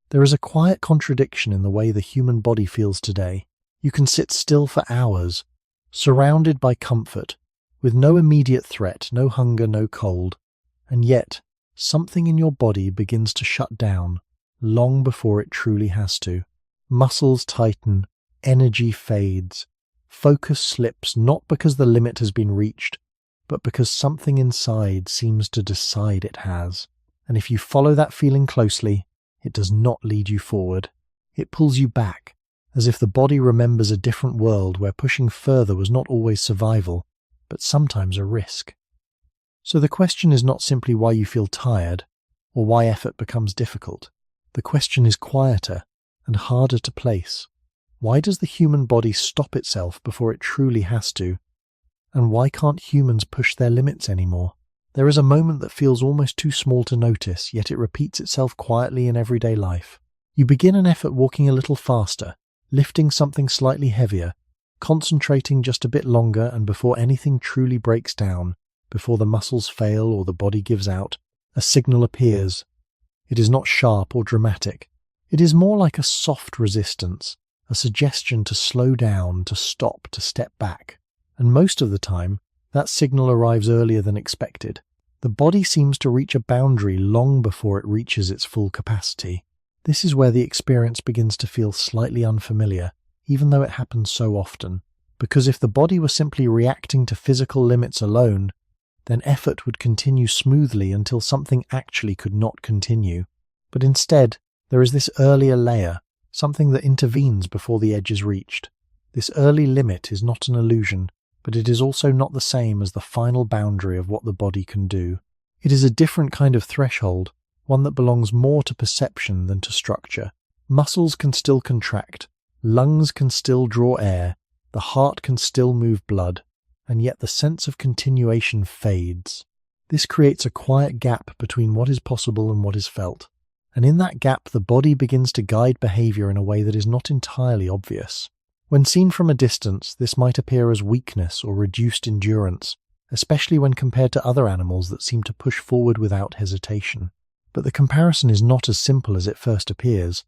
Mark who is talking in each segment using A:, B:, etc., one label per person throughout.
A: There is a quiet contradiction in the way the human body feels today. You can sit still for hours, surrounded by comfort, with no immediate threat, no hunger, no cold, and yet something in your body begins to shut down long before it truly has to. Muscles tighten, energy fades, focus slips, not because the limit has been reached, but because something inside seems to decide it has. And if you follow that feeling closely, it does not lead you forward. It pulls you back, as if the body remembers a different world where pushing further was not always survival, but sometimes a risk. So the question is not simply why you feel tired, or why effort becomes difficult. The question is quieter and harder to place. Why does the human body stop itself before it truly has to? And why can't humans push their limits anymore? There is a moment that feels almost too small to notice, yet it repeats itself quietly in everyday life. You begin an effort walking a little faster, lifting something slightly heavier, concentrating just a bit longer, and before anything truly breaks down, before the muscles fail or the body gives out, a signal appears. It is not sharp or dramatic. It is more like a soft resistance, a suggestion to slow down, to stop, to step back. And most of the time, that signal arrives earlier than expected. The body seems to reach a boundary long before it reaches its full capacity. This is where the experience begins to feel slightly unfamiliar, even though it happens so often. Because if the body were simply reacting to physical limits alone, then effort would continue smoothly until something actually could not continue. But instead, there is this earlier layer, something that intervenes before the edge is reached. This early limit is not an illusion, but it is also not the same as the final boundary of what the body can do. It is a different kind of threshold, one that belongs more to perception than to structure. Muscles can still contract, lungs can still draw air, the heart can still move blood, and yet the sense of continuation fades. This creates a quiet gap between what is possible and what is felt. And in that gap, the body begins to guide behavior in a way that is not entirely obvious. When seen from a distance, this might appear as weakness or reduced endurance, especially when compared to other animals that seem to push forward without hesitation. But the comparison is not as simple as it first appears.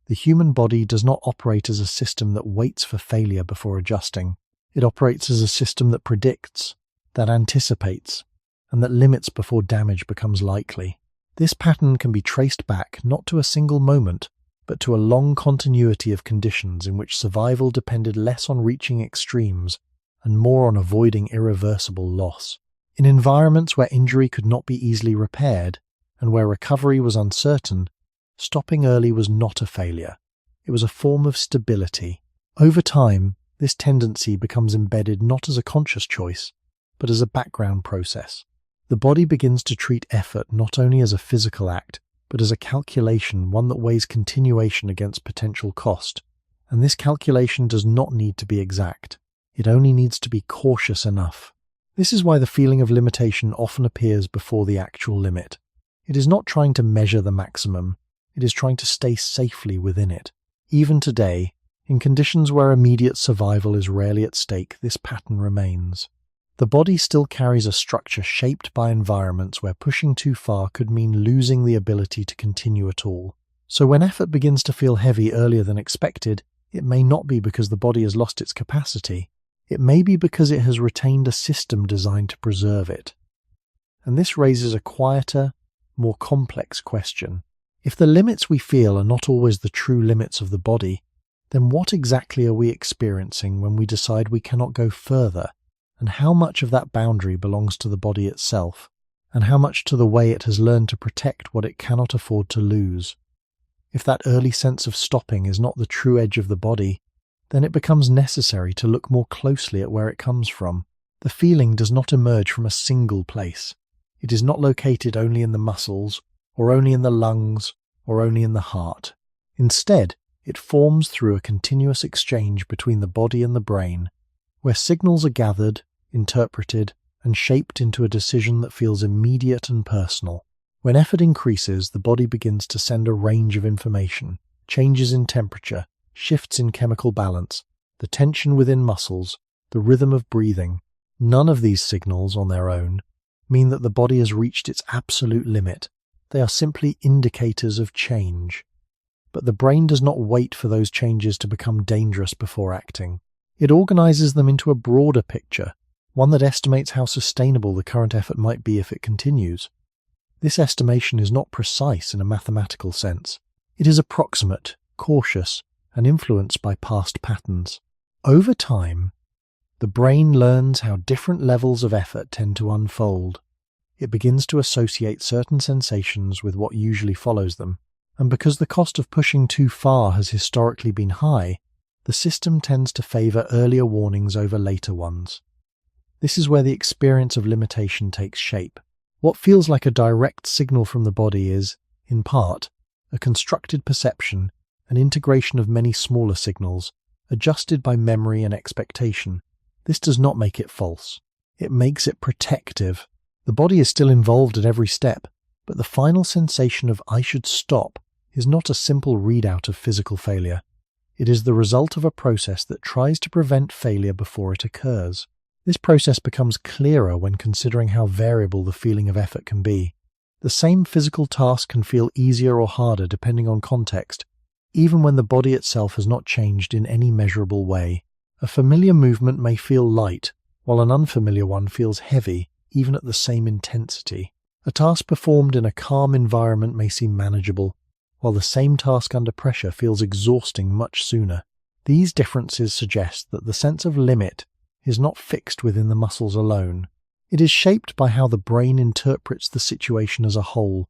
A: The human body does not operate as a system that waits for failure before adjusting. It operates as a system that predicts, that anticipates, and that limits before damage becomes likely. This pattern can be traced back not to a single moment, but to a long continuity of conditions in which survival depended less on reaching extremes and more on avoiding irreversible loss. In environments where injury could not be easily repaired and where recovery was uncertain, stopping early was not a failure. It was a form of stability. Over time, this tendency becomes embedded not as a conscious choice, but as a background process. The body begins to treat effort not only as a physical act, but as a calculation, one that weighs continuation against potential cost. And this calculation does not need to be exact. It only needs to be cautious enough. This is why the feeling of limitation often appears before the actual limit. It is not trying to measure the maximum. It is trying to stay safely within it. Even today, in conditions where immediate survival is rarely at stake, this pattern remains. The body still carries a structure shaped by environments where pushing too far could mean losing the ability to continue at all. So when effort begins to feel heavy earlier than expected, it may not be because the body has lost its capacity. It may be because it has retained a system designed to preserve it. And this raises a quieter, more complex question. If the limits we feel are not always the true limits of the body, then what exactly are we experiencing when we decide we cannot go further? And how much of that boundary belongs to the body itself, and how much to the way it has learned to protect what it cannot afford to lose? If that early sense of stopping is not the true edge of the body, then it becomes necessary to look more closely at where it comes from. The feeling does not emerge from a single place. It is not located only in the muscles, or only in the lungs, or only in the heart. Instead, it forms through a continuous exchange between the body and the brain, where signals are gathered, interpreted, and shaped into a decision that feels immediate and personal. When effort increases, the body begins to send a range of information, changes in temperature, shifts in chemical balance, the tension within muscles, the rhythm of breathing. None of these signals, on their own, mean that the body has reached its absolute limit. They are simply indicators of change. But the brain does not wait for those changes to become dangerous before acting. It organizes them into a broader picture, one that estimates how sustainable the current effort might be if it continues. This estimation is not precise in a mathematical sense. It is approximate, cautious, and influenced by past patterns. Over time, the brain learns how different levels of effort tend to unfold. It begins to associate certain sensations with what usually follows them, and because the cost of pushing too far has historically been high, the system tends to favor earlier warnings over later ones. This is where the experience of limitation takes shape. What feels like a direct signal from the body is, in part, a constructed perception, an integration of many smaller signals, adjusted by memory and expectation. This does not make it false. It makes it protective. The body is still involved at every step, but the final sensation of "I should stop" is not a simple readout of physical failure. It is the result of a process that tries to prevent failure before it occurs. This process becomes clearer when considering how variable the feeling of effort can be. The same physical task can feel easier or harder depending on context, even when the body itself has not changed in any measurable way. A familiar movement may feel light, while an unfamiliar one feels heavy, even at the same intensity. A task performed in a calm environment may seem manageable, while the same task under pressure feels exhausting much sooner. These differences suggest that the sense of limit is not fixed within the muscles alone. It is shaped by how the brain interprets the situation as a whole.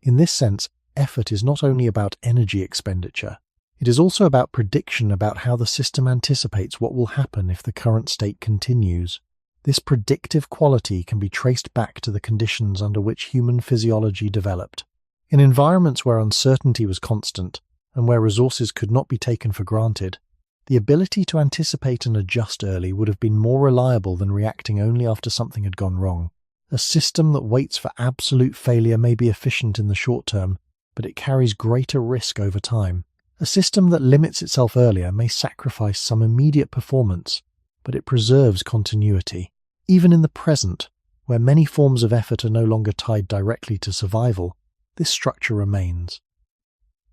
A: In this sense, effort is not only about energy expenditure, it is also about prediction about how the system anticipates what will happen if the current state continues. This predictive quality can be traced back to the conditions under which human physiology developed. In environments where uncertainty was constant and where resources could not be taken for granted, the ability to anticipate and adjust early would have been more reliable than reacting only after something had gone wrong. A system that waits for absolute failure may be efficient in the short term, but it carries greater risk over time. A system that limits itself earlier may sacrifice some immediate performance, but it preserves continuity. Even in the present, where many forms of effort are no longer tied directly to survival, this structure remains.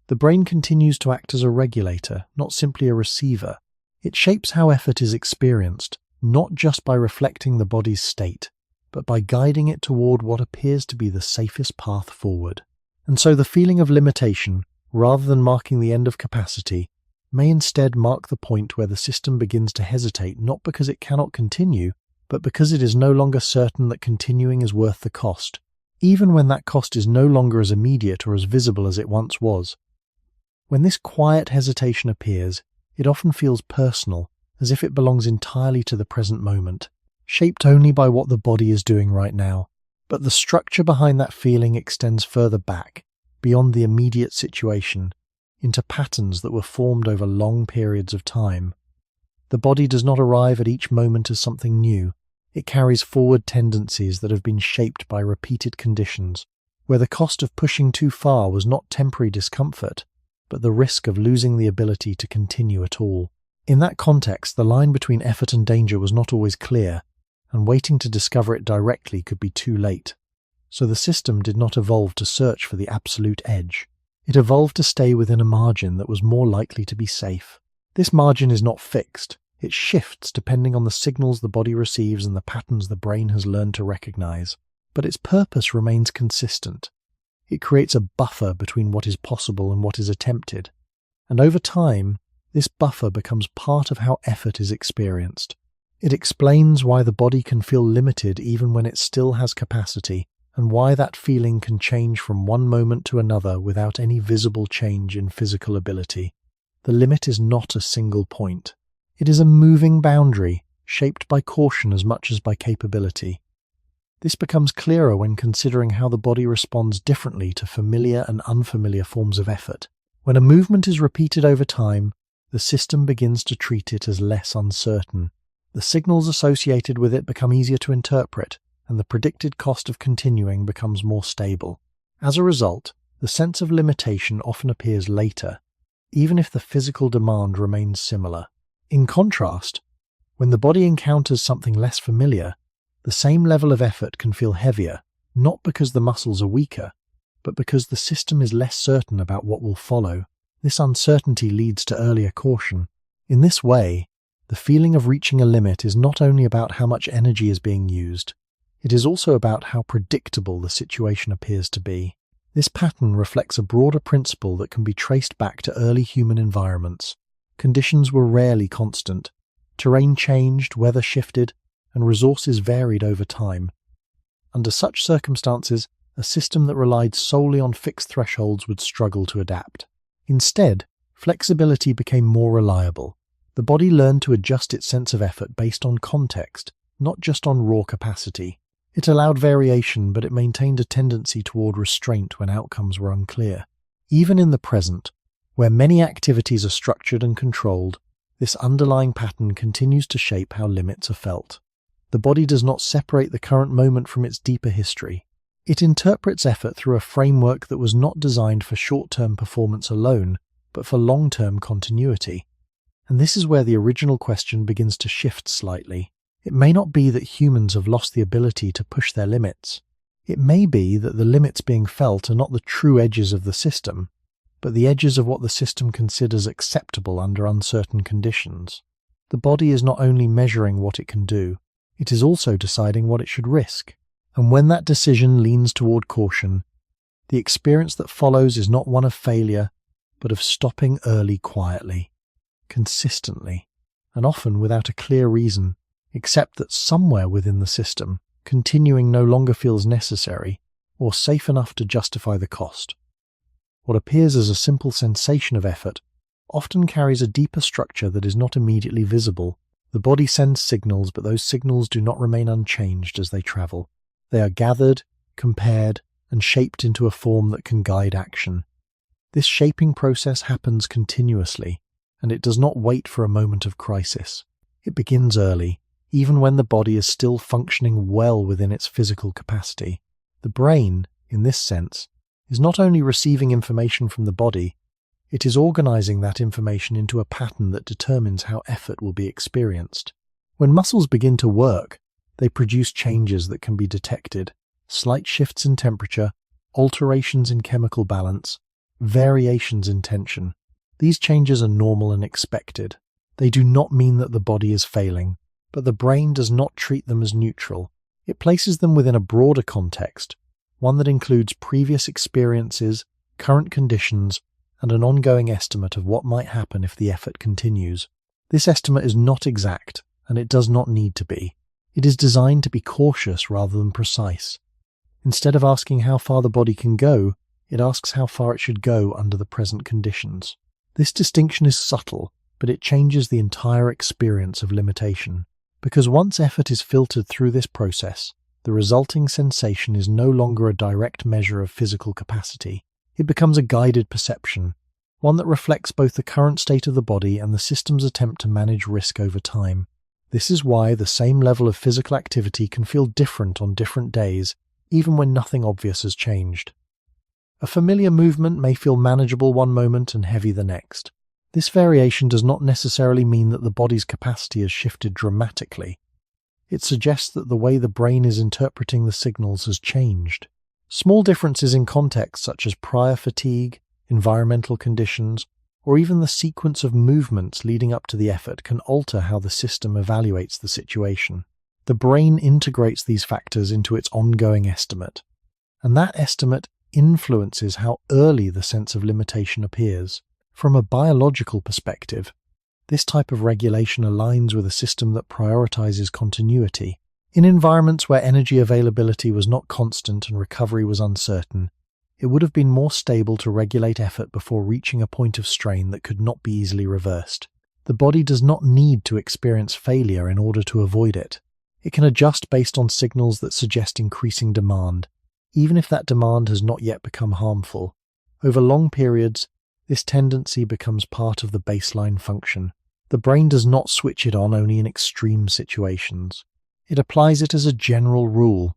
A: The brain continues to act as a regulator, not simply a receiver. It shapes how effort is experienced, not just by reflecting the body's state, but by guiding it toward what appears to be the safest path forward. And so the feeling of limitation, rather than marking the end of capacity, may instead mark the point where the system begins to hesitate, not because it cannot continue, but because it is no longer certain that continuing is worth the cost, even when that cost is no longer as immediate or as visible as it once was. When this quiet hesitation appears, it often feels personal, as if it belongs entirely to the present moment, shaped only by what the body is doing right now. But the structure behind that feeling extends further back, beyond the immediate situation, into patterns that were formed over long periods of time. The body does not arrive at each moment as something new. It carries forward tendencies that have been shaped by repeated conditions, where the cost of pushing too far was not temporary discomfort, but the risk of losing the ability to continue at all. In that context, the line between effort and danger was not always clear, and waiting to discover it directly could be too late. So the system did not evolve to search for the absolute edge. It evolved to stay within a margin that was more likely to be safe. This margin is not fixed. It shifts depending on the signals the body receives and the patterns the brain has learned to recognize. But its purpose remains consistent. It creates a buffer between what is possible and what is attempted. And over time, this buffer becomes part of how effort is experienced. It explains why the body can feel limited even when it still has capacity, and why that feeling can change from one moment to another without any visible change in physical ability. The limit is not a single point. It is a moving boundary, shaped by caution as much as by capability. This becomes clearer when considering how the body responds differently to familiar and unfamiliar forms of effort. When a movement is repeated over time, the system begins to treat it as less uncertain. The signals associated with it become easier to interpret, and the predicted cost of continuing becomes more stable. As a result, the sense of limitation often appears later, even if the physical demand remains similar. In contrast, when the body encounters something less familiar, the same level of effort can feel heavier, not because the muscles are weaker, but because the system is less certain about what will follow. This uncertainty leads to earlier caution. In this way, the feeling of reaching a limit is not only about how much energy is being used, it is also about how predictable the situation appears to be. This pattern reflects a broader principle that can be traced back to early human environments. Conditions were rarely constant. Terrain changed, weather shifted, and resources varied over time. Under such circumstances, a system that relied solely on fixed thresholds would struggle to adapt. Instead, flexibility became more reliable. The body learned to adjust its sense of effort based on context, not just on raw capacity. It allowed variation, but it maintained a tendency toward restraint when outcomes were unclear. Even in the present, where many activities are structured and controlled, this underlying pattern continues to shape how limits are felt. The body does not separate the current moment from its deeper history. It interprets effort through a framework that was not designed for short-term performance alone, but for long-term continuity. And this is where the original question begins to shift slightly. It may not be that humans have lost the ability to push their limits. It may be that the limits being felt are not the true edges of the system, but the edges of what the system considers acceptable under uncertain conditions. The body is not only measuring what it can do, it is also deciding what it should risk. And when that decision leans toward caution, the experience that follows is not one of failure, but of stopping early quietly, consistently, and often without a clear reason, except that somewhere within the system, continuing no longer feels necessary or safe enough to justify the cost. What appears as a simple sensation of effort often carries a deeper structure that is not immediately visible. The body sends signals, but those signals do not remain unchanged as they travel. They are gathered, compared, and shaped into a form that can guide action. This shaping process happens continuously, and it does not wait for a moment of crisis. It begins early, even when the body is still functioning well within its physical capacity. The brain, in this sense, is not only receiving information from the body, it is organizing that information into a pattern that determines how effort will be experienced. When muscles begin to work, they produce changes that can be detected: slight shifts in temperature, alterations in chemical balance, variations in tension. These changes are normal and expected. They do not mean that the body is failing, but the brain does not treat them as neutral. It places them within a broader context, one that includes previous experiences, current conditions, and an ongoing estimate of what might happen if the effort continues. This estimate is not exact, and it does not need to be. It is designed to be cautious rather than precise. Instead of asking how far the body can go, it asks how far it should go under the present conditions. This distinction is subtle, but it changes the entire experience of limitation. Because once effort is filtered through this process, the resulting sensation is no longer a direct measure of physical capacity. It becomes a guided perception, one that reflects both the current state of the body and the system's attempt to manage risk over time. This is why the same level of physical activity can feel different on different days, even when nothing obvious has changed. A familiar movement may feel manageable one moment and heavy the next. This variation does not necessarily mean that the body's capacity has shifted dramatically. It suggests that the way the brain is interpreting the signals has changed. Small differences in context, such as prior fatigue, environmental conditions, or even the sequence of movements leading up to the effort, can alter how the system evaluates the situation. The brain integrates these factors into its ongoing estimate, and that estimate influences how early the sense of limitation appears. From a biological perspective, this type of regulation aligns with a system that prioritizes continuity. In environments where energy availability was not constant and recovery was uncertain, it would have been more stable to regulate effort before reaching a point of strain that could not be easily reversed. The body does not need to experience failure in order to avoid it. It can adjust based on signals that suggest increasing demand, even if that demand has not yet become harmful. Over long periods, this tendency becomes part of the baseline function. The brain does not switch it on only in extreme situations. It applies it as a general rule.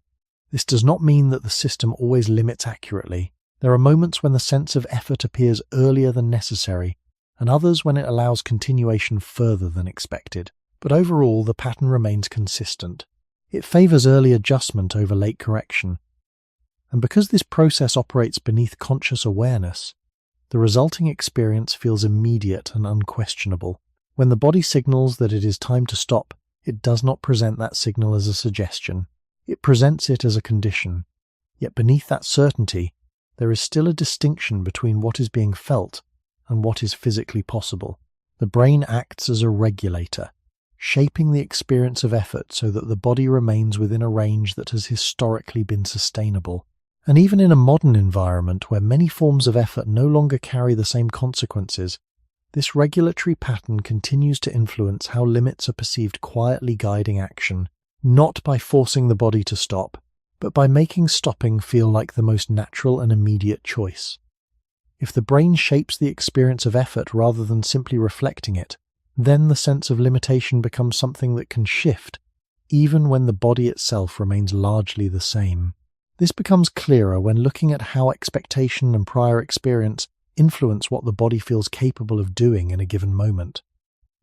A: This does not mean that the system always limits accurately. There are moments when the sense of effort appears earlier than necessary, and others when it allows continuation further than expected. But overall, the pattern remains consistent. It favors early adjustment over late correction. And because this process operates beneath conscious awareness, The resulting experience feels immediate and unquestionable. When the body signals that it is time to stop, it does not present that signal as a suggestion. It presents it as a condition. Yet beneath that certainty, there is still a distinction between what is being felt and what is physically possible. The brain acts as a regulator, shaping the experience of effort so that the body remains within a range that has historically been sustainable. And even in a modern environment where many forms of effort no longer carry the same consequences, this regulatory pattern continues to influence how limits are perceived, quietly guiding action, not by forcing the body to stop, but by making stopping feel like the most natural and immediate choice. If the brain shapes the experience of effort rather than simply reflecting it, then the sense of limitation becomes something that can shift, even when the body itself remains largely the same. This becomes clearer when looking at how expectation and prior experience influence what the body feels capable of doing in a given moment.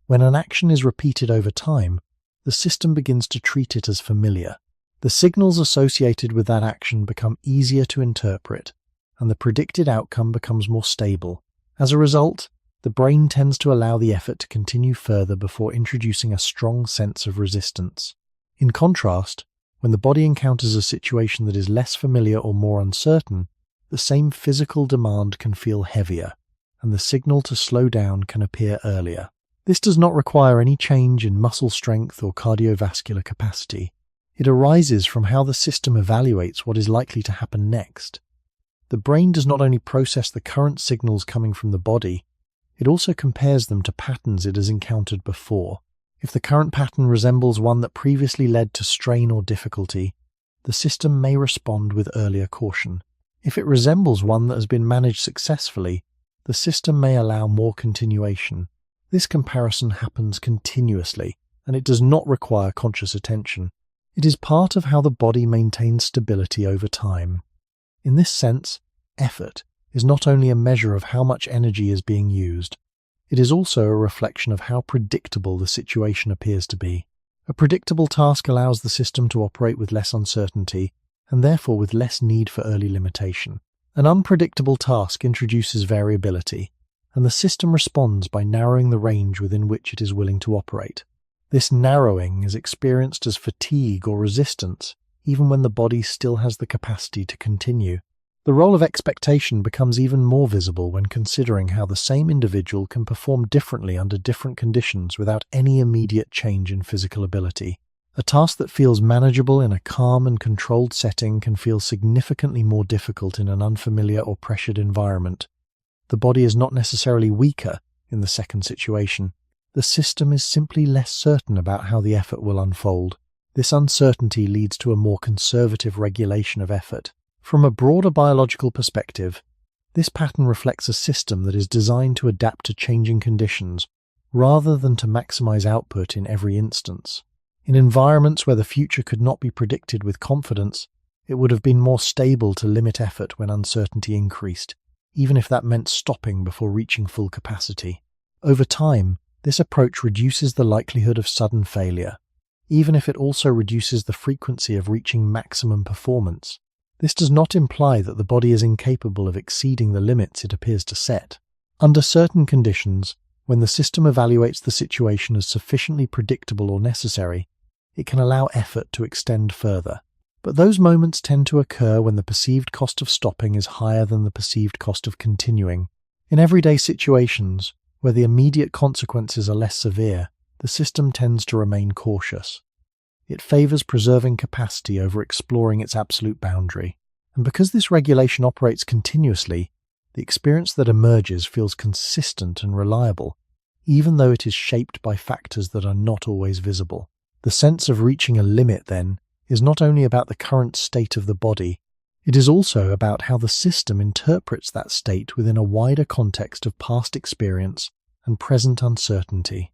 A: When an action is repeated over time, the system begins to treat it as familiar. The signals associated with that action become easier to interpret, and the predicted outcome becomes more stable. As a result, the brain tends to allow the effort to continue further before introducing a strong sense of resistance. In contrast, when the body encounters a situation that is less familiar or more uncertain, the same physical demand can feel heavier, and the signal to slow down can appear earlier. This does not require any change in muscle strength or cardiovascular capacity. It arises from how the system evaluates what is likely to happen next. The brain does not only process the current signals coming from the body, it also compares them to patterns it has encountered before. If the current pattern resembles one that previously led to strain or difficulty, the system may respond with earlier caution. If it resembles one that has been managed successfully, the system may allow more continuation. This comparison happens continuously, and it does not require conscious attention. It is part of how the body maintains stability over time. In this sense, effort is not only a measure of how much energy is being used, it is also a reflection of how predictable the situation appears to be. A predictable task allows the system to operate with less uncertainty, and therefore with less need for early limitation. An unpredictable task introduces variability, and the system responds by narrowing the range within which it is willing to operate. This narrowing is experienced as fatigue or resistance, even when the body still has the capacity to continue. The role of expectation becomes even more visible when considering how the same individual can perform differently under different conditions without any immediate change in physical ability. A task that feels manageable in a calm and controlled setting can feel significantly more difficult in an unfamiliar or pressured environment. The body is not necessarily weaker in the second situation. The system is simply less certain about how the effort will unfold. This uncertainty leads to a more conservative regulation of effort. From a broader biological perspective, this pattern reflects a system that is designed to adapt to changing conditions, rather than to maximize output in every instance. In environments where the future could not be predicted with confidence, it would have been more stable to limit effort when uncertainty increased, even if that meant stopping before reaching full capacity. Over time, this approach reduces the likelihood of sudden failure, even if it also reduces the frequency of reaching maximum performance. This does not imply that the body is incapable of exceeding the limits it appears to set. Under certain conditions, when the system evaluates the situation as sufficiently predictable or necessary, it can allow effort to extend further. But those moments tend to occur when the perceived cost of stopping is higher than the perceived cost of continuing. In everyday situations, where the immediate consequences are less severe, the system tends to remain cautious. It favors preserving capacity over exploring its absolute boundary. And because this regulation operates continuously, the experience that emerges feels consistent and reliable, even though it is shaped by factors that are not always visible. The sense of reaching a limit, then, is not only about the current state of the body, it is also about how the system interprets that state within a wider context of past experience and present uncertainty.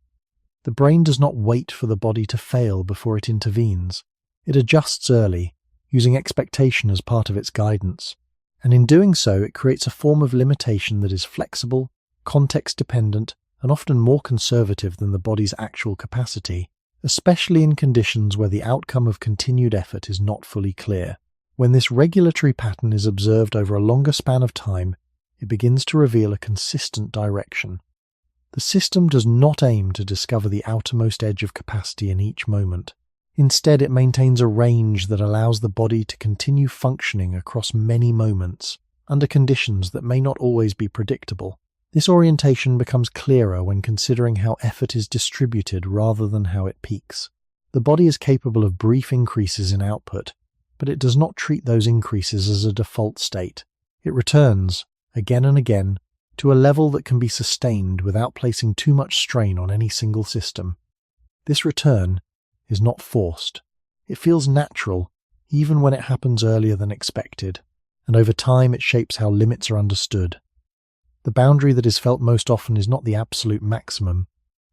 A: The brain does not wait for the body to fail before it intervenes. It adjusts early, using expectation as part of its guidance, and in doing so it creates a form of limitation that is flexible, context-dependent, and often more conservative than the body's actual capacity, especially in conditions where the outcome of continued effort is not fully clear. When this regulatory pattern is observed over a longer span of time, it begins to reveal a consistent direction. The system does not aim to discover the outermost edge of capacity in each moment. Instead, it maintains a range that allows the body to continue functioning across many moments, under conditions that may not always be predictable. This orientation becomes clearer when considering how effort is distributed rather than how it peaks. The body is capable of brief increases in output, but it does not treat those increases as a default state. It returns, again and again, to a level that can be sustained without placing too much strain on any single system. This return is not forced. It feels natural, even when it happens earlier than expected, and over time it shapes how limits are understood. The boundary that is felt most often is not the absolute maximum,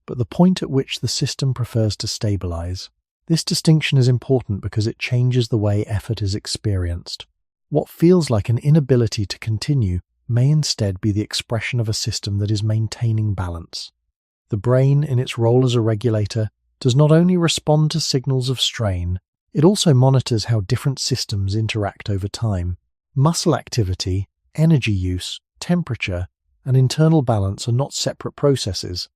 A: but the point at which the system prefers to stabilize. This distinction is important because it changes the way effort is experienced. What feels like an inability to continue may instead be the expression of a system that is maintaining balance. The brain, in its role as a regulator, does not only respond to signals of strain, it also monitors how different systems interact over time. Muscle activity, energy use, temperature, and internal balance are not separate processes.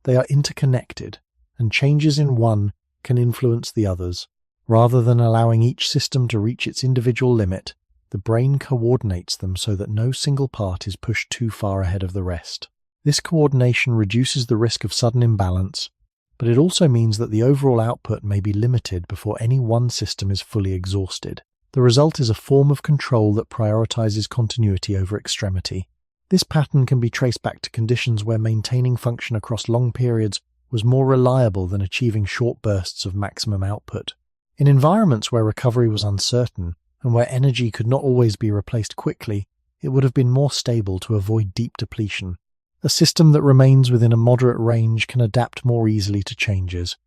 A: They are interconnected, and changes in one can influence the others. Rather than allowing each system to reach its individual limit, the brain coordinates them so that no single part is pushed too far ahead of the rest. This coordination reduces the risk of sudden imbalance, but it also means that the overall output may be limited before any one system is fully exhausted. The result is a form of control that prioritizes continuity over extremity. This pattern can be traced back to conditions where maintaining function across long periods was more reliable than achieving short bursts of maximum output. In environments where recovery was uncertain, and where energy could not always be replaced quickly, it would have been more stable to avoid deep depletion. A system that remains within a moderate range can adapt more easily to changes,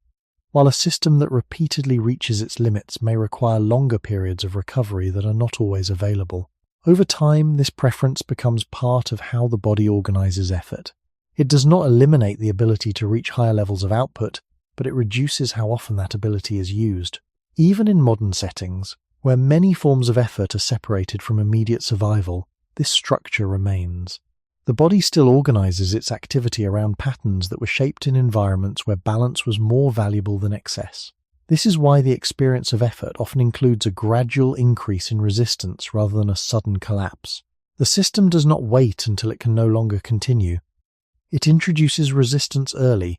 A: while a system that repeatedly reaches its limits may require longer periods of recovery that are not always available. Over time, this preference becomes part of how the body organizes effort. It does not eliminate the ability to reach higher levels of output, but it reduces how often that ability is used. Even in modern settings, where many forms of effort are separated from immediate survival, this structure remains. The body still organizes its activity around patterns that were shaped in environments where balance was more valuable than excess. This is why the experience of effort often includes a gradual increase in resistance rather than a sudden collapse. The system does not wait until it can no longer continue. It introduces resistance early,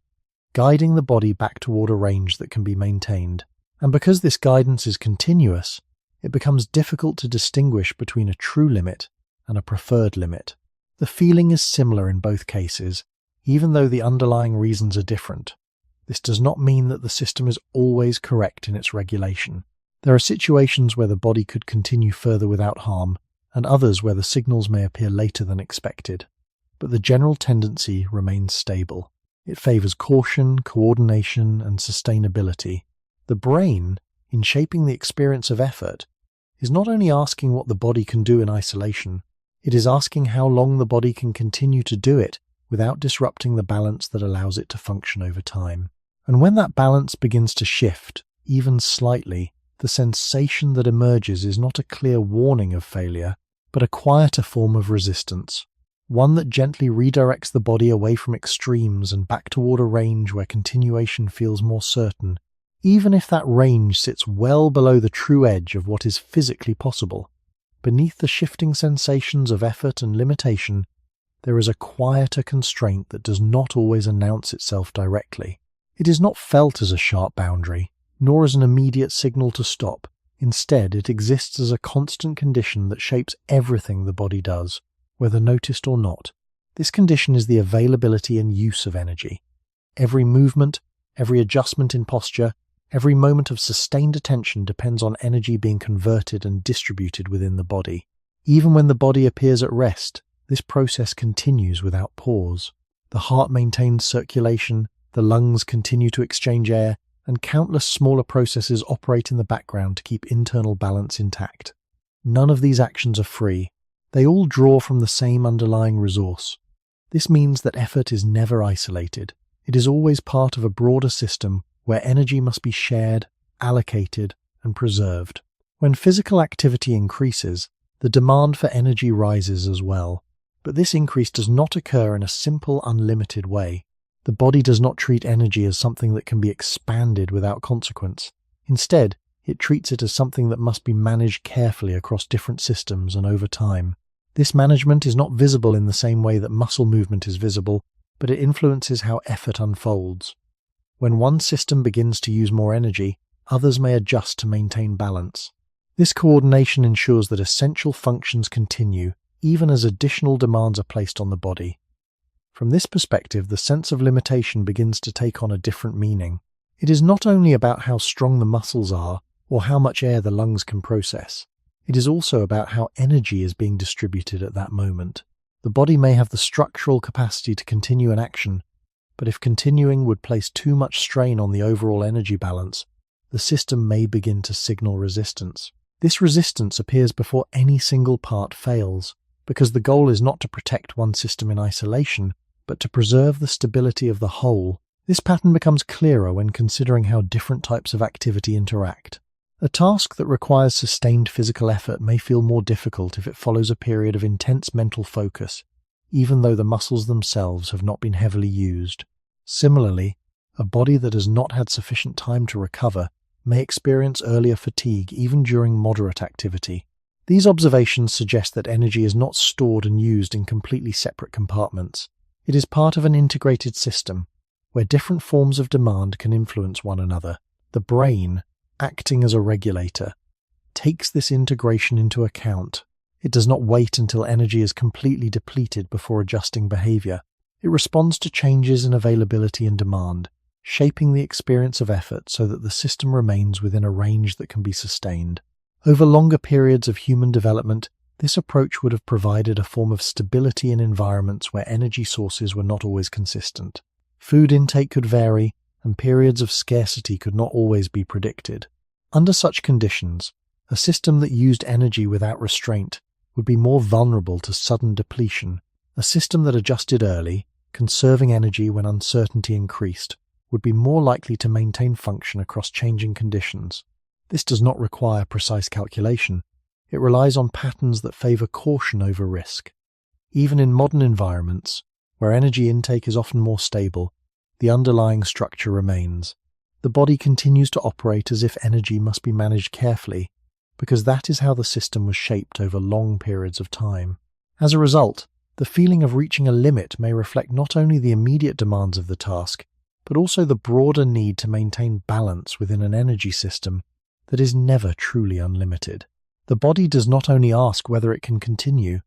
A: guiding the body back toward a range that can be maintained. And because this guidance is continuous, it becomes difficult to distinguish between a true limit and a preferred limit. The feeling is similar in both cases, even though the underlying reasons are different. This does not mean that the system is always correct in its regulation. There are situations where the body could continue further without harm, and others where the signals may appear later than expected. But the general tendency remains stable. It favors caution, coordination, and sustainability. The brain, in shaping the experience of effort, is not only asking what the body can do in isolation, it is asking how long the body can continue to do it without disrupting the balance that allows it to function over time. And when that balance begins to shift, even slightly, the sensation that emerges is not a clear warning of failure, but a quieter form of resistance, one that gently redirects the body away from extremes and back toward a range where continuation feels more certain, even if that range sits well below the true edge of what is physically possible. Beneath the shifting sensations of effort and limitation, there is a quieter constraint that does not always announce itself directly. It is not felt as a sharp boundary, nor as an immediate signal to stop. Instead, it exists as a constant condition that shapes everything the body does, whether noticed or not. This condition is the availability and use of energy. Every movement, every adjustment in posture, every moment of sustained attention depends on energy being converted and distributed within the body. Even when the body appears at rest, this process continues without pause. The heart maintains circulation, the lungs continue to exchange air, and countless smaller processes operate in the background to keep internal balance intact. None of these actions are free. They all draw from the same underlying resource. This means that effort is never isolated. It is always part of a broader system where energy must be shared, allocated, and preserved. When physical activity increases, the demand for energy rises as well. But this increase does not occur in a simple, unlimited way. The body does not treat energy as something that can be expanded without consequence. Instead, it treats it as something that must be managed carefully across different systems and over time. This management is not visible in the same way that muscle movement is visible, but it influences how effort unfolds. When one system begins to use more energy, others may adjust to maintain balance. This coordination ensures that essential functions continue, even as additional demands are placed on the body. From this perspective, the sense of limitation begins to take on a different meaning. It is not only about how strong the muscles are, or how much air the lungs can process. It is also about how energy is being distributed at that moment. The body may have the structural capacity to continue an action, but if continuing would place too much strain on the overall energy balance, the system may begin to signal resistance. This resistance appears before any single part fails, because the goal is not to protect one system in isolation, but to preserve the stability of the whole. This pattern becomes clearer when considering how different types of activity interact. A task that requires sustained physical effort may feel more difficult if it follows a period of intense mental focus, even though the muscles themselves have not been heavily used. Similarly, a body that has not had sufficient time to recover may experience earlier fatigue even during moderate activity. These observations suggest that energy is not stored and used in completely separate compartments. It is part of an integrated system, where different forms of demand can influence one another. The brain, acting as a regulator, takes this integration into account. It does not wait until energy is completely depleted before adjusting behavior. It responds to changes in availability and demand, shaping the experience of effort so that the system remains within a range that can be sustained. Over longer periods of human development, this approach would have provided a form of stability in environments where energy sources were not always consistent. Food intake could vary, and periods of scarcity could not always be predicted. Under such conditions, a system that used energy without restraint would be more vulnerable to sudden depletion. A system that adjusted early, conserving energy when uncertainty increased, would be more likely to maintain function across changing conditions. This does not require precise calculation. It relies on patterns that favor caution over risk. Even in modern environments, where energy intake is often more stable, the underlying structure remains. The body continues to operate as if energy must be managed carefully, because that is how the system was shaped over long periods of time. As a result, the feeling of reaching a limit may reflect not only the immediate demands of the task, but also the broader need to maintain balance within an energy system that is never truly unlimited. The body does not only ask whether it can continue,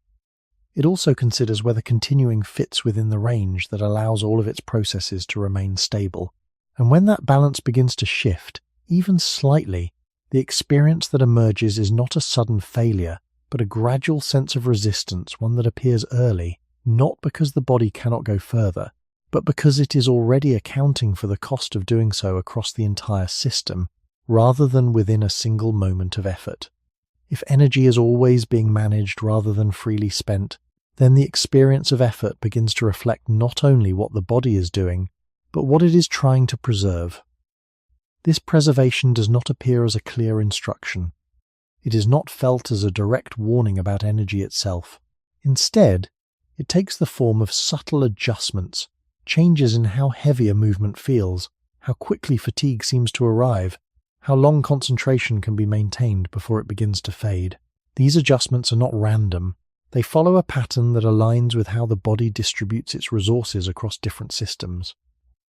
A: it also considers whether continuing fits within the range that allows all of its processes to remain stable. And when that balance begins to shift, even slightly, the experience that emerges is not a sudden failure, but a gradual sense of resistance, one that appears early, not because the body cannot go further, but because it is already accounting for the cost of doing so across the entire system, rather than within a single moment of effort. If energy is always being managed rather than freely spent, then the experience of effort begins to reflect not only what the body is doing, but what it is trying to preserve. This preservation does not appear as a clear instruction. It is not felt as a direct warning about energy itself. Instead, it takes the form of subtle adjustments, changes in how heavy a movement feels, how quickly fatigue seems to arrive, how long concentration can be maintained before it begins to fade. These adjustments are not random. They follow a pattern that aligns with how the body distributes its resources across different systems.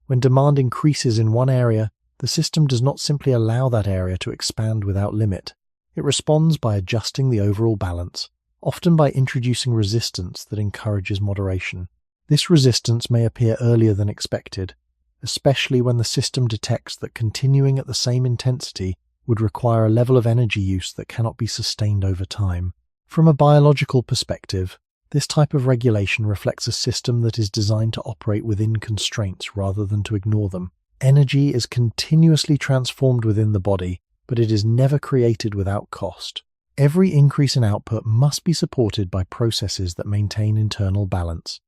A: When demand increases in one area, the system does not simply allow that area to expand without limit. It responds by adjusting the overall balance, often by introducing resistance that encourages moderation. This resistance may appear earlier than expected, especially when the system detects that continuing at the same intensity would require a level of energy use that cannot be sustained over time. From a biological perspective, this type of regulation reflects a system that is designed to operate within constraints rather than to ignore them. Energy is continuously transformed within the body, but it is never created without cost. Every increase in output must be supported by processes that maintain internal balance.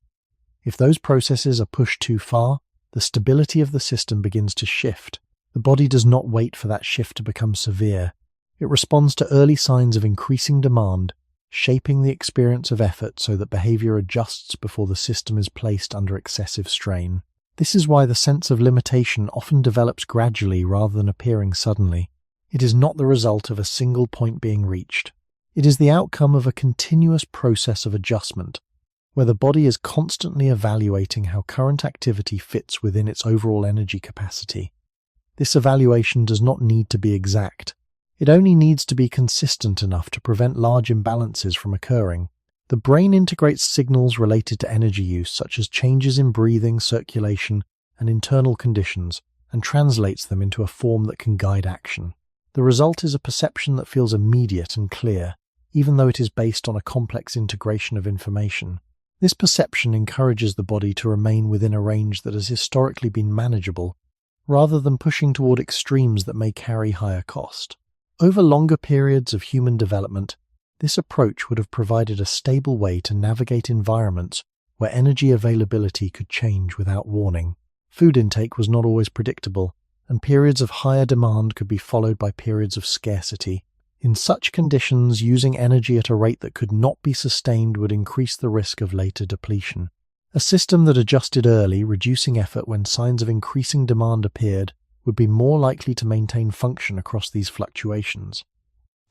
A: If those processes are pushed too far, the stability of the system begins to shift. The body does not wait for that shift to become severe. It responds to early signs of increasing demand, shaping the experience of effort so that behavior adjusts before the system is placed under excessive strain. This is why the sense of limitation often develops gradually rather than appearing suddenly. It is not the result of a single point being reached. It is the outcome of a continuous process of adjustment, where the body is constantly evaluating how current activity fits within its overall energy capacity. This evaluation does not need to be exact. It only needs to be consistent enough to prevent large imbalances from occurring. The brain integrates signals related to energy use, such as changes in breathing, circulation, and internal conditions, and translates them into a form that can guide action. The result is a perception that feels immediate and clear, even though it is based on a complex integration of information. This perception encourages the body to remain within a range that has historically been manageable, rather than pushing toward extremes that may carry higher cost. Over longer periods of human development, this approach would have provided a stable way to navigate environments where energy availability could change without warning. Food intake was not always predictable, and periods of higher demand could be followed by periods of scarcity. In such conditions, using energy at a rate that could not be sustained would increase the risk of later depletion. A system that adjusted early, reducing effort when signs of increasing demand appeared, would be more likely to maintain function across these fluctuations.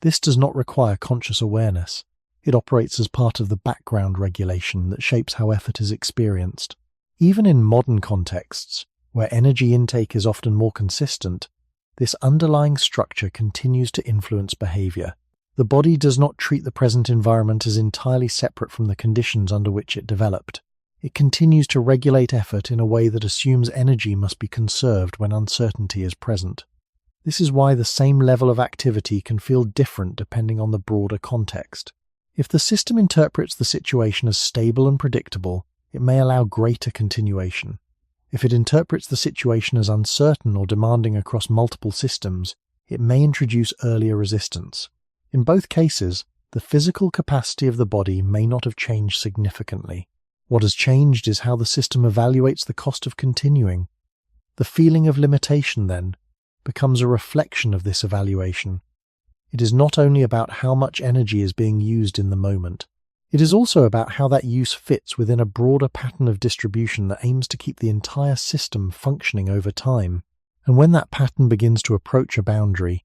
A: This does not require conscious awareness. It operates as part of the background regulation that shapes how effort is experienced. Even in modern contexts, where energy intake is often more consistent, this underlying structure continues to influence behavior. The body does not treat the present environment as entirely separate from the conditions under which it developed. It continues to regulate effort in a way that assumes energy must be conserved when uncertainty is present. This is why the same level of activity can feel different depending on the broader context. If the system interprets the situation as stable and predictable, it may allow greater continuation. If it interprets the situation as uncertain or demanding across multiple systems, it may introduce earlier resistance. In both cases, the physical capacity of the body may not have changed significantly. What has changed is how the system evaluates the cost of continuing. The feeling of limitation, then, becomes a reflection of this evaluation. It is not only about how much energy is being used in the moment. It is also about how that use fits within a broader pattern of distribution that aims to keep the entire system functioning over time. And when that pattern begins to approach a boundary,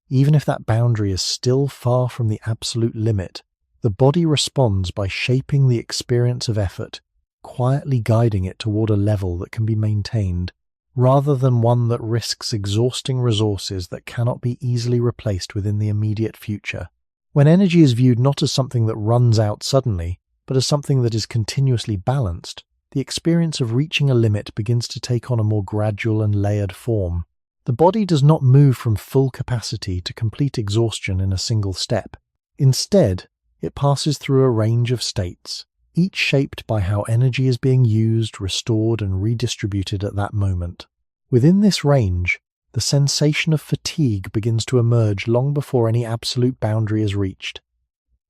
A: even if that boundary is still far from the absolute limit, the body responds by shaping the experience of effort, quietly guiding it toward a level that can be maintained, rather than one that risks exhausting resources that cannot be easily replaced within the immediate future. When energy is viewed not as something that runs out suddenly, but as something that is continuously balanced, the experience of reaching a limit begins to take on a more gradual and layered form. The body does not move from full capacity to complete exhaustion in a single step. Instead, it passes through a range of states, each shaped by how energy is being used, restored, and redistributed at that moment. Within this range, the sensation of fatigue begins to emerge long before any absolute boundary is reached.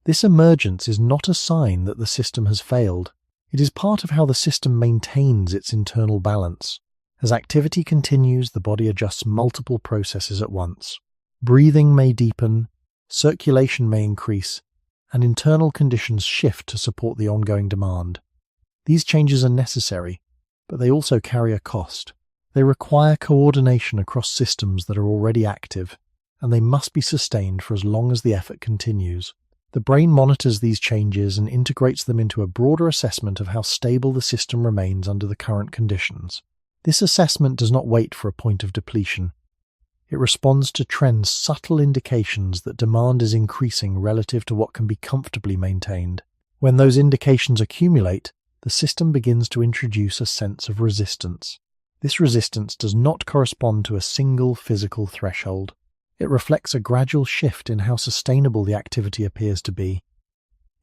A: This emergence is not a sign that the system has failed. It is part of how the system maintains its internal balance. As activity continues, the body adjusts multiple processes at once. Breathing may deepen, circulation may increase, and internal conditions shift to support the ongoing demand. These changes are necessary, but they also carry a cost. They require coordination across systems that are already active, and they must be sustained for as long as the effort continues. The brain monitors these changes and integrates them into a broader assessment of how stable the system remains under the current conditions. This assessment does not wait for a point of depletion. It responds to trends, subtle indications that demand is increasing relative to what can be comfortably maintained. When those indications accumulate, the system begins to introduce a sense of resistance. This resistance does not correspond to a single physical threshold. It reflects a gradual shift in how sustainable the activity appears to be.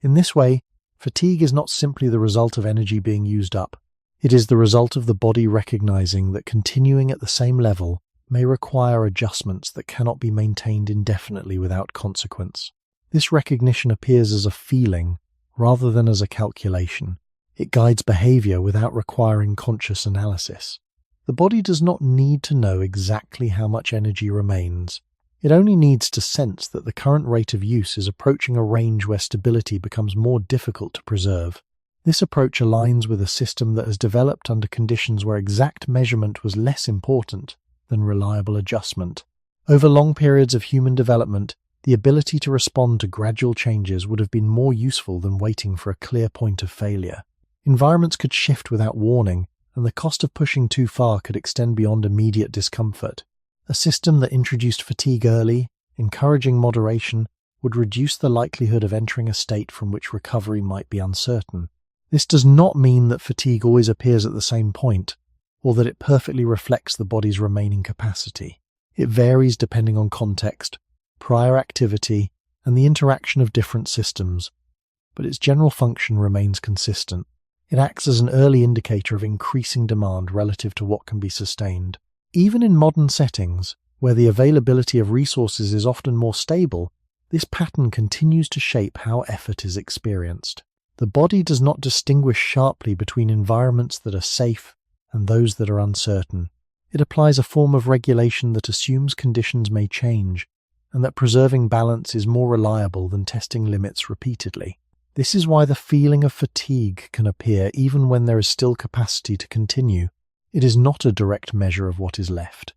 A: In this way, fatigue is not simply the result of energy being used up. It is the result of the body recognizing that continuing at the same level may require adjustments that cannot be maintained indefinitely without consequence. This recognition appears as a feeling rather than as a calculation. It guides behavior without requiring conscious analysis. The body does not need to know exactly how much energy remains. It only needs to sense that the current rate of use is approaching a range where stability becomes more difficult to preserve. This approach aligns with a system that has developed under conditions where exact measurement was less important than reliable adjustment. Over long periods of human development, the ability to respond to gradual changes would have been more useful than waiting for a clear point of failure. Environments could shift without warning, and the cost of pushing too far could extend beyond immediate discomfort. A system that introduced fatigue early, encouraging moderation, would reduce the likelihood of entering a state from which recovery might be uncertain. This does not mean that fatigue always appears at the same point, or that it perfectly reflects the body's remaining capacity. It varies depending on context, prior activity, and the interaction of different systems, but its general function remains consistent. It acts as an early indicator of increasing demand relative to what can be sustained. Even in modern settings, where the availability of resources is often more stable, this pattern continues to shape how effort is experienced. The body does not distinguish sharply between environments that are safe and those that are uncertain. It applies a form of regulation that assumes conditions may change, and that preserving balance is more reliable than testing limits repeatedly. This is why the feeling of fatigue can appear even when there is still capacity to continue. It is not a direct measure of what is left.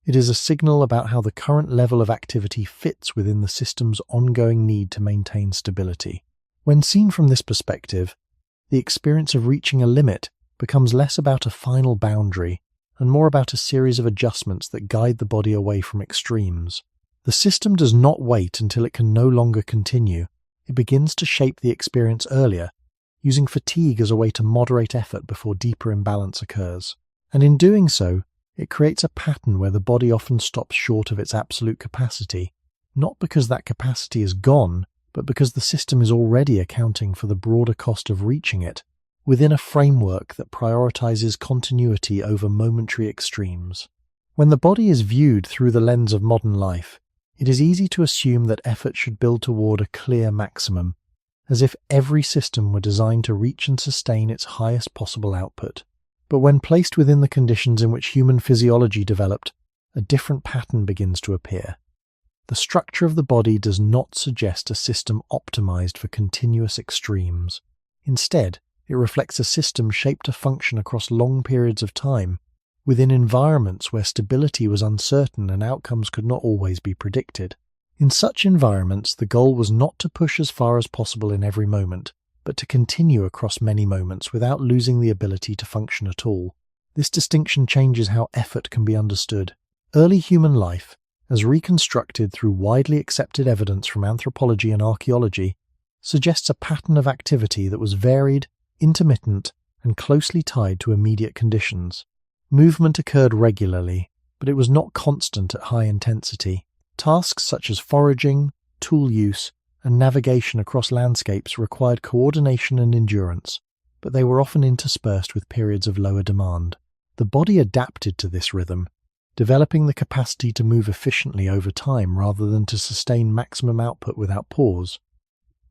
A: It is a signal about how the current level of activity fits within the system's ongoing need to maintain stability. When seen from this perspective, the experience of reaching a limit becomes less about a final boundary and more about a series of adjustments that guide the body away from extremes. The system does not wait until it can no longer continue. It begins to shape the experience earlier, using fatigue as a way to moderate effort before deeper imbalance occurs. And in doing so, it creates a pattern where the body often stops short of its absolute capacity, not because that capacity is gone, but because the system is already accounting for the broader cost of reaching it, within a framework that prioritizes continuity over momentary extremes. When the body is viewed through the lens of modern life, it is easy to assume that effort should build toward a clear maximum, as if every system were designed to reach and sustain its highest possible output. But when placed within the conditions in which human physiology developed, a different pattern begins to appear. The structure of the body does not suggest a system optimized for continuous extremes. Instead, it reflects a system shaped to function across long periods of time, within environments where stability was uncertain and outcomes could not always be predicted. In such environments, the goal was not to push as far as possible in every moment, but to continue across many moments without losing the ability to function at all. This distinction changes how effort can be understood. Early human life, as reconstructed through widely accepted evidence from anthropology and archaeology, suggests a pattern of activity that was varied, intermittent, and closely tied to immediate conditions. Movement occurred regularly, but it was not constant at high intensity. Tasks such as foraging, tool use, and navigation across landscapes required coordination and endurance, but they were often interspersed with periods of lower demand. The body adapted to this rhythm, developing the capacity to move efficiently over time rather than to sustain maximum output without pause.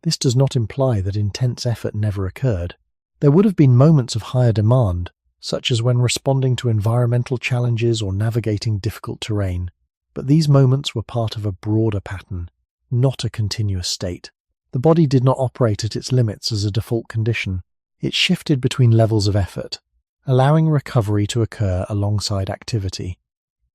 A: This does not imply that intense effort never occurred. There would have been moments of higher demand, such as when responding to environmental challenges or navigating difficult terrain, but these moments were part of a broader pattern, not a continuous state. The body did not operate at its limits as a default condition. It shifted between levels of effort, allowing recovery to occur alongside activity.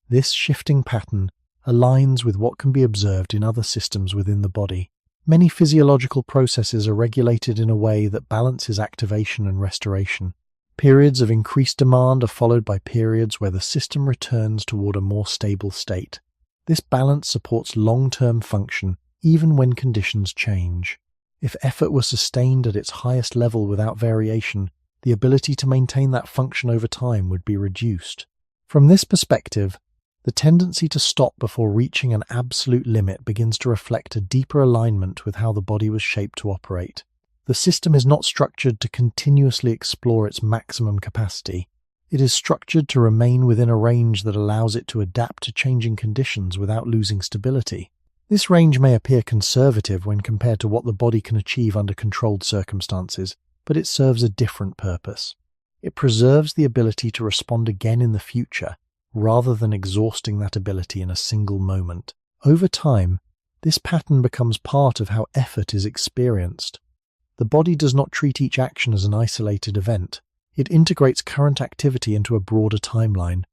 A: This shifting pattern aligns with what can be observed in other systems within the body. Many physiological processes are regulated in a way that balances activation and restoration. Periods of increased demand are followed by periods where the system returns toward a more stable state. This balance supports long-term function even when conditions change. If effort were sustained at its highest level without variation, the ability to maintain that function over time would be reduced. From this perspective, the tendency to stop before reaching an absolute limit begins to reflect a deeper alignment with how the body was shaped to operate. The system is not structured to continuously explore its maximum capacity. It is structured to remain within a range that allows it to adapt to changing conditions without losing stability. This range may appear conservative when compared to what the body can achieve under controlled circumstances, but it serves a different purpose. It preserves the ability to respond again in the future, rather than exhausting that ability in a single moment. Over time, this pattern becomes part of how effort is experienced. The body does not treat each action as an isolated event. It integrates current activity into a broader timeline,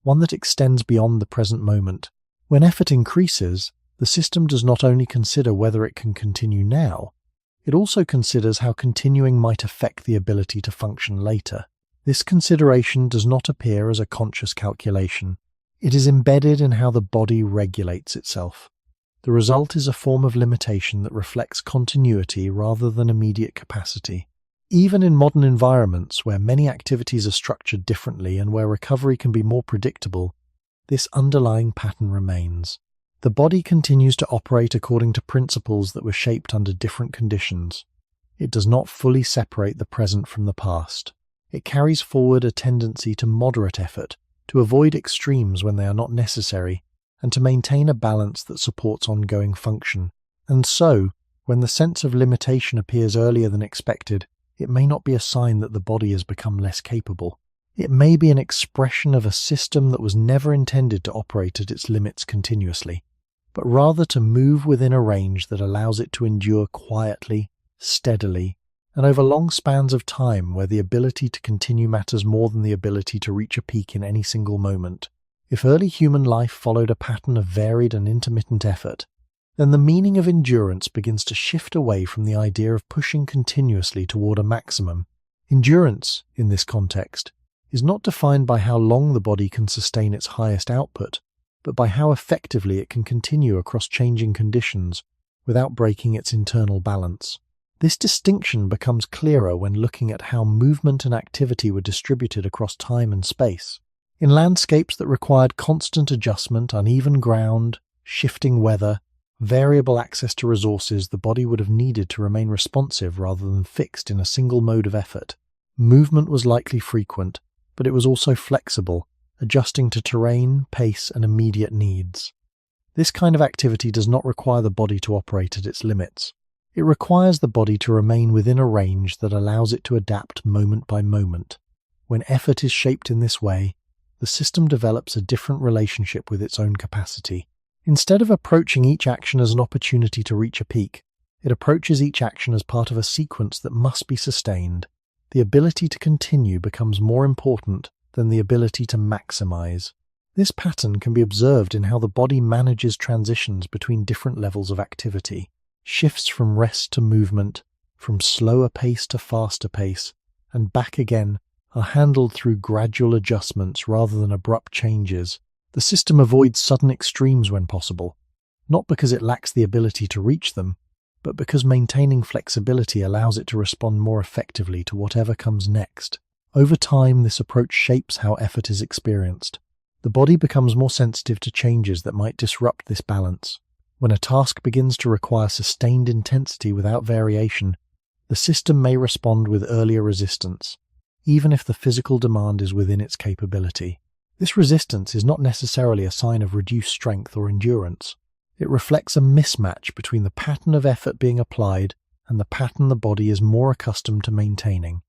A: one that extends beyond the present moment. When effort increases, the system does not only consider whether it can continue now, it also considers how continuing might affect the ability to function later. This consideration does not appear as a conscious calculation. It is embedded in how the body regulates itself. The result is a form of limitation that reflects continuity rather than immediate capacity. Even in modern environments where many activities are structured differently and where recovery can be more predictable, this underlying pattern remains. The body continues to operate according to principles that were shaped under different conditions. It does not fully separate the present from the past. It carries forward a tendency to moderate effort, to avoid extremes when they are not necessary, and to maintain a balance that supports ongoing function. And so, when the sense of limitation appears earlier than expected, it may not be a sign that the body has become less capable. It may be an expression of a system that was never intended to operate at its limits continuously, but rather to move within a range that allows it to endure quietly, steadily, and over long spans of time where the ability to continue matters more than the ability to reach a peak in any single moment. If early human life followed a pattern of varied and intermittent effort, then the meaning of endurance begins to shift away from the idea of pushing continuously toward a maximum. Endurance, in this context, is not defined by how long the body can sustain its highest output, but by how effectively it can continue across changing conditions without breaking its internal balance. This distinction becomes clearer when looking at how movement and activity were distributed across time and space. In landscapes that required constant adjustment, uneven ground, shifting weather, variable access to resources, the body would have needed to remain responsive rather than fixed in a single mode of effort. Movement was likely frequent, but it was also flexible, adjusting to terrain, pace, and immediate needs. This kind of activity does not require the body to operate at its limits. It requires the body to remain within a range that allows it to adapt moment by moment. When effort is shaped in this way, the system develops a different relationship with its own capacity. Instead of approaching each action as an opportunity to reach a peak, it approaches each action as part of a sequence that must be sustained. The ability to continue becomes more important than the ability to maximize. This pattern can be observed in how the body manages transitions between different levels of activity. Shifts from rest to movement, from slower pace to faster pace, and back again are handled through gradual adjustments rather than abrupt changes. The system avoids sudden extremes when possible, not because it lacks the ability to reach them, but because maintaining flexibility allows it to respond more effectively to whatever comes next. Over time, this approach shapes how effort is experienced. The body becomes more sensitive to changes that might disrupt this balance. When a task begins to require sustained intensity without variation, the system may respond with earlier resistance, even if the physical demand is within its capability. This resistance is not necessarily a sign of reduced strength or endurance. It reflects a mismatch between the pattern of effort being applied and the pattern the body is more accustomed to maintaining.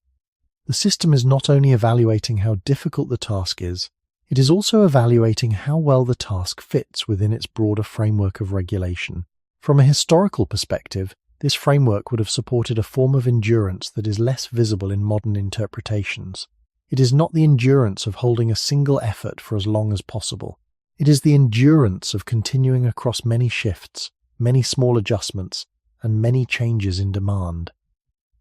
A: The system is not only evaluating how difficult the task is, it is also evaluating how well the task fits within its broader framework of regulation. From a historical perspective, this framework would have supported a form of endurance that is less visible in modern interpretations. It is not the endurance of holding a single effort for as long as possible. It is the endurance of continuing across many shifts, many small adjustments, and many changes in demand.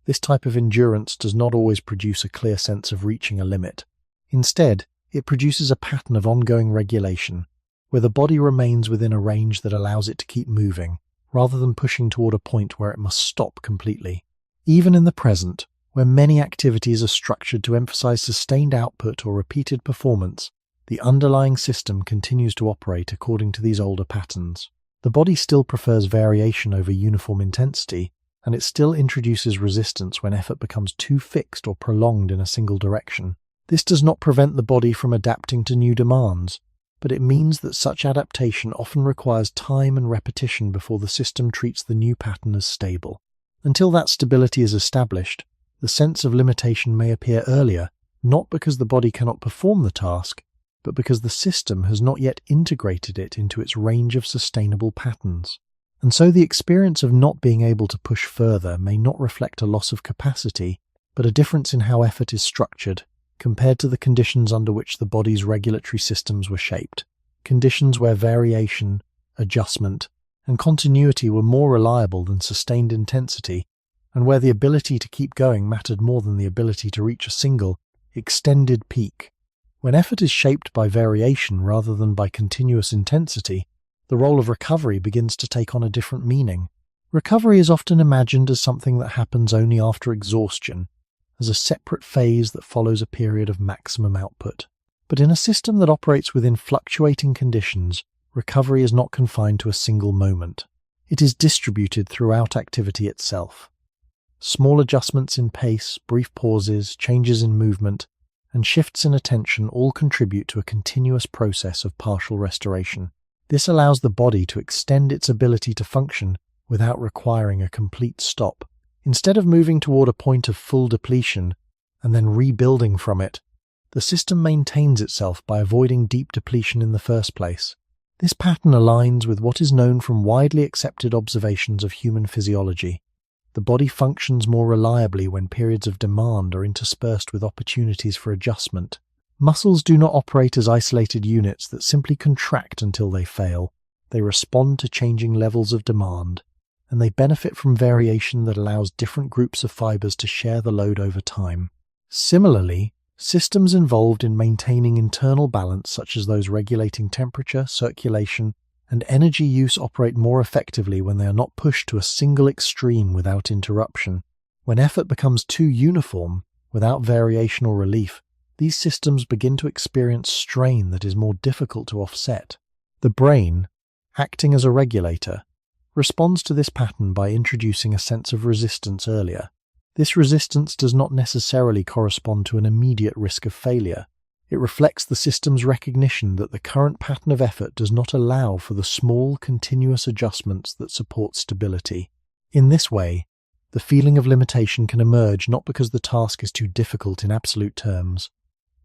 A: This type of endurance does not always produce a clear sense of reaching a limit. Instead, it produces a pattern of ongoing regulation, where the body remains within a range that allows it to keep moving, rather than pushing toward a point where it must stop completely. Even in the present, where many activities are structured to emphasize sustained output or repeated performance, the underlying system continues to operate according to these older patterns. The body still prefers variation over uniform intensity, and it still introduces resistance when effort becomes too fixed or prolonged in a single direction. This does not prevent the body from adapting to new demands, but it means that such adaptation often requires time and repetition before the system treats the new pattern as stable. Until that stability is established, the sense of limitation may appear earlier, not because the body cannot perform the task, but because the system has not yet integrated it into its range of sustainable patterns. And so the experience of not being able to push further may not reflect a loss of capacity, but a difference in how effort is structured, compared to the conditions under which the body's regulatory systems were shaped. Conditions where variation, adjustment, and continuity were more reliable than sustained intensity, and where the ability to keep going mattered more than the ability to reach a single, extended peak. When effort is shaped by variation rather than by continuous intensity, the role of recovery begins to take on a different meaning. Recovery is often imagined as something that happens only after exhaustion, as a separate phase that follows a period of maximum output. But in a system that operates within fluctuating conditions, recovery is not confined to a single moment. It is distributed throughout activity itself. Small adjustments in pace, brief pauses, changes in movement, and shifts in attention all contribute to a continuous process of partial restoration. This allows the body to extend its ability to function without requiring a complete stop. Instead of moving toward a point of full depletion and then rebuilding from it, the system maintains itself by avoiding deep depletion in the first place. This pattern aligns with what is known from widely accepted observations of human physiology. The body functions more reliably when periods of demand are interspersed with opportunities for adjustment. Muscles do not operate as isolated units that simply contract until they fail. They respond to changing levels of demand, and they benefit from variation that allows different groups of fibers to share the load over time. Similarly, systems involved in maintaining internal balance, such as those regulating temperature, circulation, and energy use, operate more effectively when they are not pushed to a single extreme without interruption. When effort becomes too uniform, without variation or relief, these systems begin to experience strain that is more difficult to offset. The brain, acting as a regulator, responds to this pattern by introducing a sense of resistance earlier. This resistance does not necessarily correspond to an immediate risk of failure. It reflects the system's recognition that the current pattern of effort does not allow for the small, continuous adjustments that support stability. In this way, the feeling of limitation can emerge not because the task is too difficult in absolute terms,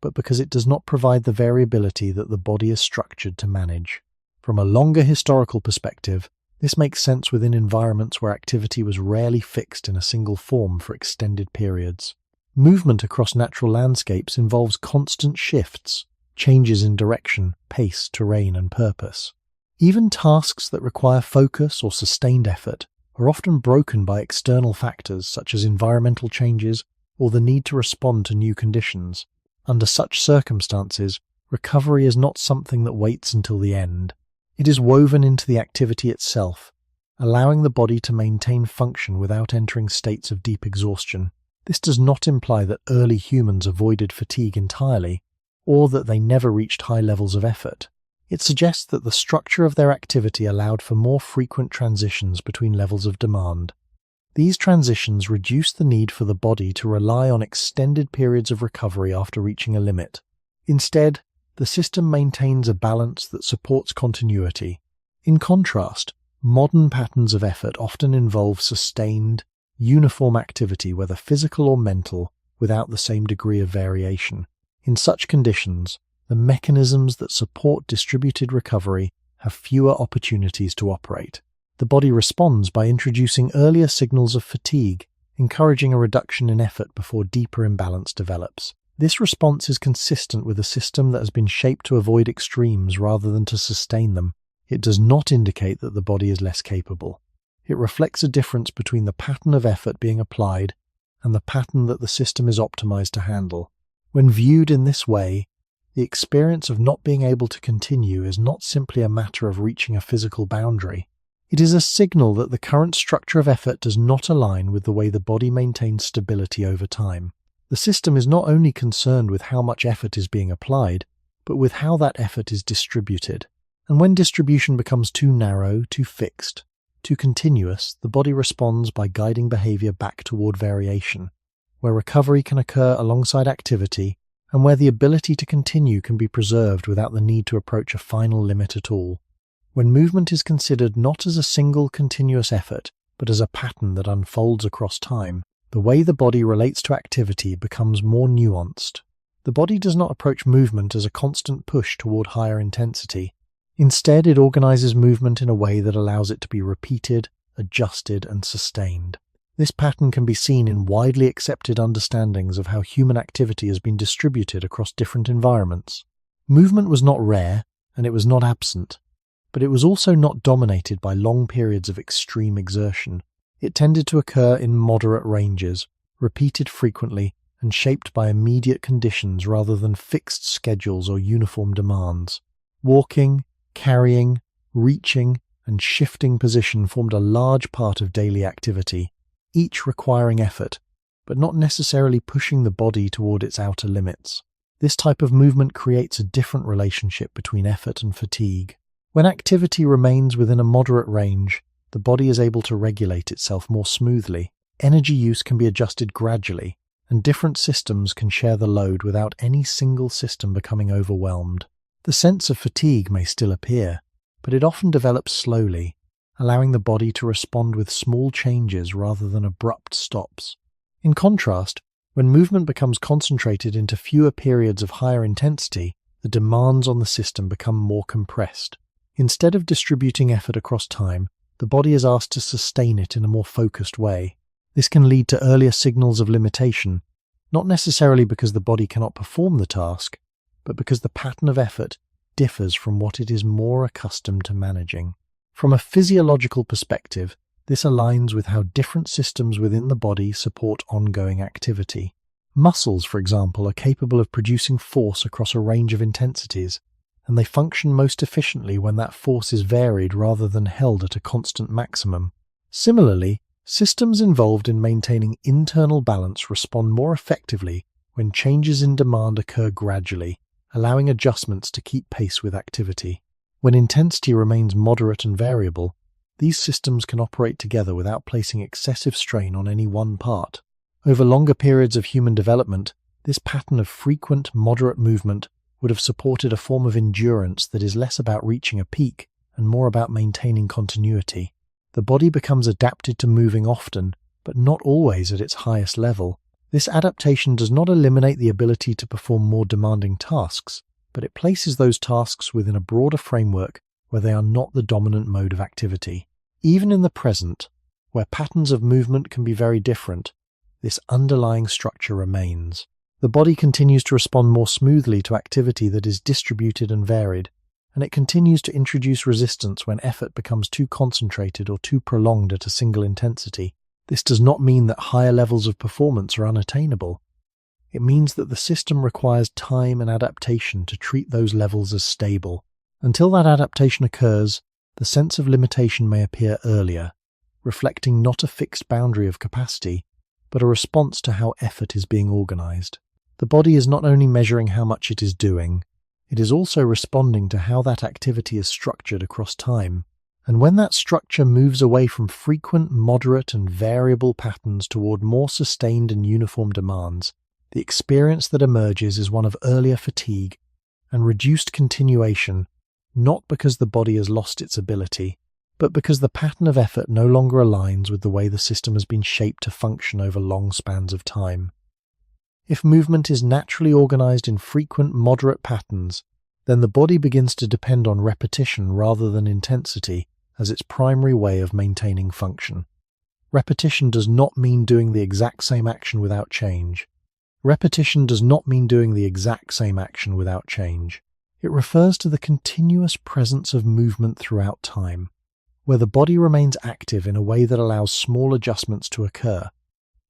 A: but because it does not provide the variability that the body is structured to manage. From a longer historical perspective, this makes sense within environments where activity was rarely fixed in a single form for extended periods. Movement across natural landscapes involves constant shifts, changes in direction, pace, terrain, and purpose. Even tasks that require focus or sustained effort are often broken by external factors such as environmental changes or the need to respond to new conditions. Under such circumstances, recovery is not something that waits until the end. It is woven into the activity itself, allowing the body to maintain function without entering states of deep exhaustion. This does not imply that early humans avoided fatigue entirely, or that they never reached high levels of effort. It suggests that the structure of their activity allowed for more frequent transitions between levels of demand. These transitions reduce the need for the body to rely on extended periods of recovery after reaching a limit. Instead, the system maintains a balance that supports continuity. In contrast, modern patterns of effort often involve sustained, uniform activity, whether physical or mental, without the same degree of variation. In such conditions, the mechanisms that support distributed recovery have fewer opportunities to operate. The body responds by introducing earlier signals of fatigue, encouraging a reduction in effort before deeper imbalance develops. This response is consistent with a system that has been shaped to avoid extremes rather than to sustain them. It does not indicate that the body is less capable. It reflects a difference between the pattern of effort being applied and the pattern that the system is optimized to handle. When viewed in this way, the experience of not being able to continue is not simply a matter of reaching a physical boundary. It is a signal that the current structure of effort does not align with the way the body maintains stability over time. The system is not only concerned with how much effort is being applied, but with how that effort is distributed. And when distribution becomes too narrow, too fixed, too continuous, the body responds by guiding behavior back toward variation, where recovery can occur alongside activity, and where the ability to continue can be preserved without the need to approach a final limit at all. When movement is considered not as a single continuous effort, but as a pattern that unfolds across time, the way the body relates to activity becomes more nuanced. The body does not approach movement as a constant push toward higher intensity. Instead, it organizes movement in a way that allows it to be repeated, adjusted, and sustained. This pattern can be seen in widely accepted understandings of how human activity has been distributed across different environments. Movement was not rare, and it was not absent, but it was also not dominated by long periods of extreme exertion. It tended to occur in moderate ranges, repeated frequently, and shaped by immediate conditions rather than fixed schedules or uniform demands. Walking, carrying, reaching, and shifting position formed a large part of daily activity, each requiring effort, but not necessarily pushing the body toward its outer limits. This type of movement creates a different relationship between effort and fatigue. When activity remains within a moderate range, the body is able to regulate itself more smoothly. Energy use can be adjusted gradually, and different systems can share the load without any single system becoming overwhelmed. The sense of fatigue may still appear, but it often develops slowly, allowing the body to respond with small changes rather than abrupt stops. In contrast, when movement becomes concentrated into fewer periods of higher intensity, the demands on the system become more compressed. Instead of distributing effort across time, the body is asked to sustain it in a more focused way. This can lead to earlier signals of limitation, not necessarily because the body cannot perform the task, but because the pattern of effort differs from what it is more accustomed to managing. From a physiological perspective, this aligns with how different systems within the body support ongoing activity. Muscles, for example, are capable of producing force across a range of intensities, and they function most efficiently when that force is varied rather than held at a constant maximum. Similarly, systems involved in maintaining internal balance respond more effectively when changes in demand occur gradually, allowing adjustments to keep pace with activity. When intensity remains moderate and variable, these systems can operate together without placing excessive strain on any one part. Over longer periods of human development, this pattern of frequent, moderate movement would have supported a form of endurance that is less about reaching a peak and more about maintaining continuity. The body becomes adapted to moving often, but not always at its highest level. This adaptation does not eliminate the ability to perform more demanding tasks, but it places those tasks within a broader framework where they are not the dominant mode of activity. Even in the present, where patterns of movement can be very different, this underlying structure remains. The body continues to respond more smoothly to activity that is distributed and varied, and it continues to introduce resistance when effort becomes too concentrated or too prolonged at a single intensity. This does not mean that higher levels of performance are unattainable. It means that the system requires time and adaptation to treat those levels as stable. Until that adaptation occurs, the sense of limitation may appear earlier, reflecting not a fixed boundary of capacity, but a response to how effort is being organized. The body is not only measuring how much it is doing, it is also responding to how that activity is structured across time. And when that structure moves away from frequent, moderate, and variable patterns toward more sustained and uniform demands, the experience that emerges is one of earlier fatigue and reduced continuation, not because the body has lost its ability, but because the pattern of effort no longer aligns with the way the system has been shaped to function over long spans of time. If movement is naturally organized in frequent, moderate patterns, then the body begins to depend on repetition rather than intensity as its primary way of maintaining function. Repetition does not mean doing the exact same action without change. Repetition does not mean doing the exact same action without change. It refers to the continuous presence of movement throughout time, where the body remains active in a way that allows small adjustments to occur.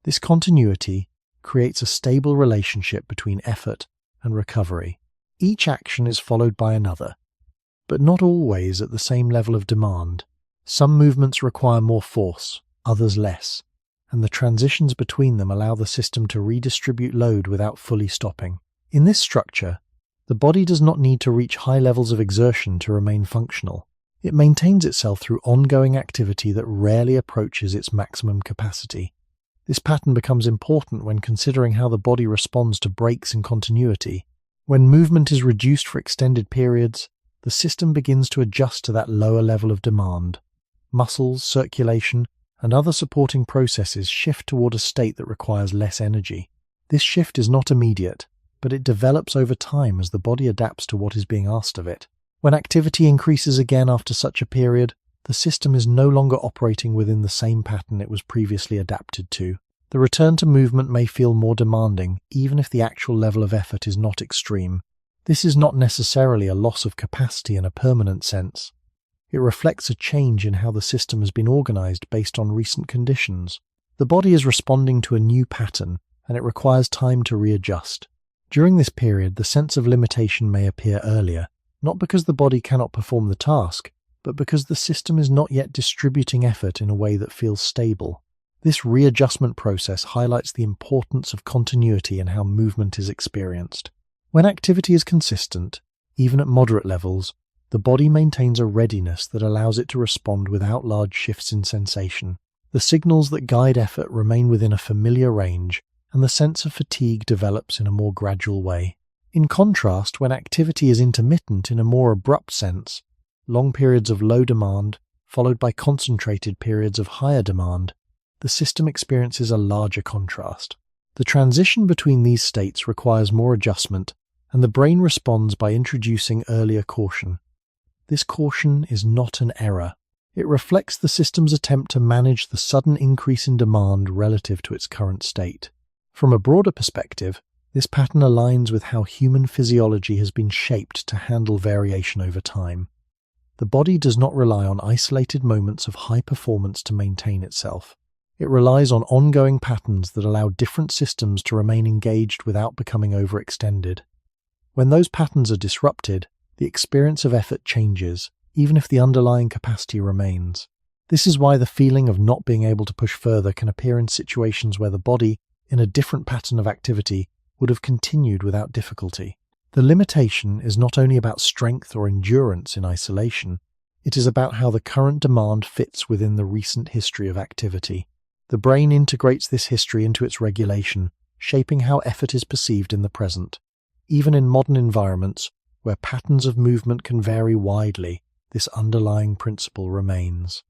A: This continuity creates a stable relationship between effort and recovery. Each action is followed by another, but not always at the same level of demand. Some movements require more force, others less, and the transitions between them allow the system to redistribute load without fully stopping. In this structure, the body does not need to reach high levels of exertion to remain functional. It maintains itself through ongoing activity that rarely approaches its maximum capacity. This pattern becomes important when considering how the body responds to breaks in continuity. When movement is reduced for extended periods, the system begins to adjust to that lower level of demand. Muscles, circulation, and other supporting processes shift toward a state that requires less energy. This shift is not immediate, but it develops over time as the body adapts to what is being asked of it. When activity increases again after such a period, the system is no longer operating within the same pattern it was previously adapted to. The return to movement may feel more demanding, even if the actual level of effort is not extreme. This is not necessarily a loss of capacity in a permanent sense. It reflects a change in how the system has been organized based on recent conditions. The body is responding to a new pattern, and it requires time to readjust. During this period, the sense of limitation may appear earlier, not because the body cannot perform the task, but because the system is not yet distributing effort in a way that feels stable. This readjustment process highlights the importance of continuity in how movement is experienced. When activity is consistent, even at moderate levels, the body maintains a readiness that allows it to respond without large shifts in sensation. The signals that guide effort remain within a familiar range, and the sense of fatigue develops in a more gradual way. In contrast, when activity is intermittent in a more abrupt sense, long periods of low demand, followed by concentrated periods of higher demand, the system experiences a larger contrast. The transition between these states requires more adjustment, and the brain responds by introducing earlier caution. This caution is not an error. It reflects the system's attempt to manage the sudden increase in demand relative to its current state. From a broader perspective, this pattern aligns with how human physiology has been shaped to handle variation over time. The body does not rely on isolated moments of high performance to maintain itself. It relies on ongoing patterns that allow different systems to remain engaged without becoming overextended. When those patterns are disrupted, the experience of effort changes, even if the underlying capacity remains. This is why the feeling of not being able to push further can appear in situations where the body, in a different pattern of activity, would have continued without difficulty. The limitation is not only about strength or endurance in isolation, it is about how the current demand fits within the recent history of activity. The brain integrates this history into its regulation, shaping how effort is perceived in the present. Even in modern environments, where patterns of movement can vary widely, this underlying principle remains.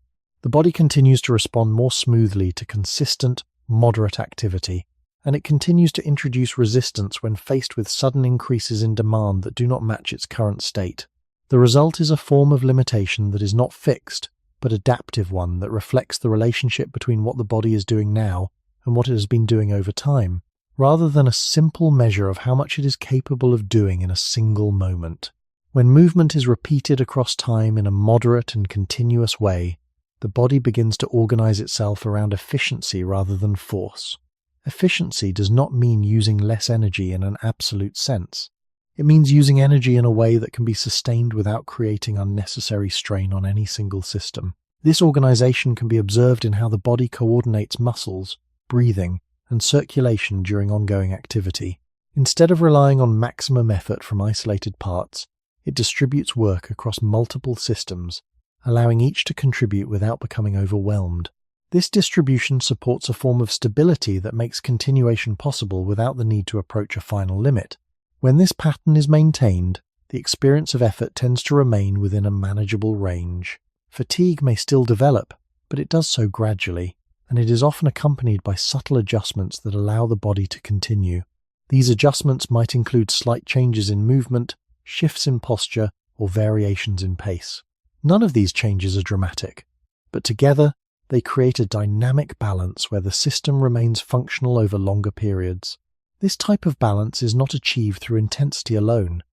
A: The body continues to respond more smoothly to consistent, moderate activity, and it continues to introduce resistance when faced with sudden increases in demand that do not match its current state. The result is a form of limitation that is not fixed, but adaptive one that reflects the relationship between what the body is doing now and what it has been doing over time, rather than a simple measure of how much it is capable of doing in a single moment. When movement is repeated across time in a moderate and continuous way, the body begins to organize itself around efficiency rather than force. Efficiency does not mean using less energy in an absolute sense. It means using energy in a way that can be sustained without creating unnecessary strain on any single system. This organization can be observed in how the body coordinates muscles, breathing, and circulation during ongoing activity. Instead of relying on maximum effort from isolated parts, it distributes work across multiple systems, allowing each to contribute without becoming overwhelmed. This distribution supports a form of stability that makes continuation possible without the need to approach a final limit. When this pattern is maintained, the experience of effort tends to remain within a manageable range. Fatigue may still develop, but it does so gradually, and it is often accompanied by subtle adjustments that allow the body to continue. These adjustments might include slight changes in movement, shifts in posture, or variations in pace. None of these changes are dramatic, but together they create a dynamic balance where the system remains functional over longer periods. This type of balance is not achieved through intensity alone.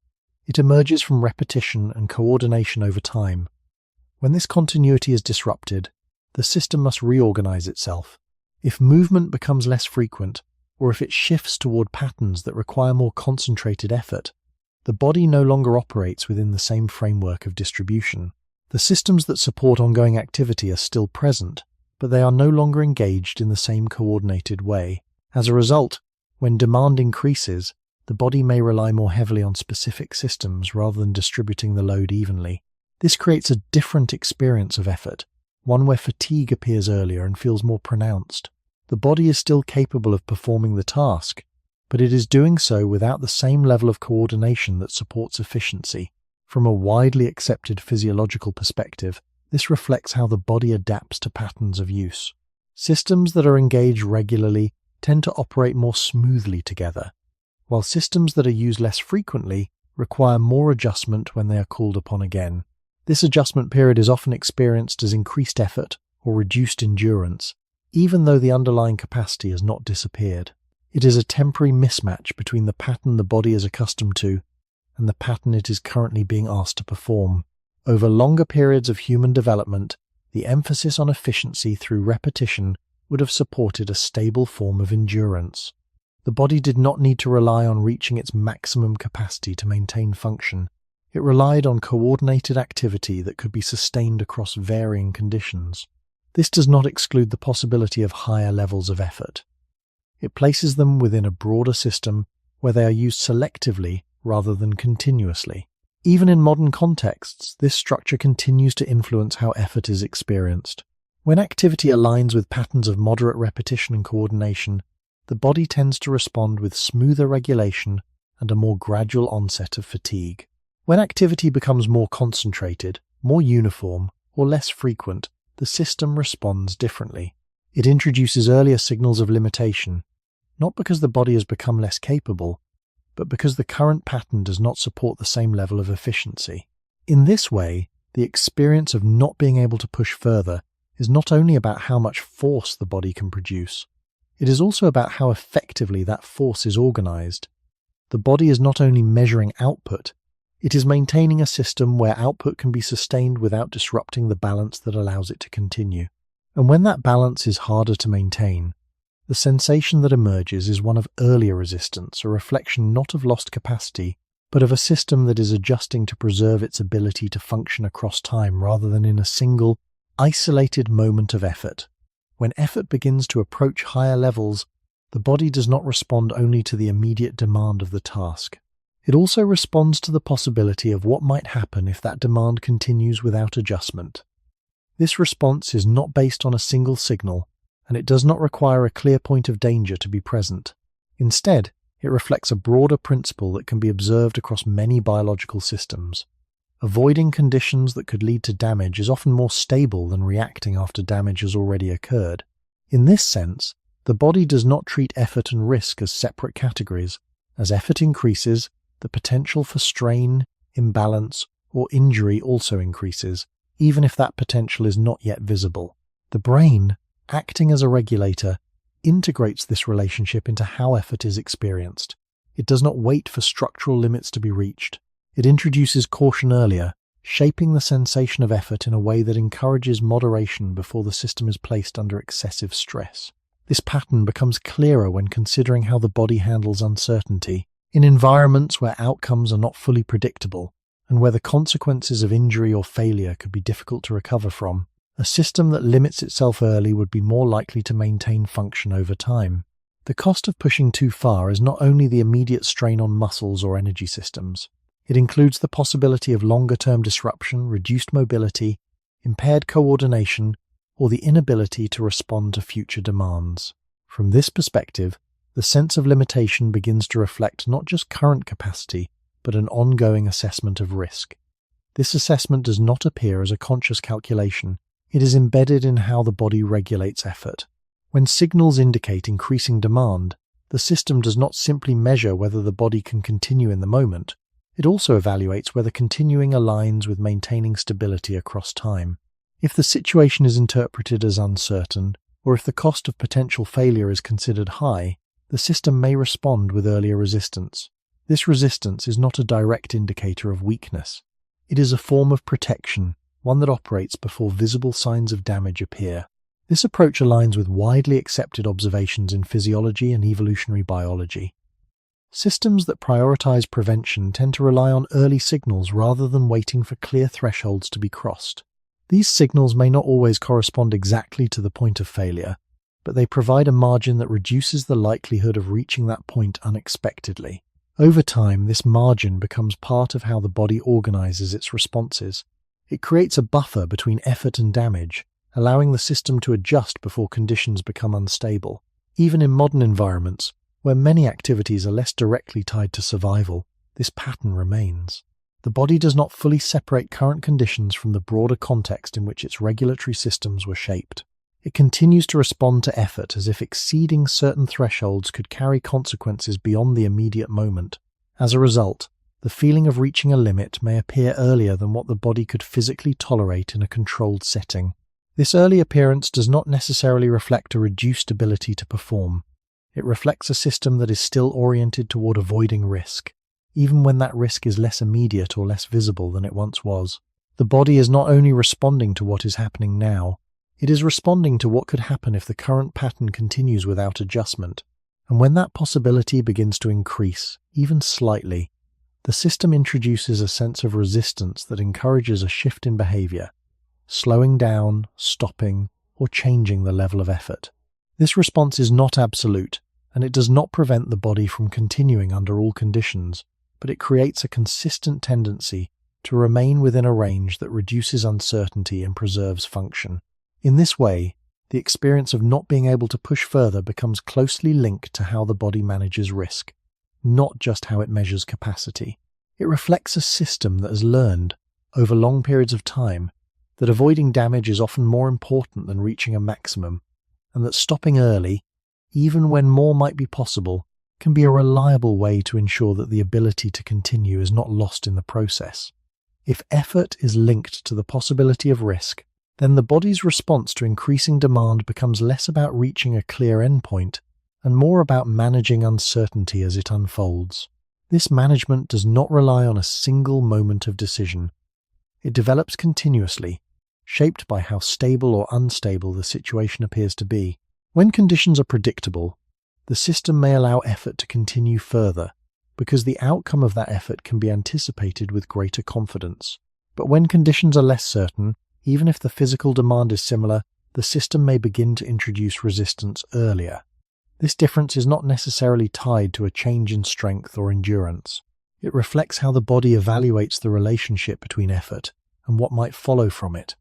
A: It emerges from repetition and coordination over time. When this continuity is disrupted, the system must reorganize itself. If movement becomes less frequent, or if it shifts toward patterns that require more concentrated effort, the body no longer operates within the same framework of distribution. The systems that support ongoing activity are still present, but they are no longer engaged in the same coordinated way. As a result, when demand increases, the body may rely more heavily on specific systems rather than distributing the load evenly. This creates a different experience of effort, one where fatigue appears earlier and feels more pronounced. The body is still capable of performing the task, but it is doing so without the same level of coordination that supports efficiency. From a widely accepted physiological perspective, this reflects how the body adapts to patterns of use. Systems that are engaged regularly tend to operate more smoothly together, while systems that are used less frequently require more adjustment when they are called upon again. This adjustment period is often experienced as increased effort or reduced endurance, even though the underlying capacity has not disappeared. It is a temporary mismatch between the pattern the body is accustomed to and the pattern it is currently being asked to perform. Over longer periods of human development, the emphasis on efficiency through repetition would have supported a stable form of endurance. The body did not need to rely on reaching its maximum capacity to maintain function. It relied on coordinated activity that could be sustained across varying conditions. This does not exclude the possibility of higher levels of effort. It places them within a broader system where they are used selectively rather than continuously. Even in modern contexts, this structure continues to influence how effort is experienced. When activity aligns with patterns of moderate repetition and coordination, the body tends to respond with smoother regulation and a more gradual onset of fatigue. When activity becomes more concentrated, more uniform, or less frequent, the system responds differently. It introduces earlier signals of limitation, not because the body has become less capable, but because the current pattern does not support the same level of efficiency. In this way, the experience of not being able to push further is not only about how much force the body can produce, it is also about how effectively that force is organized. The body is not only measuring output, it is maintaining a system where output can be sustained without disrupting the balance that allows it to continue. And when that balance is harder to maintain, the sensation that emerges is one of earlier resistance, a reflection not of lost capacity, but of a system that is adjusting to preserve its ability to function across time rather than in a single, isolated moment of effort. When effort begins to approach higher levels, the body does not respond only to the immediate demand of the task. It also responds to the possibility of what might happen if that demand continues without adjustment. This response is not based on a single signal, and it does not require a clear point of danger to be present. Instead, it reflects a broader principle that can be observed across many biological systems. Avoiding conditions that could lead to damage is often more stable than reacting after damage has already occurred. In this sense, the body does not treat effort and risk as separate categories. As effort increases, the potential for strain, imbalance, or injury also increases, even if that potential is not yet visible. The brain, acting as a regulator, integrates this relationship into how effort is experienced. It does not wait for structural limits to be reached. It introduces caution earlier, shaping the sensation of effort in a way that encourages moderation before the system is placed under excessive stress. This pattern becomes clearer when considering how the body handles uncertainty. In environments where outcomes are not fully predictable, and where the consequences of injury or failure could be difficult to recover from, a system that limits itself early would be more likely to maintain function over time. The cost of pushing too far is not only the immediate strain on muscles or energy systems. It includes the possibility of longer-term disruption, reduced mobility, impaired coordination, or the inability to respond to future demands. From this perspective, the sense of limitation begins to reflect not just current capacity, but an ongoing assessment of risk. This assessment does not appear as a conscious calculation. It is embedded in how the body regulates effort. When signals indicate increasing demand, the system does not simply measure whether the body can continue in the moment. It also evaluates whether continuing aligns with maintaining stability across time. If the situation is interpreted as uncertain, or if the cost of potential failure is considered high, the system may respond with earlier resistance. This resistance is not a direct indicator of weakness. It is a form of protection, one that operates before visible signs of damage appear. This approach aligns with widely accepted observations in physiology and evolutionary biology. Systems that prioritize prevention tend to rely on early signals rather than waiting for clear thresholds to be crossed. These signals may not always correspond exactly to the point of failure, but they provide a margin that reduces the likelihood of reaching that point unexpectedly. Over time, this margin becomes part of how the body organizes its responses. It creates a buffer between effort and damage, allowing the system to adjust before conditions become unstable. Even in modern environments, where many activities are less directly tied to survival, this pattern remains. The body does not fully separate current conditions from the broader context in which its regulatory systems were shaped. It continues to respond to effort as if exceeding certain thresholds could carry consequences beyond the immediate moment. As a result, the feeling of reaching a limit may appear earlier than what the body could physically tolerate in a controlled setting. This early appearance does not necessarily reflect a reduced ability to perform. It reflects a system that is still oriented toward avoiding risk, even when that risk is less immediate or less visible than it once was. The body is not only responding to what is happening now, it is responding to what could happen if the current pattern continues without adjustment. And when that possibility begins to increase, even slightly, the system introduces a sense of resistance that encourages a shift in behavior, slowing down, stopping, or changing the level of effort. This response is not absolute, and it does not prevent the body from continuing under all conditions, but it creates a consistent tendency to remain within a range that reduces uncertainty and preserves function. In this way, the experience of not being able to push further becomes closely linked to how the body manages risk, not just how it measures capacity. It reflects a system that has learned, over long periods of time, that avoiding damage is often more important than reaching a maximum, and that stopping early, even when more might be possible, can be a reliable way to ensure that the ability to continue is not lost in the process. If effort is linked to the possibility of risk, then the body's response to increasing demand becomes less about reaching a clear endpoint and more about managing uncertainty as it unfolds. This management does not rely on a single moment of decision. It develops continuously, shaped by how stable or unstable the situation appears to be. When conditions are predictable, the system may allow effort to continue further, because the outcome of that effort can be anticipated with greater confidence. But when conditions are less certain, even if the physical demand is similar, the system may begin to introduce resistance earlier. This difference is not necessarily tied to a change in strength or endurance. It reflects how the body evaluates the relationship between effort and what might follow from it.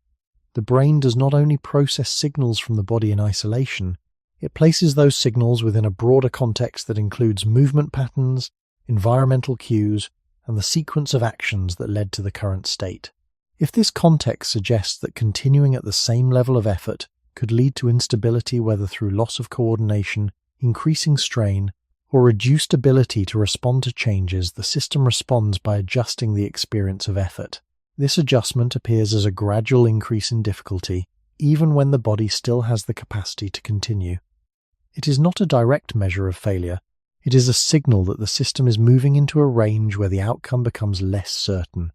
A: The brain does not only process signals from the body in isolation, it places those signals within a broader context that includes movement patterns, environmental cues, and the sequence of actions that led to the current state. If this context suggests that continuing at the same level of effort could lead to instability, whether through loss of coordination, increasing strain, or reduced ability to respond to changes, the system responds by adjusting the experience of effort. This adjustment appears as a gradual increase in difficulty, even when the body still has the capacity to continue. It is not a direct measure of failure. It is a signal that the system is moving into a range where the outcome becomes less certain.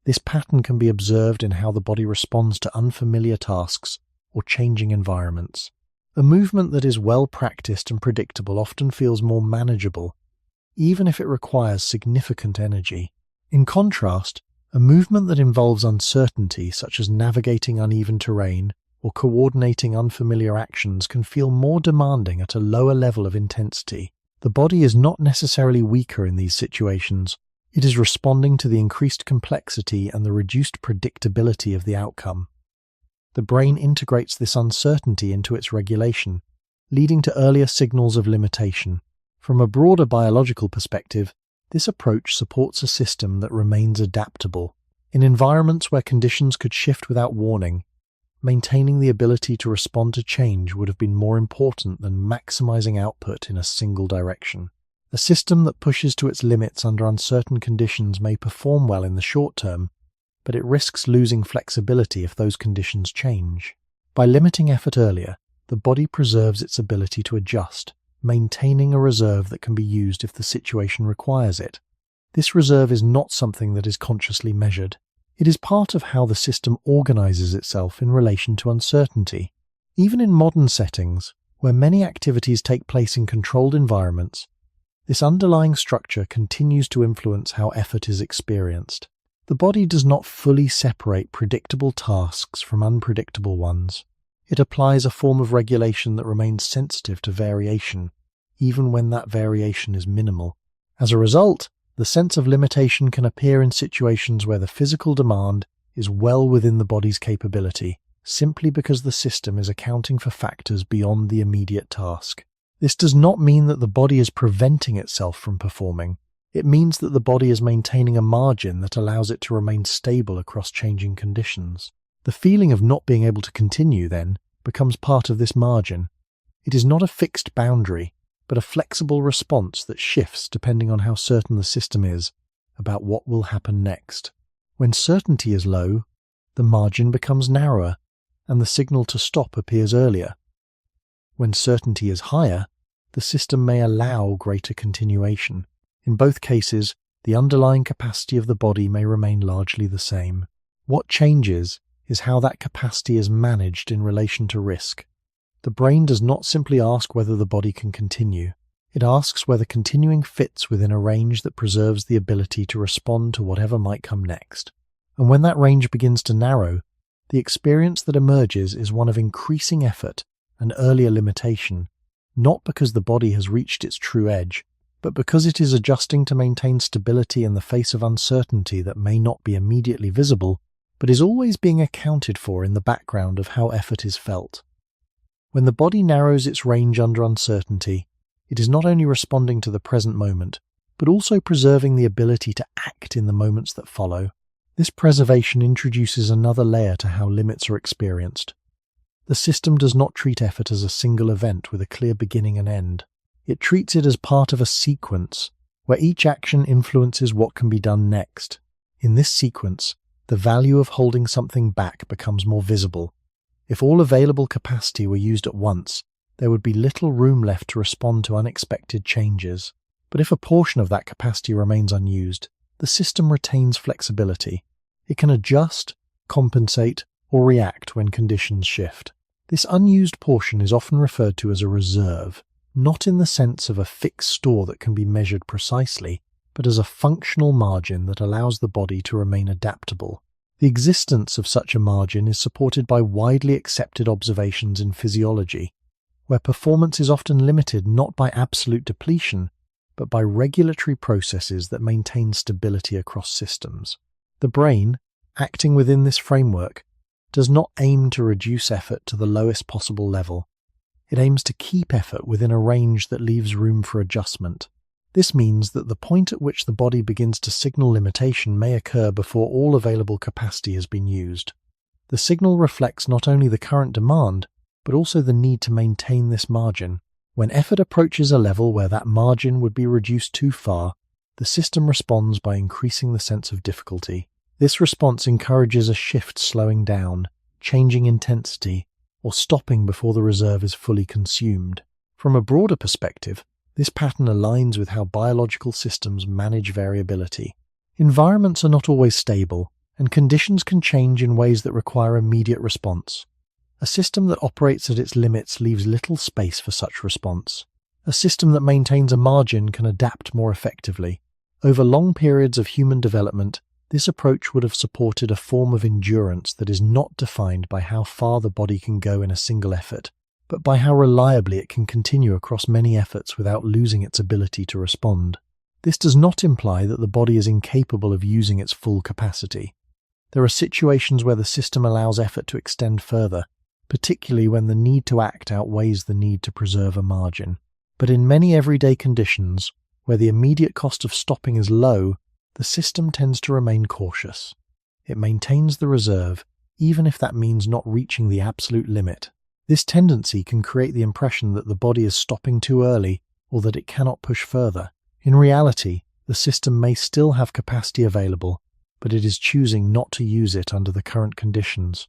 A: This pattern can be observed in how the body responds to unfamiliar tasks or changing environments. A movement that is well practiced and predictable often feels more manageable, even if it requires significant energy. In contrast, a movement that involves uncertainty, such as navigating uneven terrain or coordinating unfamiliar actions, can feel more demanding at a lower level of intensity. The body is not necessarily weaker in these situations. It is responding to the increased complexity and the reduced predictability of the outcome. The brain integrates this uncertainty into its regulation, leading to earlier signals of limitation. From a broader biological perspective, this approach supports a system that remains adaptable. In environments where conditions could shift without warning, maintaining the ability to respond to change would have been more important than maximizing output in a single direction. A system that pushes to its limits under uncertain conditions may perform well in the short term, but it risks losing flexibility if those conditions change. By limiting effort earlier, the body preserves its ability to adjust, maintaining a reserve that can be used if the situation requires it. This reserve is not something that is consciously measured. It is part of how the system organizes itself in relation to uncertainty. Even in modern settings, where many activities take place in controlled environments, this underlying structure continues to influence how effort is experienced. The body does not fully separate predictable tasks from unpredictable ones. It applies a form of regulation that remains sensitive to variation, even when that variation is minimal. As a result, the sense of limitation can appear in situations where the physical demand is well within the body's capability, simply because the system is accounting for factors beyond the immediate task. This does not mean that the body is preventing itself from performing. It means that the body is maintaining a margin that allows it to remain stable across changing conditions. The feeling of not being able to continue, then, becomes part of this margin. It is not a fixed boundary, but a flexible response that shifts depending on how certain the system is about what will happen next. When certainty is low, the margin becomes narrower, and the signal to stop appears earlier. When certainty is higher, the system may allow greater continuation. In both cases, the underlying capacity of the body may remain largely the same. What changes is how that capacity is managed in relation to risk. The brain does not simply ask whether the body can continue. It asks whether continuing fits within a range that preserves the ability to respond to whatever might come next. And when that range begins to narrow, the experience that emerges is one of increasing effort and earlier limitation, not because the body has reached its true edge, but because it is adjusting to maintain stability in the face of uncertainty that may not be immediately visible, but is always being accounted for in the background of how effort is felt. When the body narrows its range under uncertainty, it is not only responding to the present moment, but also preserving the ability to act in the moments that follow. This preservation introduces another layer to how limits are experienced. The system does not treat effort as a single event with a clear beginning and end. It treats it as part of a sequence, where each action influences what can be done next. In this sequence, the value of holding something back becomes more visible. If all available capacity were used at once, there would be little room left to respond to unexpected changes. But if a portion of that capacity remains unused, the system retains flexibility. It can adjust, compensate, or react when conditions shift. This unused portion is often referred to as a reserve, not in the sense of a fixed store that can be measured precisely, but as a functional margin that allows the body to remain adaptable. The existence of such a margin is supported by widely accepted observations in physiology, where performance is often limited not by absolute depletion, but by regulatory processes that maintain stability across systems. The brain, acting within this framework, does not aim to reduce effort to the lowest possible level. It aims to keep effort within a range that leaves room for adjustment. This means that the point at which the body begins to signal limitation may occur before all available capacity has been used. The signal reflects not only the current demand, but also the need to maintain this margin. When effort approaches a level where that margin would be reduced too far, the system responds by increasing the sense of difficulty. This response encourages a shift, slowing down, changing intensity, or stopping before the reserve is fully consumed. From a broader perspective, this pattern aligns with how biological systems manage variability. Environments are not always stable, and conditions can change in ways that require immediate response. A system that operates at its limits leaves little space for such response. A system that maintains a margin can adapt more effectively. Over long periods of human development, this approach would have supported a form of endurance that is not defined by how far the body can go in a single effort, but by how reliably it can continue across many efforts without losing its ability to respond. This does not imply that the body is incapable of using its full capacity. There are situations where the system allows effort to extend further, particularly when the need to act outweighs the need to preserve a margin. But in many everyday conditions, where the immediate cost of stopping is low, the system tends to remain cautious. It maintains the reserve, even if that means not reaching the absolute limit. This tendency can create the impression that the body is stopping too early or that it cannot push further. In reality, the system may still have capacity available, but it is choosing not to use it under the current conditions.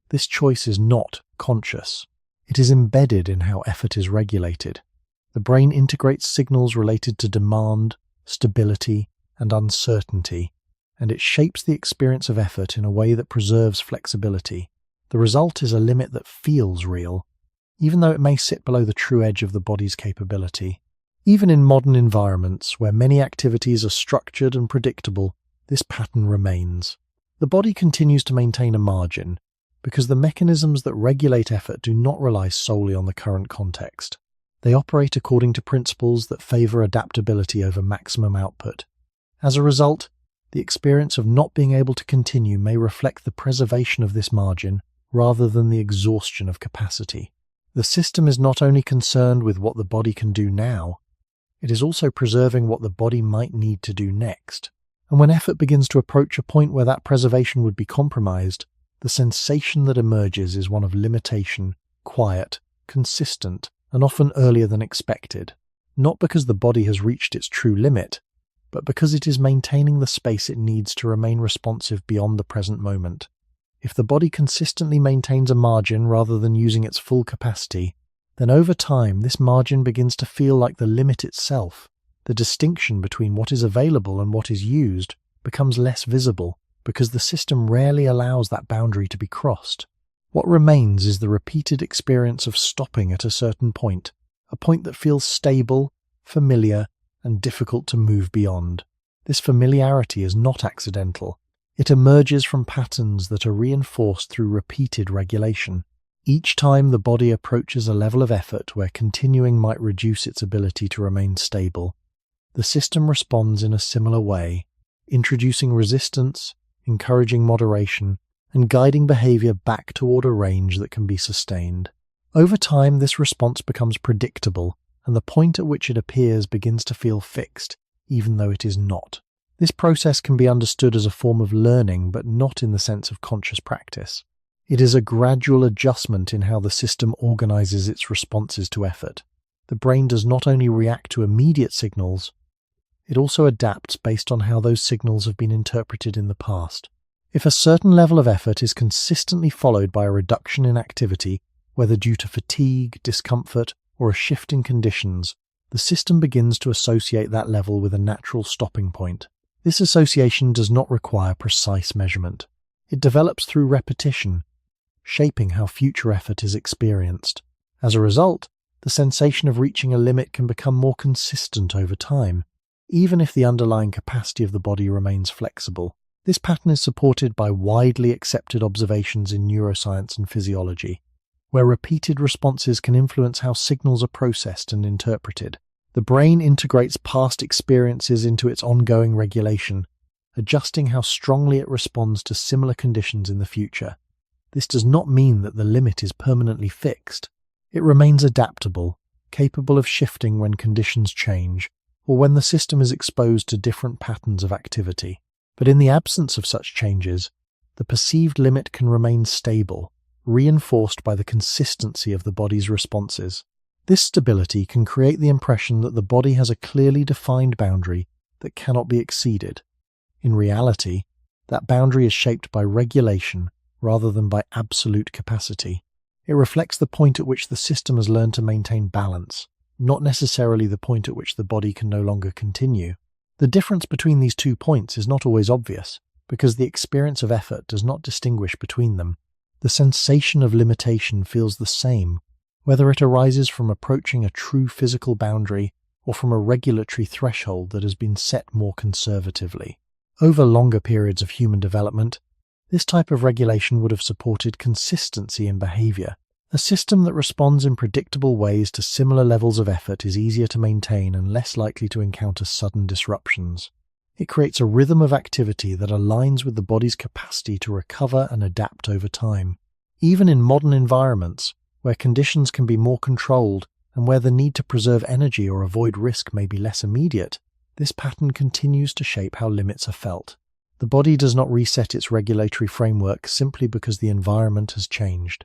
A: This choice is not conscious. It is embedded in how effort is regulated. The brain integrates signals related to demand, stability, and uncertainty, and it shapes the experience of effort in a way that preserves flexibility. The result is a limit that feels real, even though it may sit below the true edge of the body's capability. Even in modern environments where many activities are structured and predictable, this pattern remains. The body continues to maintain a margin, because the mechanisms that regulate effort do not rely solely on the current context. They operate according to principles that favor adaptability over maximum output. As a result, the experience of not being able to continue may reflect the preservation of this margin rather than the exhaustion of capacity. The system is not only concerned with what the body can do now, it is also preserving what the body might need to do next. And when effort begins to approach a point where that preservation would be compromised, the sensation that emerges is one of limitation, quiet, consistent, and often earlier than expected, not because the body has reached its true limit, but because it is maintaining the space it needs to remain responsive beyond the present moment. If the body consistently maintains a margin rather than using its full capacity, then over time this margin begins to feel like the limit itself. The distinction between what is available and what is used becomes less visible because the system rarely allows that boundary to be crossed. What remains is the repeated experience of stopping at a certain point, a point that feels stable, familiar, and difficult to move beyond. This familiarity is not accidental. It emerges from patterns that are reinforced through repeated regulation. Each time the body approaches a level of effort where continuing might reduce its ability to remain stable, the system responds in a similar way, introducing resistance, encouraging moderation, and guiding behavior back toward a range that can be sustained. Over time, this response becomes predictable, and the point at which it appears begins to feel fixed, even though it is not. This process can be understood as a form of learning, but not in the sense of conscious practice. It is a gradual adjustment in how the system organizes its responses to effort. The brain does not only react to immediate signals, it also adapts based on how those signals have been interpreted in the past. If a certain level of effort is consistently followed by a reduction in activity, whether due to fatigue, discomfort, or a shift in conditions, the system begins to associate that level with a natural stopping point. This association does not require precise measurement. It develops through repetition, shaping how future effort is experienced. As a result, the sensation of reaching a limit can become more consistent over time, even if the underlying capacity of the body remains flexible. This pattern is supported by widely accepted observations in neuroscience and physiology, where repeated responses can influence how signals are processed and interpreted. The brain integrates past experiences into its ongoing regulation, adjusting how strongly it responds to similar conditions in the future. This does not mean that the limit is permanently fixed. It remains adaptable, capable of shifting when conditions change, or when the system is exposed to different patterns of activity. But in the absence of such changes, the perceived limit can remain stable, reinforced by the consistency of the body's responses. This stability can create the impression that the body has a clearly defined boundary that cannot be exceeded. In reality, that boundary is shaped by regulation rather than by absolute capacity. It reflects the point at which the system has learned to maintain balance, not necessarily the point at which the body can no longer continue. The difference between these 2 points is not always obvious, because the experience of effort does not distinguish between them. The sensation of limitation feels the same, whether it arises from approaching a true physical boundary or from a regulatory threshold that has been set more conservatively. Over longer periods of human development, this type of regulation would have supported consistency in behavior. A system that responds in predictable ways to similar levels of effort is easier to maintain and less likely to encounter sudden disruptions. It creates a rhythm of activity that aligns with the body's capacity to recover and adapt over time. Even in modern environments, where conditions can be more controlled and where the need to preserve energy or avoid risk may be less immediate, this pattern continues to shape how limits are felt. The body does not reset its regulatory framework simply because the environment has changed.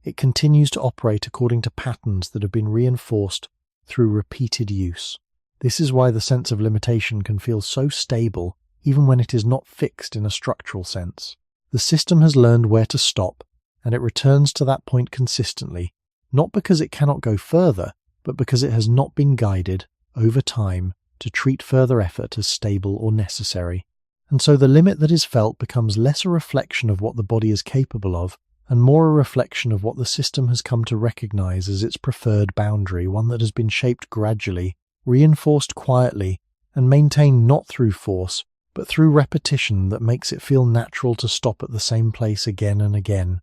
A: It continues to operate according to patterns that have been reinforced through repeated use. This is why the sense of limitation can feel so stable even when it is not fixed in a structural sense. The system has learned where to stop, and it returns to that point consistently, not because it cannot go further, but because it has not been guided, over time, to treat further effort as stable or necessary. And so the limit that is felt becomes less a reflection of what the body is capable of, and more a reflection of what the system has come to recognize as its preferred boundary, one that has been shaped gradually, reinforced quietly, and maintained not through force, but through repetition that makes it feel natural to stop at the same place again and again.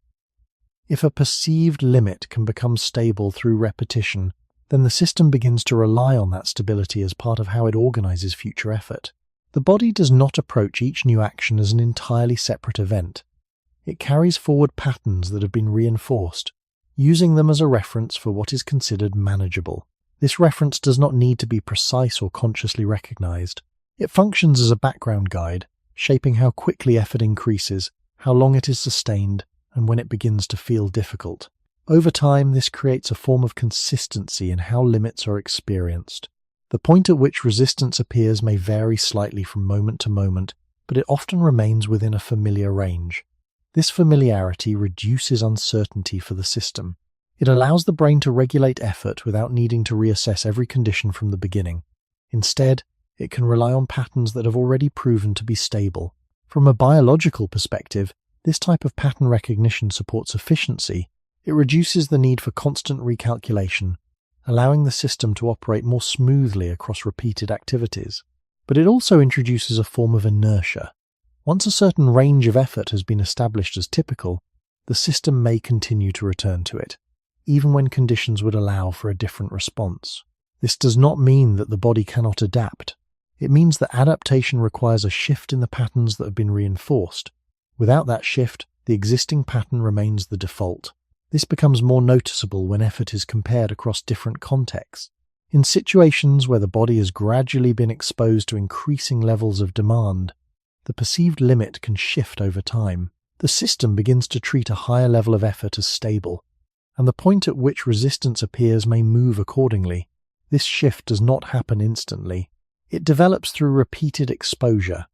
A: If a perceived limit can become stable through repetition, then the system begins to rely on that stability as part of how it organizes future effort. The body does not approach each new action as an entirely separate event. It carries forward patterns that have been reinforced, using them as a reference for what is considered manageable. This reference does not need to be precise or consciously recognized. It functions as a background guide, shaping how quickly effort increases, how long it is sustained, and when it begins to feel difficult. Over time, this creates a form of consistency in how limits are experienced. The point at which resistance appears may vary slightly from moment to moment, but it often remains within a familiar range. This familiarity reduces uncertainty for the system. It allows the brain to regulate effort without needing to reassess every condition from the beginning. Instead, it can rely on patterns that have already proven to be stable. From a biological perspective, this type of pattern recognition supports efficiency. It reduces the need for constant recalculation, allowing the system to operate more smoothly across repeated activities. But it also introduces a form of inertia. Once a certain range of effort has been established as typical, the system may continue to return to it, even when conditions would allow for a different response. This does not mean that the body cannot adapt. It means that adaptation requires a shift in the patterns that have been reinforced. Without that shift, the existing pattern remains the default. This becomes more noticeable when effort is compared across different contexts. In situations where the body has gradually been exposed to increasing levels of demand, the perceived limit can shift over time. The system begins to treat a higher level of effort as stable, and the point at which resistance appears may move accordingly. This shift does not happen instantly. It develops through repeated exposure,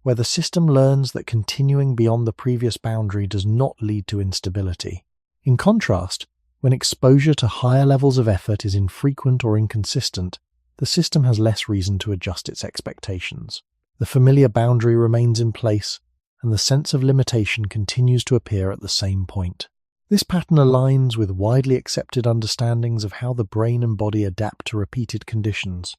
A: where the system learns that continuing beyond the previous boundary does not lead to instability. In contrast, when exposure to higher levels of effort is infrequent or inconsistent, the system has less reason to adjust its expectations. The familiar boundary remains in place, and the sense of limitation continues to appear at the same point. This pattern aligns with widely accepted understandings of how the brain and body adapt to repeated conditions.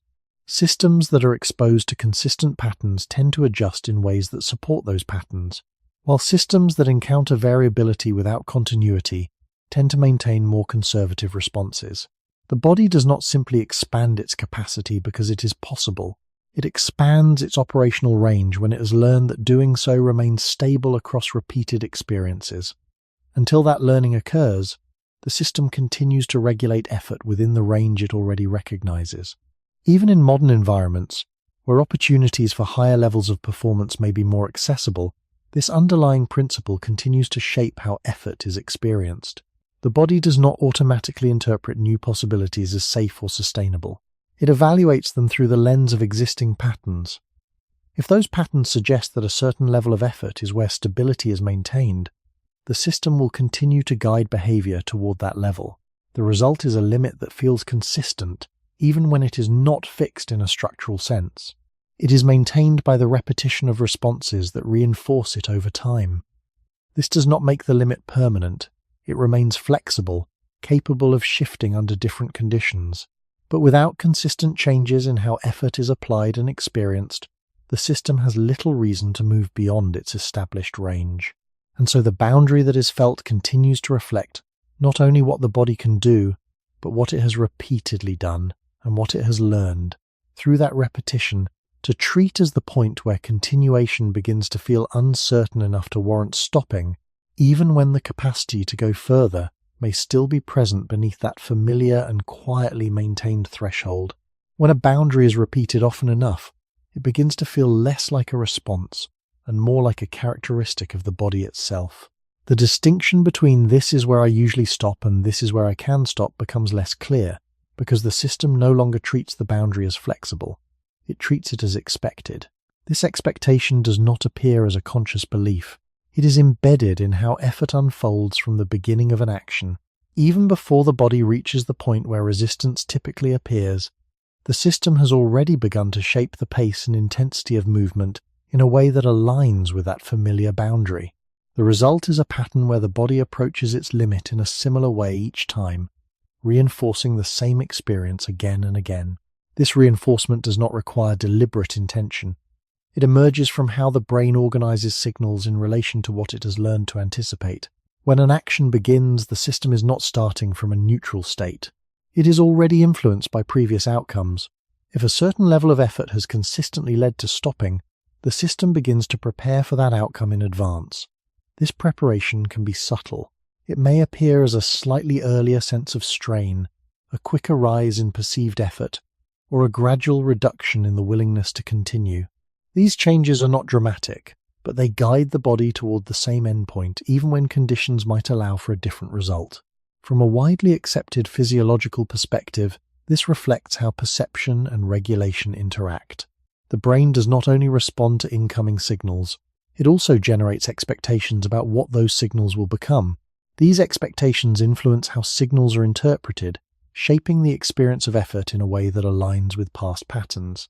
A: Systems that are exposed to consistent patterns tend to adjust in ways that support those patterns, while systems that encounter variability without continuity tend to maintain more conservative responses. The body does not simply expand its capacity because it is possible. It expands its operational range when it has learned that doing so remains stable across repeated experiences. Until that learning occurs, the system continues to regulate effort within the range it already recognizes. Even in modern environments, where opportunities for higher levels of performance may be more accessible, this underlying principle continues to shape how effort is experienced. The body does not automatically interpret new possibilities as safe or sustainable. It evaluates them through the lens of existing patterns. If those patterns suggest that a certain level of effort is where stability is maintained, the system will continue to guide behavior toward that level. The result is a limit that feels consistent, even when it is not fixed in a structural sense. It is maintained by the repetition of responses that reinforce it over time. This does not make the limit permanent. It remains flexible, capable of shifting under different conditions. But without consistent changes in how effort is applied and experienced, the system has little reason to move beyond its established range. And so the boundary that is felt continues to reflect not only what the body can do, but what it has repeatedly done and what it has learned. Through that repetition, to treat as the point where continuation begins to feel uncertain enough to warrant stopping, even when the capacity to go further may still be present beneath that familiar and quietly maintained threshold. When a boundary is repeated often enough, it begins to feel less like a response and more like a characteristic of the body itself. The distinction between this is where I usually stop and this is where I can stop becomes less clear, because the system no longer treats the boundary as flexible. It treats it as expected. This expectation does not appear as a conscious belief. It is embedded in how effort unfolds from the beginning of an action. Even before the body reaches the point where resistance typically appears, the system has already begun to shape the pace and intensity of movement in a way that aligns with that familiar boundary. The result is a pattern where the body approaches its limit in a similar way each time, reinforcing the same experience again and again. This reinforcement does not require deliberate intention. It emerges from how the brain organizes signals in relation to what it has learned to anticipate. When an action begins, the system is not starting from a neutral state. It is already influenced by previous outcomes. If a certain level of effort has consistently led to stopping, the system begins to prepare for that outcome in advance. This preparation can be subtle. It may appear as a slightly earlier sense of strain, a quicker rise in perceived effort, or a gradual reduction in the willingness to continue. These changes are not dramatic, but they guide the body toward the same endpoint even when conditions might allow for a different result. From a widely accepted physiological perspective, this reflects how perception and regulation interact. The brain does not only respond to incoming signals, it also generates expectations about what those signals will become. These expectations influence how signals are interpreted, shaping the experience of effort in a way that aligns with past patterns.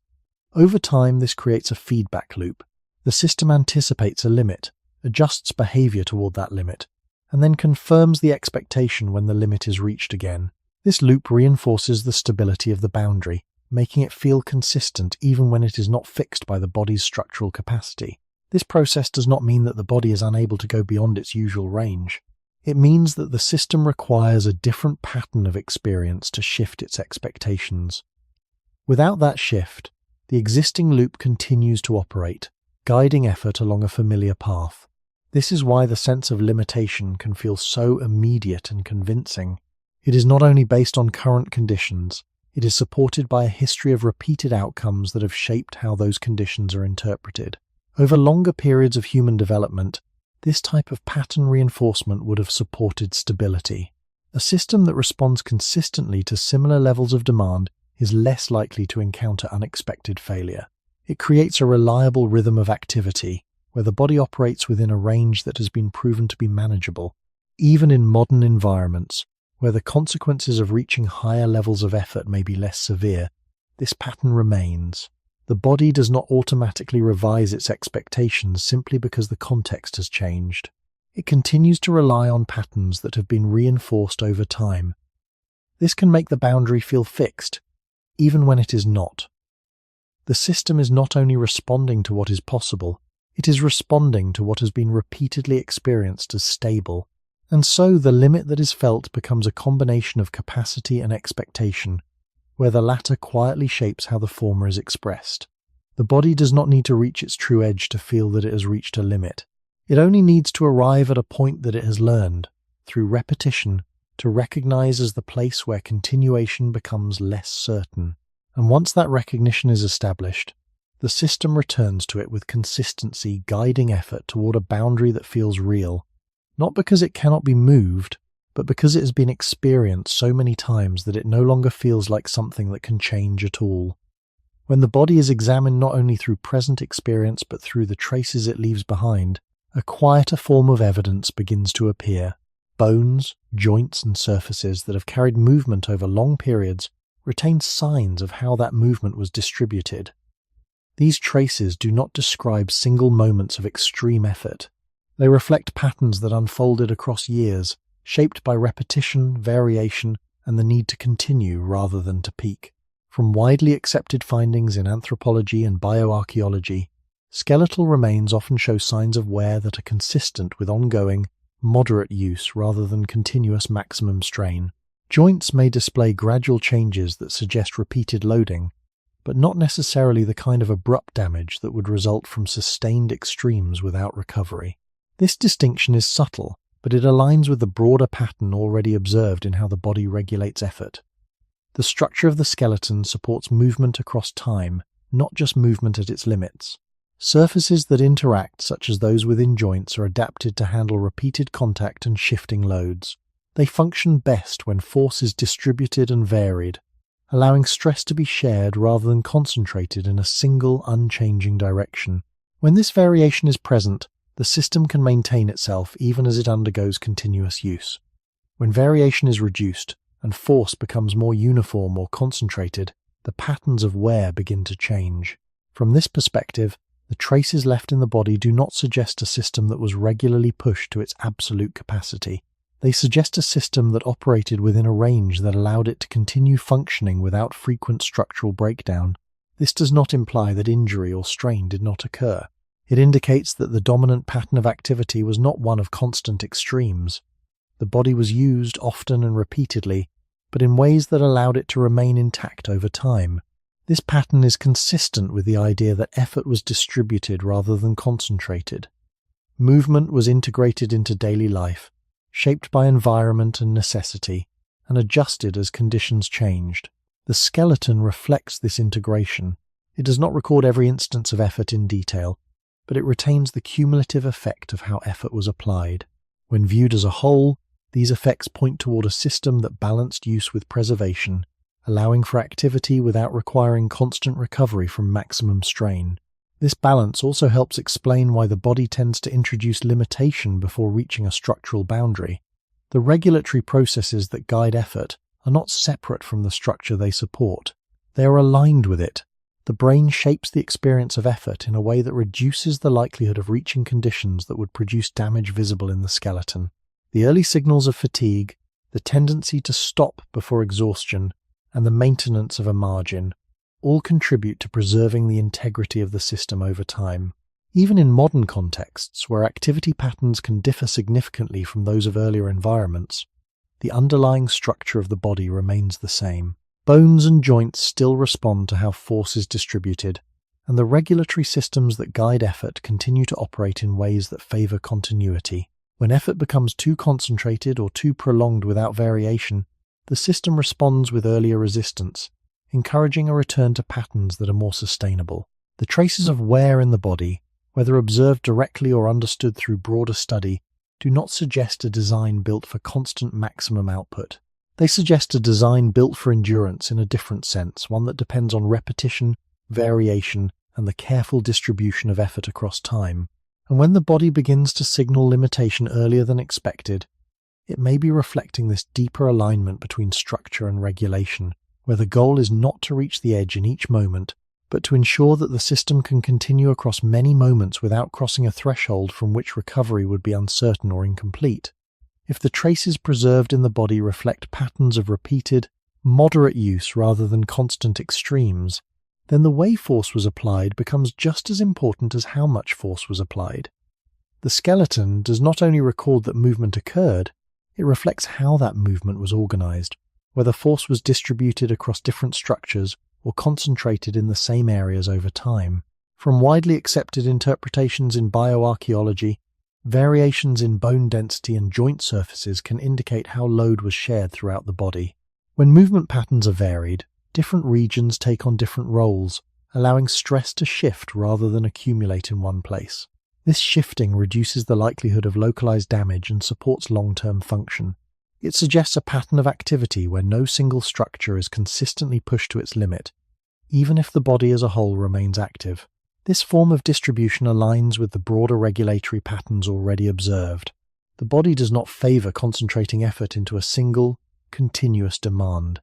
A: Over time, this creates a feedback loop. The system anticipates a limit, adjusts behavior toward that limit, and then confirms the expectation when the limit is reached again. This loop reinforces the stability of the boundary, making it feel consistent even when it is not fixed by the body's structural capacity. This process does not mean that the body is unable to go beyond its usual range. It means that the system requires a different pattern of experience to shift its expectations. Without that shift, the existing loop continues to operate, guiding effort along a familiar path. This is why the sense of limitation can feel so immediate and convincing. It is not only based on current conditions, it is supported by a history of repeated outcomes that have shaped how those conditions are interpreted. Over longer periods of human development, this type of pattern reinforcement would have supported stability. A system that responds consistently to similar levels of demand is less likely to encounter unexpected failure. It creates a reliable rhythm of activity, where the body operates within a range that has been proven to be manageable. Even in modern environments, where the consequences of reaching higher levels of effort may be less severe, this pattern remains. The body does not automatically revise its expectations simply because the context has changed. It continues to rely on patterns that have been reinforced over time. This can make the boundary feel fixed, even when it is not. The system is not only responding to what is possible, it is responding to what has been repeatedly experienced as stable. And so the limit that is felt becomes a combination of capacity and expectation, where the latter quietly shapes how the former is expressed. The body does not need to reach its true edge to feel that it has reached a limit. It only needs to arrive at a point that it has learned, through repetition, to recognize as the place where continuation becomes less certain. And once that recognition is established, the system returns to it with consistency, guiding effort toward a boundary that feels real, not because it cannot be moved, but because it has been experienced so many times that it no longer feels like something that can change at all. When the body is examined not only through present experience but through the traces it leaves behind, a quieter form of evidence begins to appear. Bones, joints and surfaces that have carried movement over long periods retain signs of how that movement was distributed. These traces do not describe single moments of extreme effort. They reflect patterns that unfolded across years, shaped by repetition, variation, and the need to continue rather than to peak. From widely accepted findings in anthropology and bioarchaeology, skeletal remains often show signs of wear that are consistent with ongoing, moderate use rather than continuous maximum strain. Joints may display gradual changes that suggest repeated loading, but not necessarily the kind of abrupt damage that would result from sustained extremes without recovery. This distinction is subtle, but it aligns with the broader pattern already observed in how the body regulates effort. The structure of the skeleton supports movement across time, not just movement at its limits. Surfaces that interact, such as those within joints, are adapted to handle repeated contact and shifting loads. They function best when force is distributed and varied, allowing stress to be shared rather than concentrated in a single, unchanging direction. When this variation is present, the system can maintain itself even as it undergoes continuous use. When variation is reduced and force becomes more uniform or concentrated, the patterns of wear begin to change. From this perspective, the traces left in the body do not suggest a system that was regularly pushed to its absolute capacity. They suggest a system that operated within a range that allowed it to continue functioning without frequent structural breakdown. This does not imply that injury or strain did not occur. It indicates that the dominant pattern of activity was not one of constant extremes. The body was used often and repeatedly, but in ways that allowed it to remain intact over time. This pattern is consistent with the idea that effort was distributed rather than concentrated. Movement was integrated into daily life, shaped by environment and necessity, and adjusted as conditions changed. The skeleton reflects this integration. It does not record every instance of effort in detail, but it retains the cumulative effect of how effort was applied. When viewed as a whole, These effects point toward a system that balanced use with preservation, allowing for activity without requiring constant recovery from maximum strain. This balance also helps explain why the body tends to introduce limitation before reaching a structural boundary. The regulatory processes that guide effort are not separate from the structure they support. They are aligned with it. The brain shapes the experience of effort in a way that reduces the likelihood of reaching conditions that would produce damage visible in the skeleton. The early signals of fatigue, the tendency to stop before exhaustion, and the maintenance of a margin all contribute to preserving the integrity of the system over time. Even in modern contexts, where activity patterns can differ significantly from those of earlier environments, the underlying structure of the body remains the same. Bones and joints still respond to how force is distributed, and the regulatory systems that guide effort continue to operate in ways that favor continuity. When effort becomes too concentrated or too prolonged without variation, the system responds with earlier resistance, encouraging a return to patterns that are more sustainable. The traces of wear in the body, whether observed directly or understood through broader study, do not suggest a design built for constant maximum output. They suggest a design built for endurance in a different sense, one that depends on repetition, variation, and the careful distribution of effort across time. And when the body begins to signal limitation earlier than expected, it may be reflecting this deeper alignment between structure and regulation, where the goal is not to reach the edge in each moment, but to ensure that the system can continue across many moments without crossing a threshold from which recovery would be uncertain or incomplete. If the traces preserved in the body reflect patterns of repeated, moderate use rather than constant extremes, then the way force was applied becomes just as important as how much force was applied. The skeleton does not only record that movement occurred, it reflects how that movement was organized, whether force was distributed across different structures or concentrated in the same areas over time. From widely accepted interpretations in bioarchaeology, variations in bone density and joint surfaces can indicate how load was shared throughout the body. When movement patterns are varied, different regions take on different roles, allowing stress to shift rather than accumulate in one place. This shifting reduces the likelihood of localized damage and supports long-term function. It suggests a pattern of activity where no single structure is consistently pushed to its limit, even if the body as a whole remains active. This form of distribution aligns with the broader regulatory patterns already observed. The body does not favor concentrating effort into a single, continuous demand.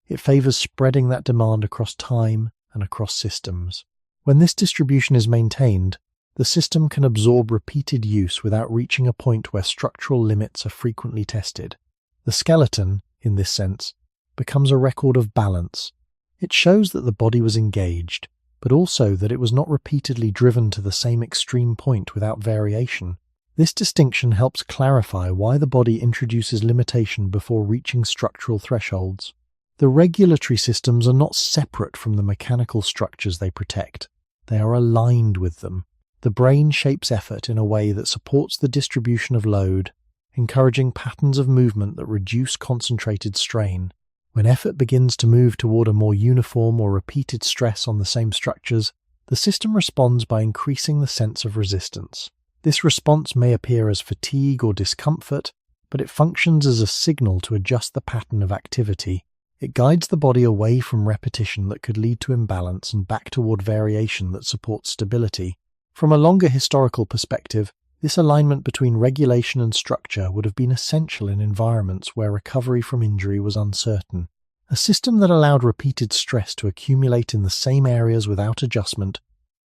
A: It favors spreading that demand across time and across systems. When this distribution is maintained, the system can absorb repeated use without reaching a point where structural limits are frequently tested. The skeleton, in this sense, becomes a record of balance. It shows that the body was engaged, but also that it was not repeatedly driven to the same extreme point without variation. This distinction helps clarify why the body introduces limitation before reaching structural thresholds. The regulatory systems are not separate from the mechanical structures they protect. They are aligned with them. The brain shapes effort in a way that supports the distribution of load, encouraging patterns of movement that reduce concentrated strain. When effort begins to move toward a more uniform or repeated stress on the same structures, the system responds by increasing the sense of resistance. This response may appear as fatigue or discomfort, but it functions as a signal to adjust the pattern of activity. It guides the body away from repetition that could lead to imbalance and back toward variation that supports stability. From a longer historical perspective, this alignment between regulation and structure would have been essential in environments where recovery from injury was uncertain. A system that allowed repeated stress to accumulate in the same areas without adjustment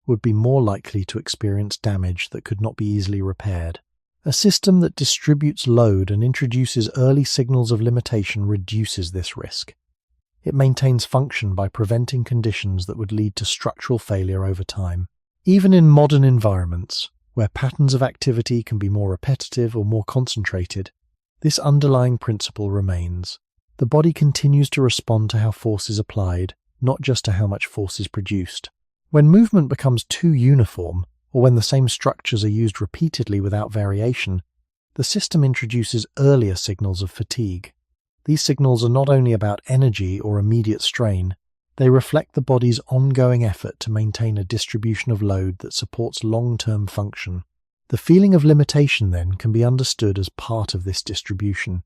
A: would be more likely to experience damage that could not be easily repaired. A system that distributes load and introduces early signals of limitation reduces this risk. It maintains function by preventing conditions that would lead to structural failure over time. Even in modern environments, where patterns of activity can be more repetitive or more concentrated, this underlying principle remains. The body continues to respond to how force is applied, not just to how much force is produced. When movement becomes too uniform, or when the same structures are used repeatedly without variation, the system introduces earlier signals of fatigue. These signals are not only about energy or immediate strain, they reflect the body's ongoing effort to maintain a distribution of load that supports long-term function. The feeling of limitation, then, can be understood as part of this distribution.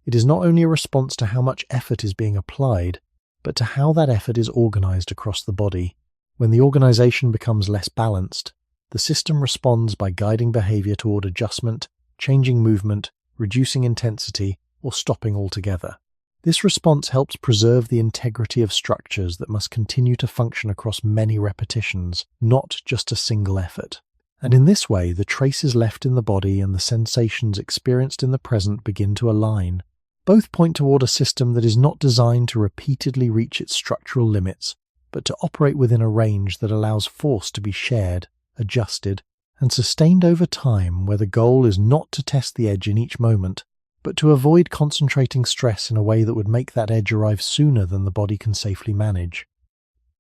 A: It is not only a response to how much effort is being applied, but to how that effort is organized across the body. When the organization becomes less balanced, the system responds by guiding behavior toward adjustment, changing movement, reducing intensity, or stopping altogether. This response helps preserve the integrity of structures that must continue to function across many repetitions, not just a single effort. And in this way, the traces left in the body and the sensations experienced in the present begin to align. Both point toward a system that is not designed to repeatedly reach its structural limits, but to operate within a range that allows force to be shared, adjusted, and sustained over time, where the goal is not to test the edge in each moment, but to avoid concentrating stress in a way that would make that edge arrive sooner than the body can safely manage.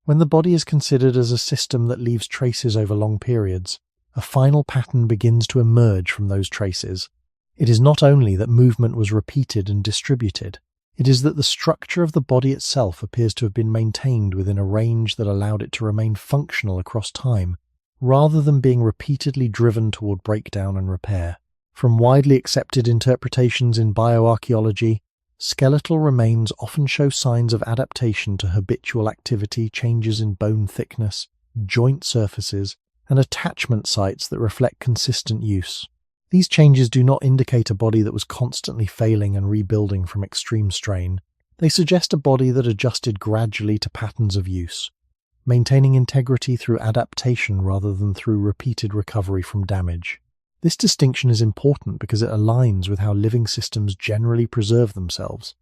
A: When the body is considered as a system that leaves traces over long periods, a final pattern begins to emerge from those traces. It is not only that movement was repeated and distributed, it is that the structure of the body itself appears to have been maintained within a range that allowed it to remain functional across time, rather than being repeatedly driven toward breakdown and repair. From widely accepted interpretations in bioarchaeology, skeletal remains often show signs of adaptation to habitual activity, changes in bone thickness, joint surfaces, and attachment sites that reflect consistent use. These changes do not indicate a body that was constantly failing and rebuilding from extreme strain. They suggest a body that adjusted gradually to patterns of use, maintaining integrity through adaptation rather than through repeated recovery from damage. This distinction is important because it aligns with how living systems generally preserve themselves.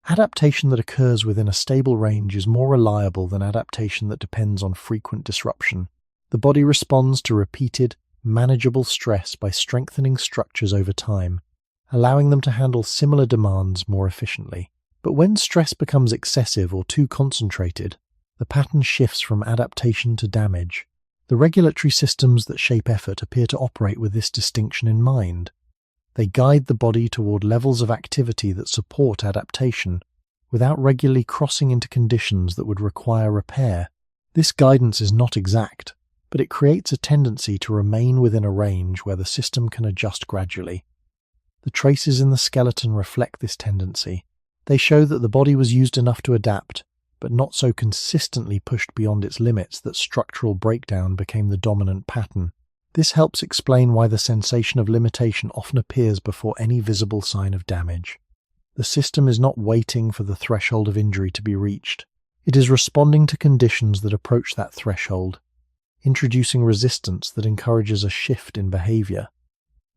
A: Adaptation that occurs within a stable range is more reliable than adaptation that depends on frequent disruption. The body responds to repeated, manageable stress by strengthening structures over time, allowing them to handle similar demands more efficiently. But when stress becomes excessive or too concentrated, the pattern shifts from adaptation to damage. The regulatory systems that shape effort appear to operate with this distinction in mind. They guide the body toward levels of activity that support adaptation, without regularly crossing into conditions that would require repair. This guidance is not exact, but it creates a tendency to remain within a range where the system can adjust gradually. The traces in the skeleton reflect this tendency. They show that the body was used enough to adapt, but not so consistently pushed beyond its limits that structural breakdown became the dominant pattern. This helps explain why the sensation of limitation often appears before any visible sign of damage. The system is not waiting for the threshold of injury to be reached. It is responding to conditions that approach that threshold, introducing resistance that encourages a shift in behavior.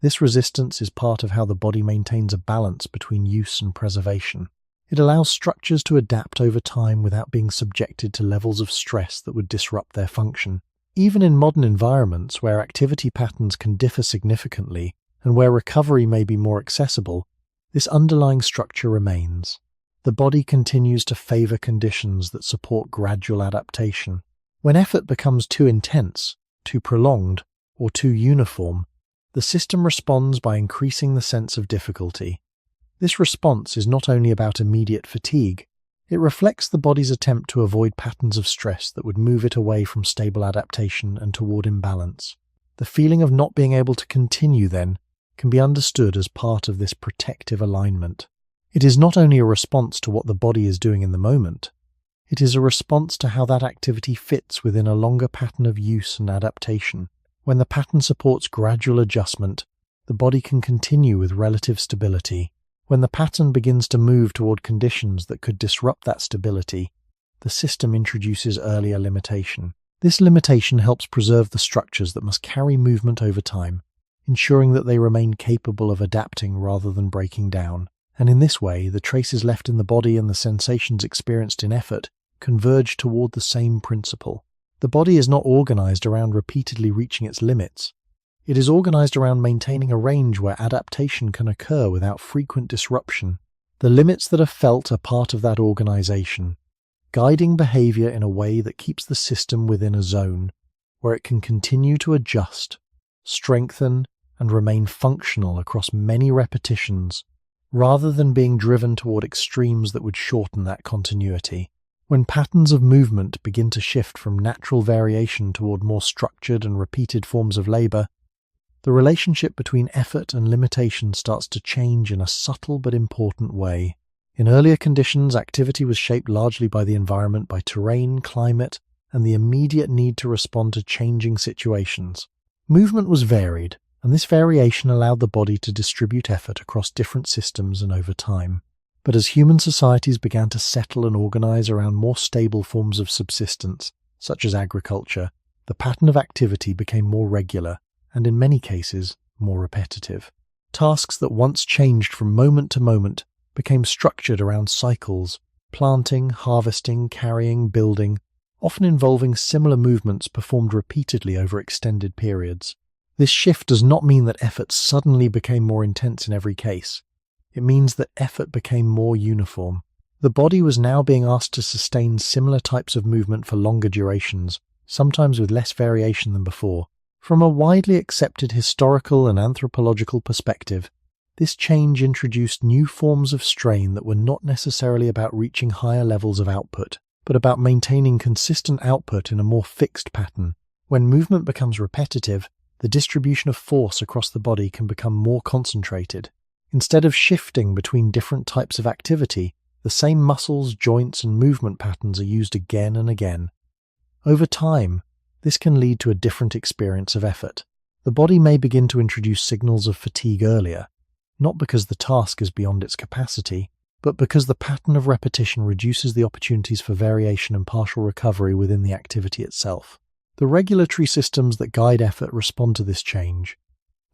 A: This resistance is part of how the body maintains a balance between use and preservation. It allows structures to adapt over time without being subjected to levels of stress that would disrupt their function. Even in modern environments where activity patterns can differ significantly and where recovery may be more accessible, this underlying structure remains. The body continues to favor conditions that support gradual adaptation. When effort becomes too intense, too prolonged, or too uniform, the system responds by increasing the sense of difficulty. This response is not only about immediate fatigue, it reflects the body's attempt to avoid patterns of stress that would move it away from stable adaptation and toward imbalance. The feeling of not being able to continue, then, can be understood as part of this protective alignment. It is not only a response to what the body is doing in the moment, it is a response to how that activity fits within a longer pattern of use and adaptation. When the pattern supports gradual adjustment, the body can continue with relative stability. When the pattern begins to move toward conditions that could disrupt that stability, the system introduces earlier limitation. This limitation helps preserve the structures that must carry movement over time, ensuring that they remain capable of adapting rather than breaking down. And in this way, the traces left in the body and the sensations experienced in effort converge toward the same principle. The body is not organized around repeatedly reaching its limits. It is organized around maintaining a range where adaptation can occur without frequent disruption. The limits that are felt are part of that organization, guiding behavior in a way that keeps the system within a zone where it can continue to adjust, strengthen, and remain functional across many repetitions, rather than being driven toward extremes that would shorten that continuity. When patterns of movement begin to shift from natural variation toward more structured and repeated forms of labor, the relationship between effort and limitation starts to change in a subtle but important way. In earlier conditions, activity was shaped largely by the environment, by terrain, climate, and the immediate need to respond to changing situations. Movement was varied, and this variation allowed the body to distribute effort across different systems and over time. But as human societies began to settle and organize around more stable forms of subsistence, such as agriculture, the pattern of activity became more regular and, in many cases, more repetitive. Tasks that once changed from moment to moment became structured around cycles: planting, harvesting, carrying, building, often involving similar movements performed repeatedly over extended periods. This shift does not mean that effort suddenly became more intense in every case. It means that effort became more uniform. The body was now being asked to sustain similar types of movement for longer durations, sometimes with less variation than before. From a widely accepted historical and anthropological perspective, this change introduced new forms of strain that were not necessarily about reaching higher levels of output, but about maintaining consistent output in a more fixed pattern. When movement becomes repetitive, the distribution of force across the body can become more concentrated. Instead of shifting between different types of activity, the same muscles, joints, and movement patterns are used again and again. Over time, this can lead to a different experience of effort. The body may begin to introduce signals of fatigue earlier, not because the task is beyond its capacity, but because the pattern of repetition reduces the opportunities for variation and partial recovery within the activity itself. The regulatory systems that guide effort respond to this change.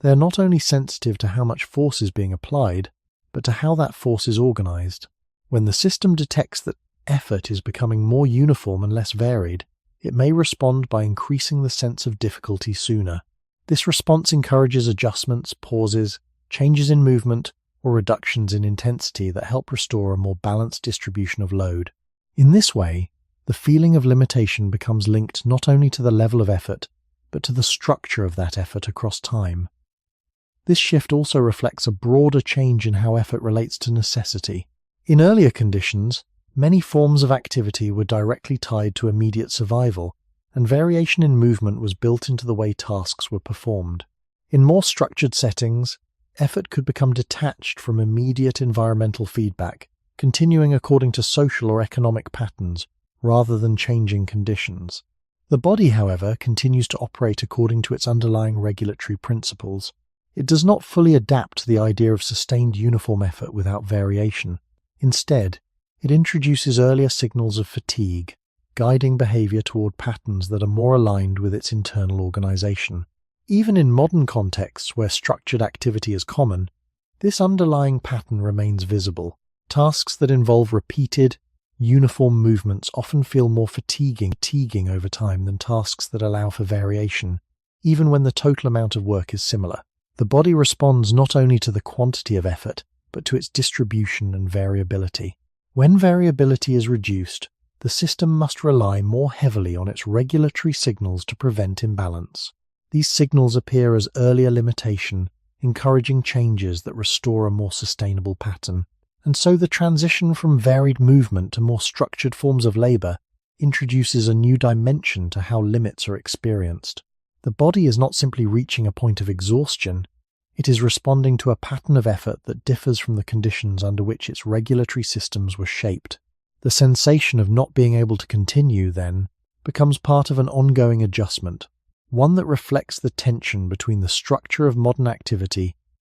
A: They are not only sensitive to how much force is being applied, but to how that force is organized. When the system detects that effort is becoming more uniform and less varied, it may respond by increasing the sense of difficulty sooner. This response encourages adjustments, pauses, changes in movement, or reductions in intensity that help restore a more balanced distribution of load. In this way, the feeling of limitation becomes linked not only to the level of effort, but to the structure of that effort across time. This shift also reflects a broader change in how effort relates to necessity. In earlier conditions, many forms of activity were directly tied to immediate survival, and variation in movement was built into the way tasks were performed. In more structured settings, effort could become detached from immediate environmental feedback, continuing according to social or economic patterns, rather than changing conditions. The body, however, continues to operate according to its underlying regulatory principles. It does not fully adapt to the idea of sustained uniform effort without variation. Instead, it introduces earlier signals of fatigue, guiding behavior toward patterns that are more aligned with its internal organization. Even in modern contexts where structured activity is common, this underlying pattern remains visible. Tasks that involve repeated, uniform movements often feel more fatiguing over time than tasks that allow for variation, even when the total amount of work is similar. The body responds not only to the quantity of effort, but to its distribution and variability. When variability is reduced, the system must rely more heavily on its regulatory signals to prevent imbalance. These signals appear as earlier limitation, encouraging changes that restore a more sustainable pattern. And so the transition from varied movement to more structured forms of labor introduces a new dimension to how limits are experienced. The body is not simply reaching a point of exhaustion, it is responding to a pattern of effort that differs from the conditions under which its regulatory systems were shaped. The sensation of not being able to continue, then, becomes part of an ongoing adjustment, one that reflects the tension between the structure of modern activity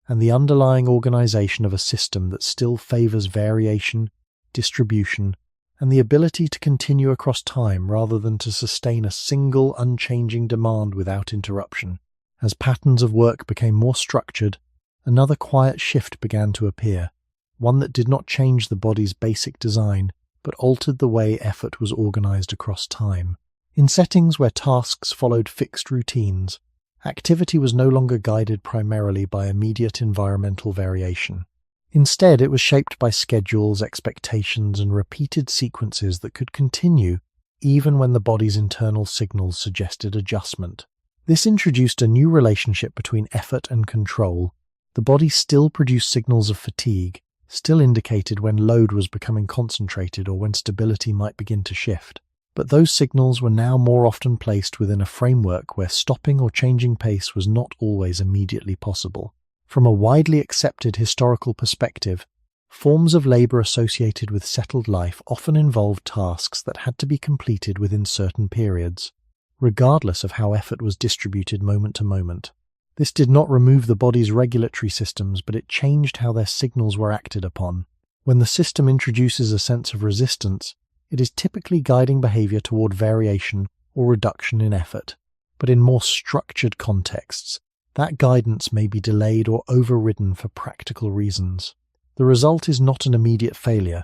A: and the underlying organization of a system that still favors variation, distribution, and the ability to continue across time rather than to sustain a single unchanging demand without interruption. As patterns of work became more structured, another quiet shift began to appear, one that did not change the body's basic design, but altered the way effort was organized across time. In settings where tasks followed fixed routines, activity was no longer guided primarily by immediate environmental variation. Instead, it was shaped by schedules, expectations, and repeated sequences that could continue even when the body's internal signals suggested adjustment. This introduced a new relationship between effort and control. The body still produced signals of fatigue, still indicated when load was becoming concentrated or when stability might begin to shift. But those signals were now more often placed within a framework where stopping or changing pace was not always immediately possible. From a widely accepted historical perspective, forms of labor associated with settled life often involved tasks that had to be completed within certain periods, regardless of how effort was distributed moment to moment. This did not remove the body's regulatory systems, but it changed how their signals were acted upon. When the system introduces a sense of resistance, it is typically guiding behavior toward variation or reduction in effort. But in more structured contexts, that guidance may be delayed or overridden for practical reasons. The result is not an immediate failure,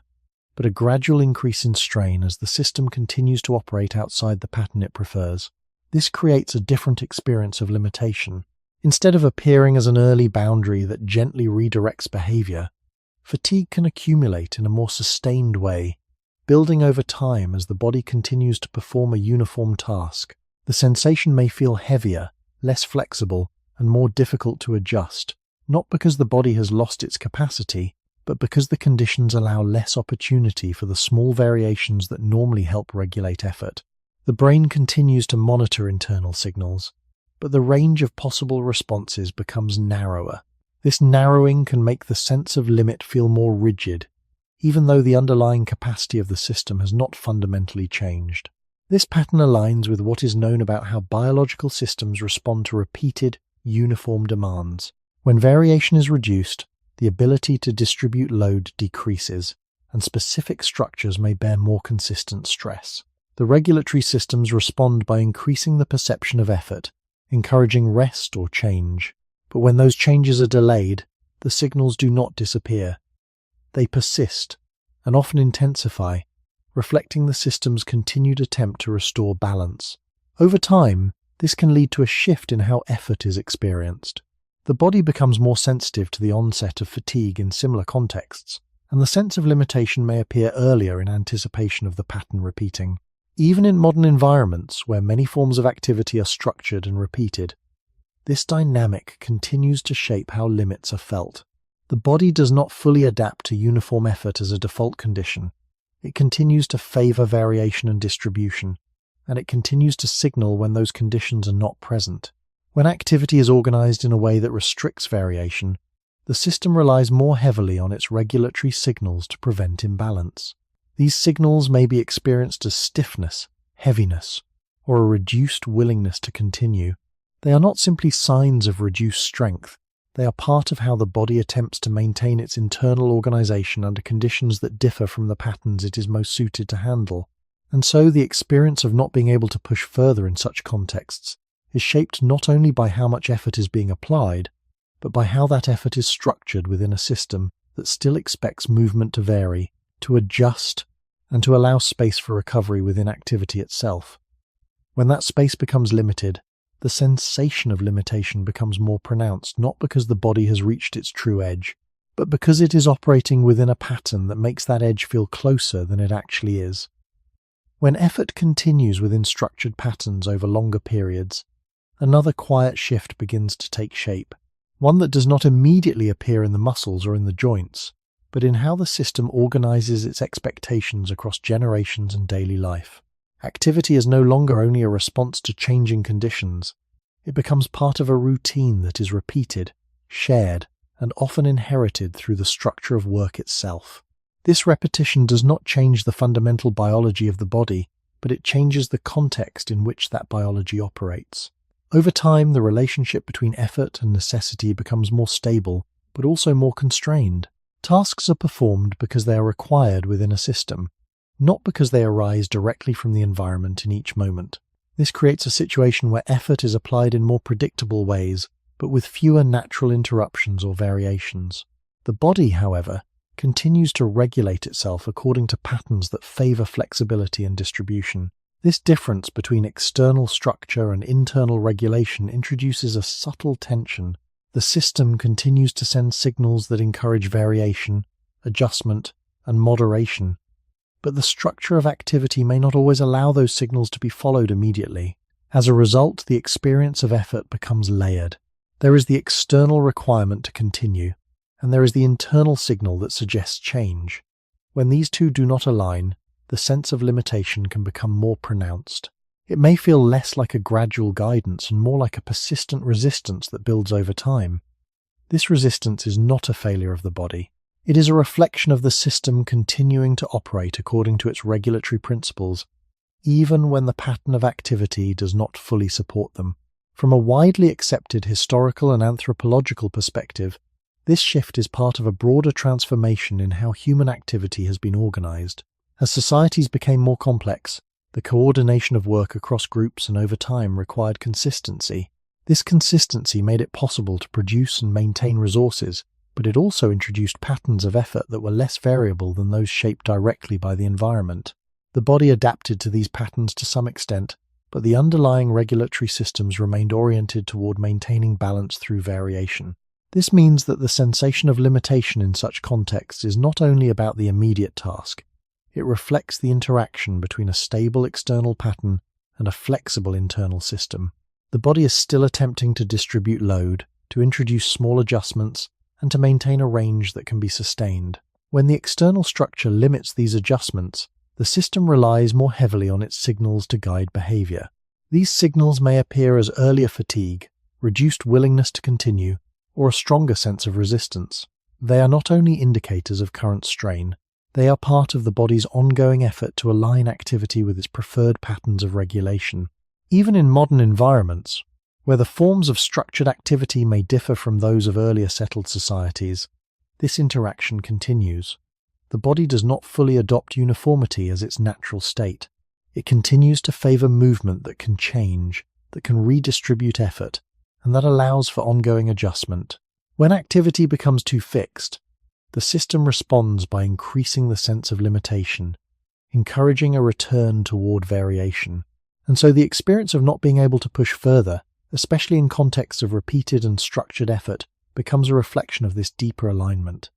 A: but a gradual increase in strain as the system continues to operate outside the pattern it prefers. This creates a different experience of limitation. Instead of appearing as an early boundary that gently redirects behavior, fatigue can accumulate in a more sustained way, building over time as the body continues to perform a uniform task. The sensation may feel heavier, less flexible, and more difficult to adjust, not because the body has lost its capacity, but because the conditions allow less opportunity for the small variations that normally help regulate effort. The brain continues to monitor internal signals, but the range of possible responses becomes narrower. This narrowing can make the sense of limit feel more rigid, even though the underlying capacity of the system has not fundamentally changed. This pattern aligns with what is known about how biological systems respond to repeated, uniform demands. When variation is reduced, the ability to distribute load decreases, and specific structures may bear more consistent stress. The regulatory systems respond by increasing the perception of effort, encouraging rest or change. But when those changes are delayed, the signals do not disappear. They persist, and often intensify, reflecting the system's continued attempt to restore balance. Over time, this can lead to a shift in how effort is experienced. The body becomes more sensitive to the onset of fatigue in similar contexts, and the sense of limitation may appear earlier in anticipation of the pattern repeating. Even in modern environments where many forms of activity are structured and repeated, this dynamic continues to shape how limits are felt. The body does not fully adapt to uniform effort as a default condition. It continues to favor variation and distribution, and it continues to signal when those conditions are not present. When activity is organized in a way that restricts variation, the system relies more heavily on its regulatory signals to prevent imbalance. These signals may be experienced as stiffness, heaviness, or a reduced willingness to continue. They are not simply signs of reduced strength. They are part of how the body attempts to maintain its internal organization under conditions that differ from the patterns it is most suited to handle. And so the experience of not being able to push further in such contexts is shaped not only by how much effort is being applied, but by how that effort is structured within a system that still expects movement to vary, to adjust, and to allow space for recovery within activity itself. When that space becomes limited, the sensation of limitation becomes more pronounced, not because the body has reached its true edge, but because it is operating within a pattern that makes that edge feel closer than it actually is. When effort continues within structured patterns over longer periods, another quiet shift begins to take shape, one that does not immediately appear in the muscles or in the joints, but in how the system organizes its expectations across generations and daily life. Activity is no longer only a response to changing conditions. It becomes part of a routine that is repeated, shared, and often inherited through the structure of work itself. This repetition does not change the fundamental biology of the body, but it changes the context in which that biology operates. Over time, the relationship between effort and necessity becomes more stable, but also more constrained. Tasks are performed because they are required within a system, not because they arise directly from the environment in each moment. This creates a situation where effort is applied in more predictable ways, but with fewer natural interruptions or variations. The body, however, continues to regulate itself according to patterns that favor flexibility and distribution. This difference between external structure and internal regulation introduces a subtle tension. The system continues to send signals that encourage variation, adjustment, and moderation, but the structure of activity may not always allow those signals to be followed immediately. As a result, the experience of effort becomes layered. There is the external requirement to continue, and there is the internal signal that suggests change. When these two do not align, the sense of limitation can become more pronounced. It may feel less like a gradual guidance and more like a persistent resistance that builds over time. This resistance is not a failure of the body. It is a reflection of the system continuing to operate according to its regulatory principles, even when the pattern of activity does not fully support them. From a widely accepted historical and anthropological perspective, this shift is part of a broader transformation in how human activity has been organized. As societies became more complex, the coordination of work across groups and over time required consistency. This consistency made it possible to produce and maintain resources, but it also introduced patterns of effort that were less variable than those shaped directly by the environment. The body adapted to these patterns to some extent, but the underlying regulatory systems remained oriented toward maintaining balance through variation. This means that the sensation of limitation in such contexts is not only about the immediate task, it reflects the interaction between a stable external pattern and a flexible internal system. The body is still attempting to distribute load, to introduce small adjustments, and to maintain a range that can be sustained. When the external structure limits these adjustments, the system relies more heavily on its signals to guide behavior. These signals may appear as earlier fatigue, reduced willingness to continue, or a stronger sense of resistance. They are not only indicators of current strain, they are part of the body's ongoing effort to align activity with its preferred patterns of regulation. Even in modern environments, where the forms of structured activity may differ from those of earlier settled societies, this interaction continues. The body does not fully adopt uniformity as its natural state. It continues to favor movement that can change, that can redistribute effort, and that allows for ongoing adjustment. When activity becomes too fixed, the system responds by increasing the sense of limitation, encouraging a return toward variation. And so the experience of not being able to push further, especially in contexts of repeated and structured effort, becomes a reflection of this deeper alignment.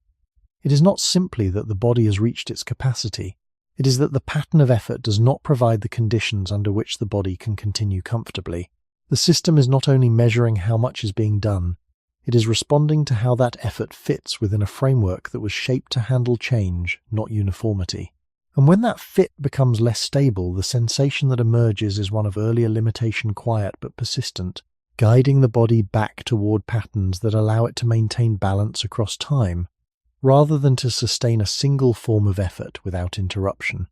A: It is not simply that the body has reached its capacity, it is that the pattern of effort does not provide the conditions under which the body can continue comfortably. The system is not only measuring how much is being done, it is responding to how that effort fits within a framework that was shaped to handle change, not uniformity. And when that fit becomes less stable, the sensation that emerges is one of earlier limitation, quiet but persistent, guiding the body back toward patterns that allow it to maintain balance across time, rather than to sustain a single form of effort without interruption.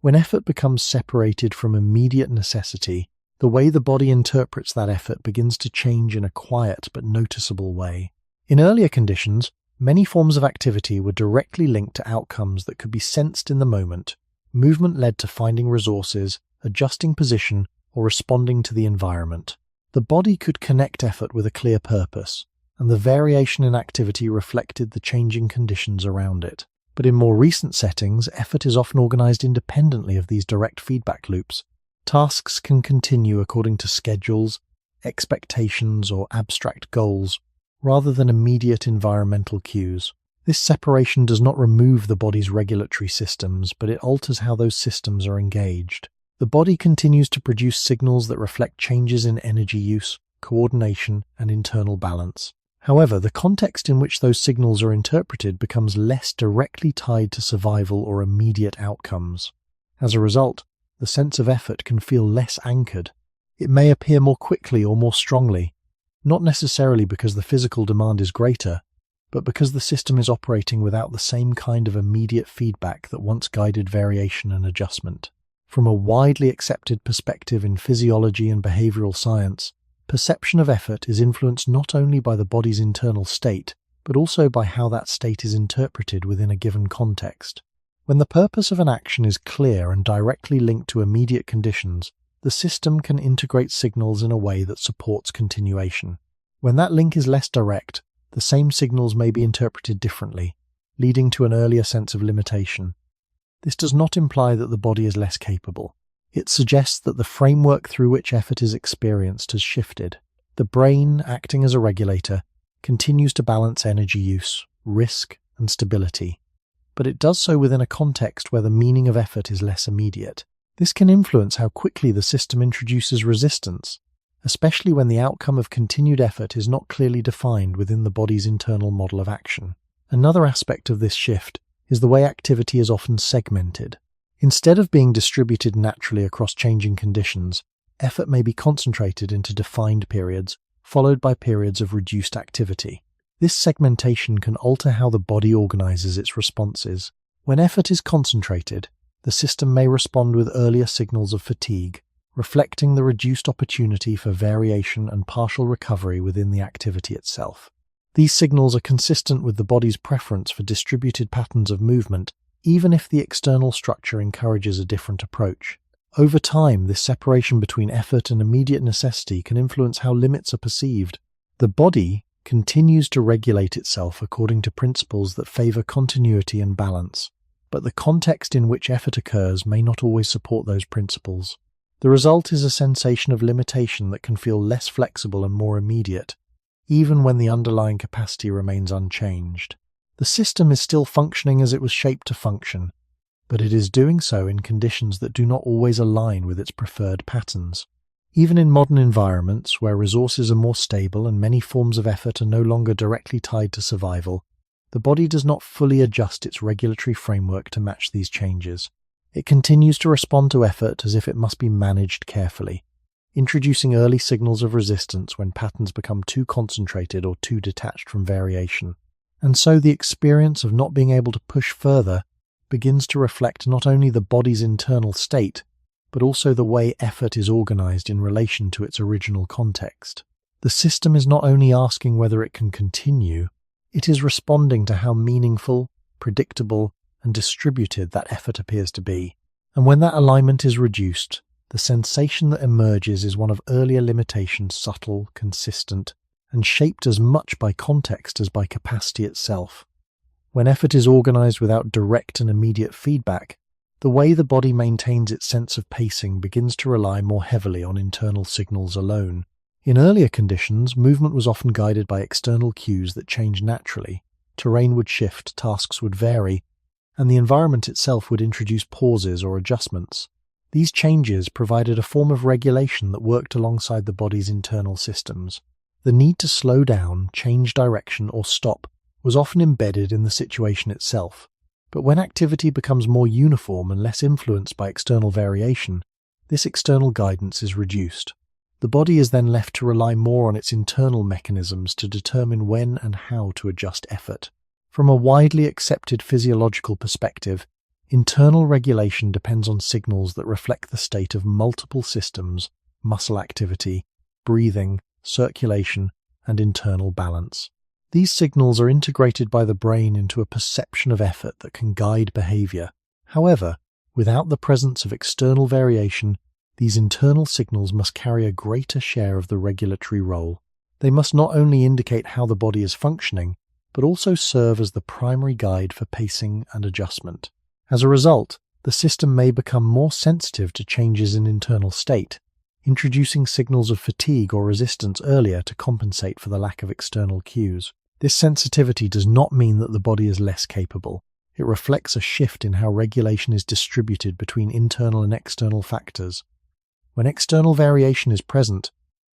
A: When effort becomes separated from immediate necessity, the way the body interprets that effort begins to change in a quiet but noticeable way. In earlier conditions, many forms of activity were directly linked to outcomes that could be sensed in the moment. Movement led to finding resources, adjusting position, or responding to the environment. The body could connect effort with a clear purpose, and the variation in activity reflected the changing conditions around it. But in more recent settings, effort is often organized independently of these direct feedback loops. Tasks can continue according to schedules, expectations, or abstract goals, rather than immediate environmental cues. This separation does not remove the body's regulatory systems, but it alters how those systems are engaged. The body continues to produce signals that reflect changes in energy use, coordination, and internal balance. However, the context in which those signals are interpreted becomes less directly tied to survival or immediate outcomes. As a result, the sense of effort can feel less anchored. It may appear more quickly or more strongly, not necessarily because the physical demand is greater, but because the system is operating without the same kind of immediate feedback that once guided variation and adjustment. From a widely accepted perspective in physiology and behavioral science, perception of effort is influenced not only by the body's internal state, but also by how that state is interpreted within a given context. When the purpose of an action is clear and directly linked to immediate conditions, the system can integrate signals in a way that supports continuation. When that link is less direct, the same signals may be interpreted differently, leading to an earlier sense of limitation. This does not imply that the body is less capable. It suggests that the framework through which effort is experienced has shifted. The brain, acting as a regulator, continues to balance energy use, risk, and stability, but it does so within a context where the meaning of effort is less immediate. This can influence how quickly the system introduces resistance, especially when the outcome of continued effort is not clearly defined within the body's internal model of action. Another aspect of this shift is the way activity is often segmented. Instead of being distributed naturally across changing conditions, effort may be concentrated into defined periods, followed by periods of reduced activity. This segmentation can alter how the body organizes its responses. When effort is concentrated, the system may respond with earlier signals of fatigue, reflecting the reduced opportunity for variation and partial recovery within the activity itself. These signals are consistent with the body's preference for distributed patterns of movement, even if the external structure encourages a different approach. Over time, this separation between effort and immediate necessity can influence how limits are perceived. The body continues to regulate itself according to principles that favor continuity and balance, but the context in which effort occurs may not always support those principles. The result is a sensation of limitation that can feel less flexible and more immediate, even when the underlying capacity remains unchanged. The system is still functioning as it was shaped to function, but it is doing so in conditions that do not always align with its preferred patterns. Even in modern environments where resources are more stable and many forms of effort are no longer directly tied to survival, the body does not fully adjust its regulatory framework to match these changes. It continues to respond to effort as if it must be managed carefully, introducing early signals of resistance when patterns become too concentrated or too detached from variation. And so the experience of not being able to push further begins to reflect not only the body's internal state, but also the way effort is organized in relation to its original context. The system is not only asking whether it can continue, it is responding to how meaningful, predictable, and distributed that effort appears to be. And when that alignment is reduced, the sensation that emerges is one of earlier limitation, subtle, consistent, and shaped as much by context as by capacity itself. When effort is organized without direct and immediate feedback, the way the body maintains its sense of pacing begins to rely more heavily on internal signals alone. In earlier conditions, movement was often guided by external cues that changed naturally. Terrain would shift, tasks would vary, and the environment itself would introduce pauses or adjustments. These changes provided a form of regulation that worked alongside the body's internal systems. The need to slow down, change direction, or stop was often embedded in the situation itself. But when activity becomes more uniform and less influenced by external variation, this external guidance is reduced. The body is then left to rely more on its internal mechanisms to determine when and how to adjust effort. From a widely accepted physiological perspective, internal regulation depends on signals that reflect the state of multiple systems, muscle activity, breathing, circulation, and internal balance. These signals are integrated by the brain into a perception of effort that can guide behavior. However, without the presence of external variation, these internal signals must carry a greater share of the regulatory role. They must not only indicate how the body is functioning, but also serve as the primary guide for pacing and adjustment. As a result, the system may become more sensitive to changes in internal state, introducing signals of fatigue or resistance earlier to compensate for the lack of external cues. This sensitivity does not mean that the body is less capable. It reflects a shift in how regulation is distributed between internal and external factors. When external variation is present,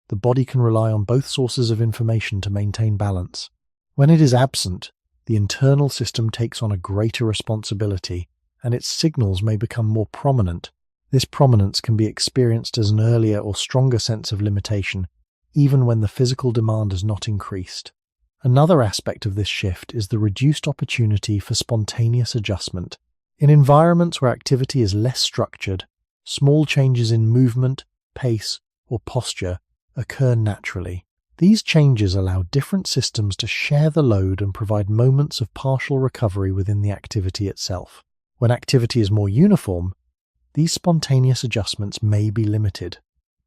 A: the body can rely on both sources of information to maintain balance. When it is absent, the internal system takes on a greater responsibility, and its signals may become more prominent. This prominence can be experienced as an earlier or stronger sense of limitation, even when the physical demand has not increased. Another aspect of this shift is the reduced opportunity for spontaneous adjustment. In environments where activity is less structured, small changes in movement, pace, or posture occur naturally. These changes allow different systems to share the load and provide moments of partial recovery within the activity itself. When activity is more uniform, these spontaneous adjustments may be limited.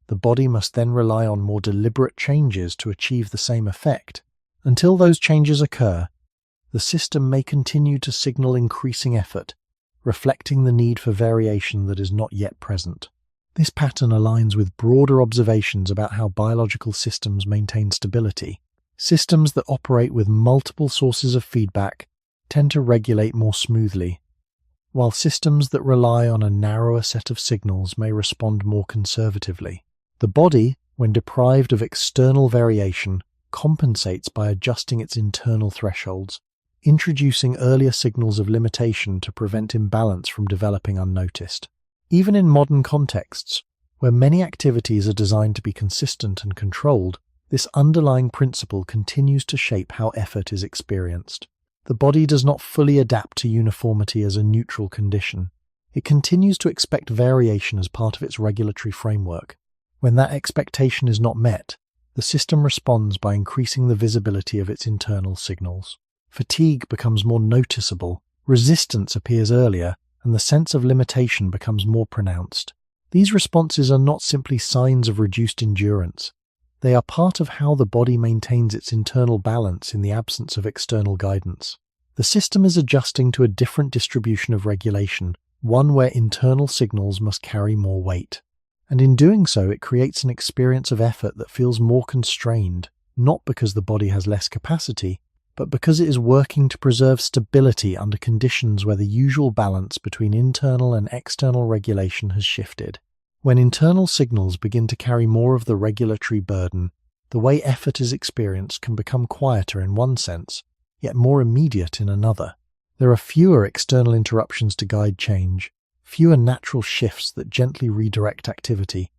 A: The body must then rely on more deliberate changes to achieve the same effect. Until those changes occur, the system may continue to signal increasing effort, reflecting the need for variation that is not yet present. This pattern aligns with broader observations about how biological systems maintain stability. Systems that operate with multiple sources of feedback tend to regulate more smoothly, while systems that rely on a narrower set of signals may respond more conservatively. The body, when deprived of external variation, compensates by adjusting its internal thresholds. introducing earlier signals of limitation to prevent imbalance from developing unnoticed. Even in modern contexts, where many activities are designed to be consistent and controlled, this underlying principle continues to shape how effort is experienced. The body does not fully adapt to uniformity as a neutral condition. It continues to expect variation as part of its regulatory framework. When that expectation is not met, the system responds by increasing the visibility of its internal signals. Fatigue becomes more noticeable, resistance appears earlier, and the sense of limitation becomes more pronounced. These responses are not simply signs of reduced endurance. They are part of how the body maintains its internal balance in the absence of external guidance. The system is adjusting to a different distribution of regulation, one where internal signals must carry more weight. And in doing so, it creates an experience of effort that feels more constrained, not because the body has less capacity, but because it is working to preserve stability under conditions where the usual balance between internal and external regulation has shifted. When internal signals begin to carry more of the regulatory burden, the way effort is experienced can become quieter in one sense, yet more immediate in another. There are fewer external interruptions to guide change, fewer natural shifts that gently redirect activity,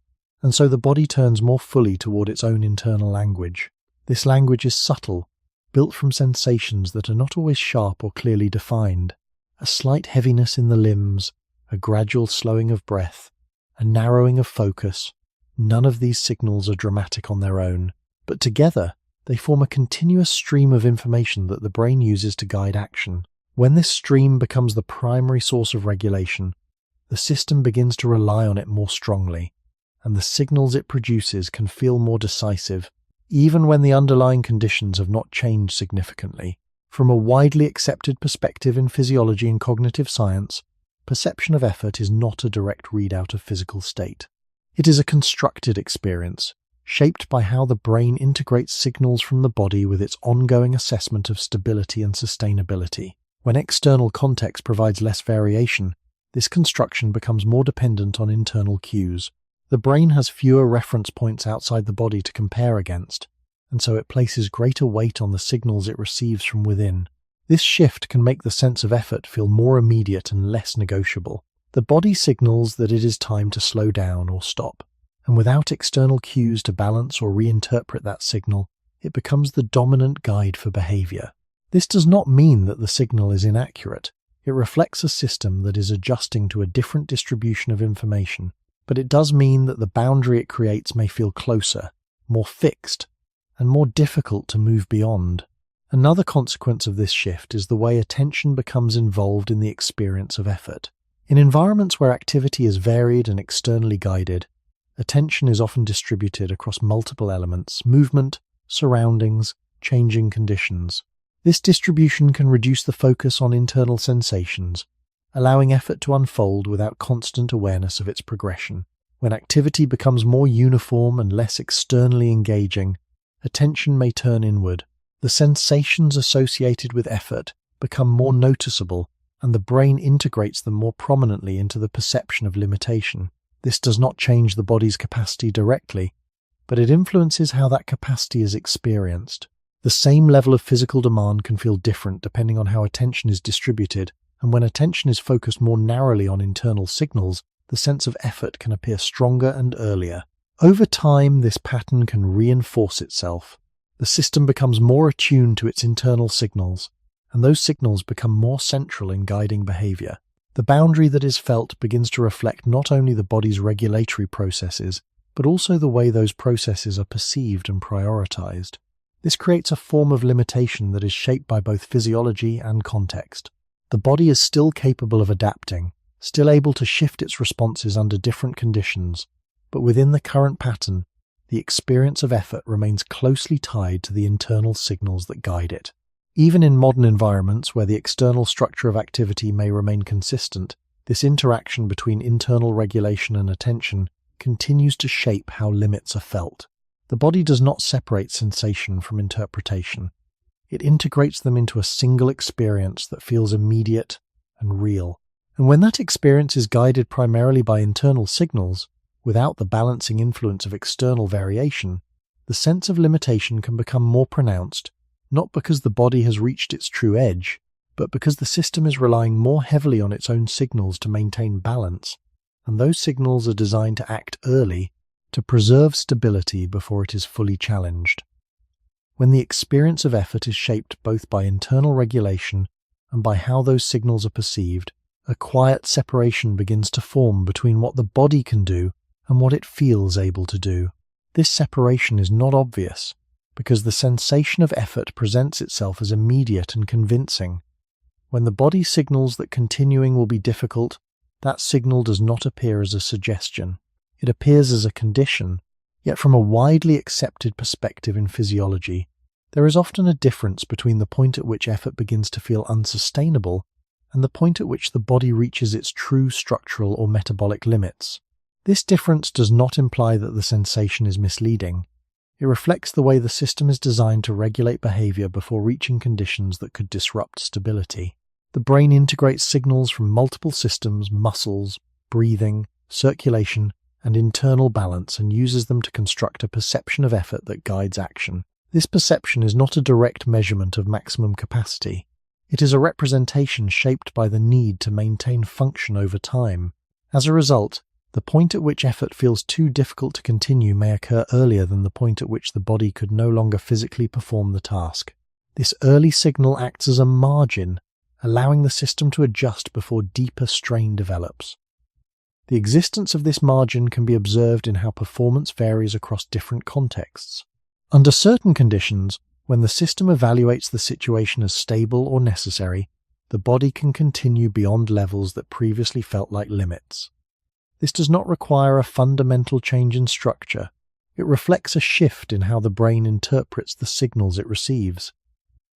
A: and so the body turns more fully toward its own internal language. This language is subtle, built from sensations that are not always sharp or clearly defined. A slight heaviness in the limbs, a gradual slowing of breath, a narrowing of focus. None of these signals are dramatic on their own, but together they form a continuous stream of information that the brain uses to guide action. When this stream becomes the primary source of regulation, the system begins to rely on it more strongly, and the signals it produces can feel more decisive, even when the underlying conditions have not changed significantly. From a widely accepted perspective in physiology and cognitive science, perception of effort is not a direct readout of physical state. It is a constructed experience, shaped by how the brain integrates signals from the body with its ongoing assessment of stability and sustainability. When external context provides less variation, this construction becomes more dependent on internal cues. The brain has fewer reference points outside the body to compare against, and so it places greater weight on the signals it receives from within. This shift can make the sense of effort feel more immediate and less negotiable. The body signals that it is time to slow down or stop, and without external cues to balance or reinterpret that signal, it becomes the dominant guide for behavior. This does not mean that the signal is inaccurate. It reflects a system that is adjusting to a different distribution of information, but it does mean that the boundary it creates may feel closer, more fixed, and more difficult to move beyond. Another consequence of this shift is the way attention becomes involved in the experience of effort. In environments where activity is varied and externally guided, attention is often distributed across multiple elements: movement, surroundings, changing conditions. This distribution can reduce the focus on internal sensations, allowing effort to unfold without constant awareness of its progression. When activity becomes more uniform and less externally engaging, attention may turn inward. The sensations associated with effort become more noticeable, and the brain integrates them more prominently into the perception of limitation. This does not change the body's capacity directly, but it influences how that capacity is experienced. The same level of physical demand can feel different depending on how attention is distributed, and when attention is focused more narrowly on internal signals, the sense of effort can appear stronger and earlier. Over time, this pattern can reinforce itself. The system becomes more attuned to its internal signals, and those signals become more central in guiding behavior. The boundary that is felt begins to reflect not only the body's regulatory processes, but also the way those processes are perceived and prioritized. This creates a form of limitation that is shaped by both physiology and context. The body is still capable of adapting, still able to shift its responses under different conditions, but within the current pattern, the experience of effort remains closely tied to the internal signals that guide it. Even in modern environments where the external structure of activity may remain consistent, this interaction between internal regulation and attention continues to shape how limits are felt. The body does not separate sensation from interpretation. It integrates them into a single experience that feels immediate and real. And when that experience is guided primarily by internal signals, without the balancing influence of external variation, the sense of limitation can become more pronounced, not because the body has reached its true edge, but because the system is relying more heavily on its own signals to maintain balance, and those signals are designed to act early to preserve stability before it is fully challenged. When the experience of effort is shaped both by internal regulation and by how those signals are perceived, a quiet separation begins to form between what the body can do and what it feels able to do. This separation is not obvious, because the sensation of effort presents itself as immediate and convincing. When the body signals that continuing will be difficult, that signal does not appear as a suggestion. It appears as a condition, yet from a widely accepted perspective in physiology, there is often a difference between the point at which effort begins to feel unsustainable and the point at which the body reaches its true structural or metabolic limits. This difference does not imply that the sensation is misleading. It reflects the way the system is designed to regulate behavior before reaching conditions that could disrupt stability. The brain integrates signals from multiple systems, muscles, breathing, circulation, and internal balance, and uses them to construct a perception of effort that guides action. This perception is not a direct measurement of maximum capacity. It is a representation shaped by the need to maintain function over time. As a result, the point at which effort feels too difficult to continue may occur earlier than the point at which the body could no longer physically perform the task. This early signal acts as a margin, allowing the system to adjust before deeper strain develops. The existence of this margin can be observed in how performance varies across different contexts. Under certain conditions, when the system evaluates the situation as stable or necessary, the body can continue beyond levels that previously felt like limits. This does not require a fundamental change in structure. It reflects a shift in how the brain interprets the signals it receives.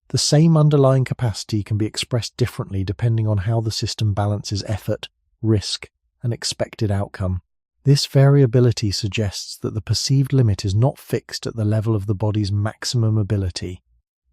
A: The same underlying capacity can be expressed differently depending on how the system balances effort, risk, and expected outcome. This variability suggests that the perceived limit is not fixed at the level of the body's maximum ability.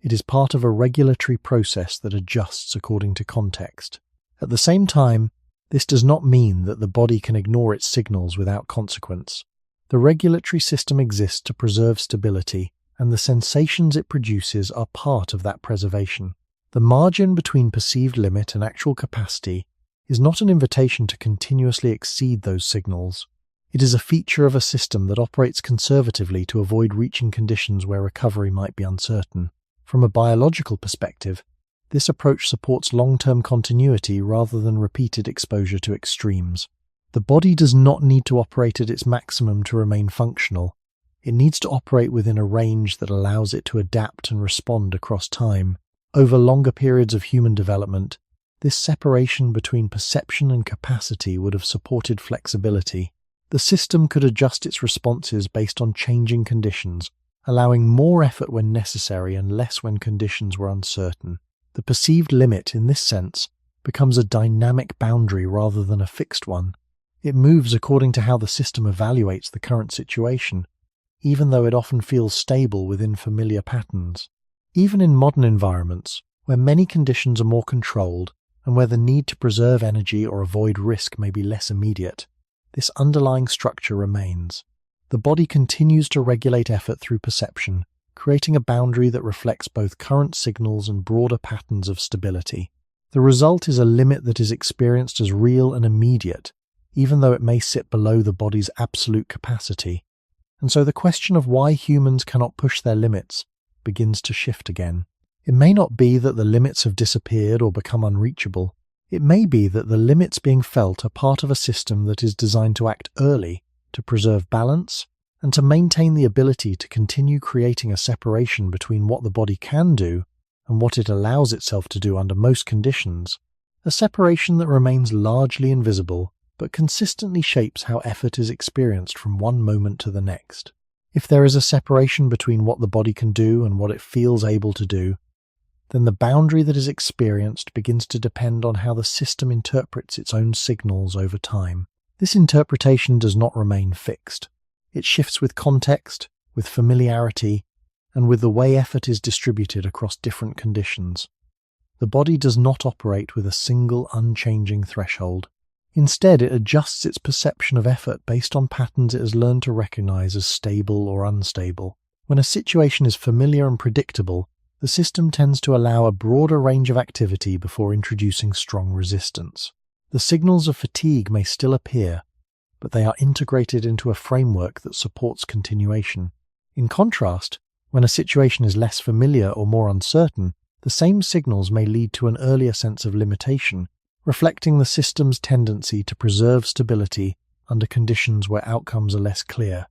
A: It is part of a regulatory process that adjusts according to context. At the same time, this does not mean that the body can ignore its signals without consequence. The regulatory system exists to preserve stability, and the sensations it produces are part of that preservation. The margin between perceived limit and actual capacity is not an invitation to continuously exceed those signals. It is a feature of a system that operates conservatively to avoid reaching conditions where recovery might be uncertain. From a biological perspective, this approach supports long-term continuity rather than repeated exposure to extremes. The body does not need to operate at its maximum to remain functional. It needs to operate within a range that allows it to adapt and respond across time. Over longer periods of human development, this separation between perception and capacity would have supported flexibility. The system could adjust its responses based on changing conditions, allowing more effort when necessary and less when conditions were uncertain. The perceived limit, in this sense, becomes a dynamic boundary rather than a fixed one. It moves according to how the system evaluates the current situation, even though it often feels stable within familiar patterns. Even in modern environments, where many conditions are more controlled and where the need to preserve energy or avoid risk may be less immediate, this underlying structure remains. The body continues to regulate effort through perception, creating a boundary that reflects both current signals and broader patterns of stability. The result is a limit that is experienced as real and immediate, even though it may sit below the body's absolute capacity. And so the question of why humans cannot push their limits begins to shift again. It may not be that the limits have disappeared or become unreachable. It may be that the limits being felt are part of a system that is designed to act early, to preserve balance, and to maintain the ability to continue creating a separation between what the body can do and what it allows itself to do under most conditions, a separation that remains largely invisible but consistently shapes how effort is experienced from one moment to the next. If there is a separation between what the body can do and what it feels able to do, then the boundary that is experienced begins to depend on how the system interprets its own signals over time. This interpretation does not remain fixed. It shifts with context, with familiarity, and with the way effort is distributed across different conditions. The body does not operate with a single unchanging threshold. Instead, it adjusts its perception of effort based on patterns it has learned to recognize as stable or unstable. When a situation is familiar and predictable, the system tends to allow a broader range of activity before introducing strong resistance. The signals of fatigue may still appear, but they are integrated into a framework that supports continuation. In contrast, when a situation is less familiar or more uncertain, the same signals may lead to an earlier sense of limitation, reflecting the system's tendency to preserve stability under conditions where outcomes are less clear.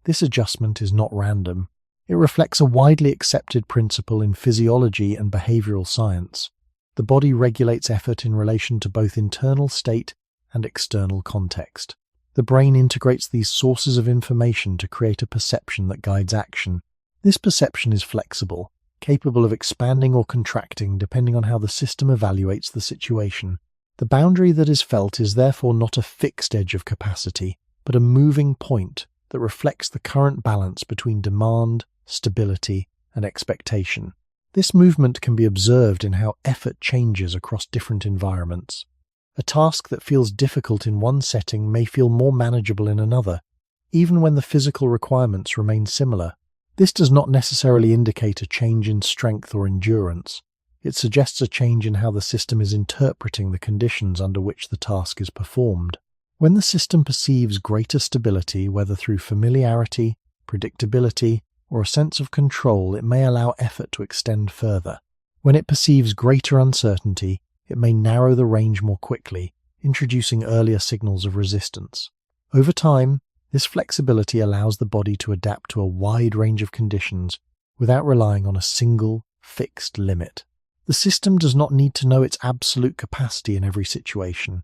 A: This adjustment is not random. It reflects a widely accepted principle in physiology and behavioral science. The body regulates effort in relation to both internal state and external context. The brain integrates these sources of information to create a perception that guides action. This perception is flexible, capable of expanding or contracting depending on how the system evaluates the situation. The boundary that is felt is therefore not a fixed edge of capacity, but a moving point that reflects the current balance between demand, stability, and expectation. This movement can be observed in how effort changes across different environments. A task that feels difficult in one setting may feel more manageable in another, even when the physical requirements remain similar. This does not necessarily indicate a change in strength or endurance. It suggests a change in how the system is interpreting the conditions under which the task is performed. When the system perceives greater stability, whether through familiarity, predictability, or a sense of control, it may allow effort to extend further. When it perceives greater uncertainty, it may narrow the range more quickly, introducing earlier signals of resistance. Over time, this flexibility allows the body to adapt to a wide range of conditions without relying on a single, fixed limit. The system does not need to know its absolute capacity in every situation.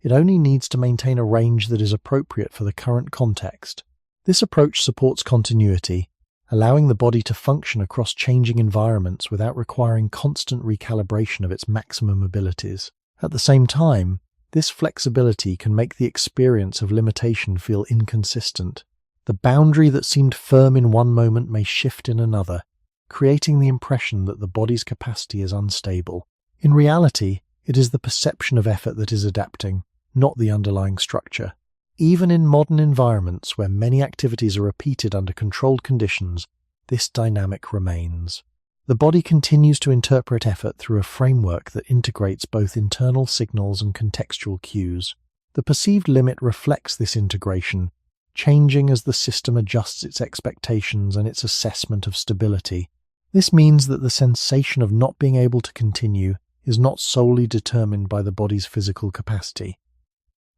A: It only needs to maintain a range that is appropriate for the current context. This approach supports continuity, allowing the body to function across changing environments without requiring constant recalibration of its maximum abilities. At the same time, this flexibility can make the experience of limitation feel inconsistent. The boundary that seemed firm in one moment may shift in another, creating the impression that the body's capacity is unstable. In reality, it is the perception of effort that is adapting, not the underlying structure. Even in modern environments where many activities are repeated under controlled conditions, this dynamic remains. The body continues to interpret effort through a framework that integrates both internal signals and contextual cues. The perceived limit reflects this integration, changing as the system adjusts its expectations and its assessment of stability. This means that the sensation of not being able to continue is not solely determined by the body's physical capacity.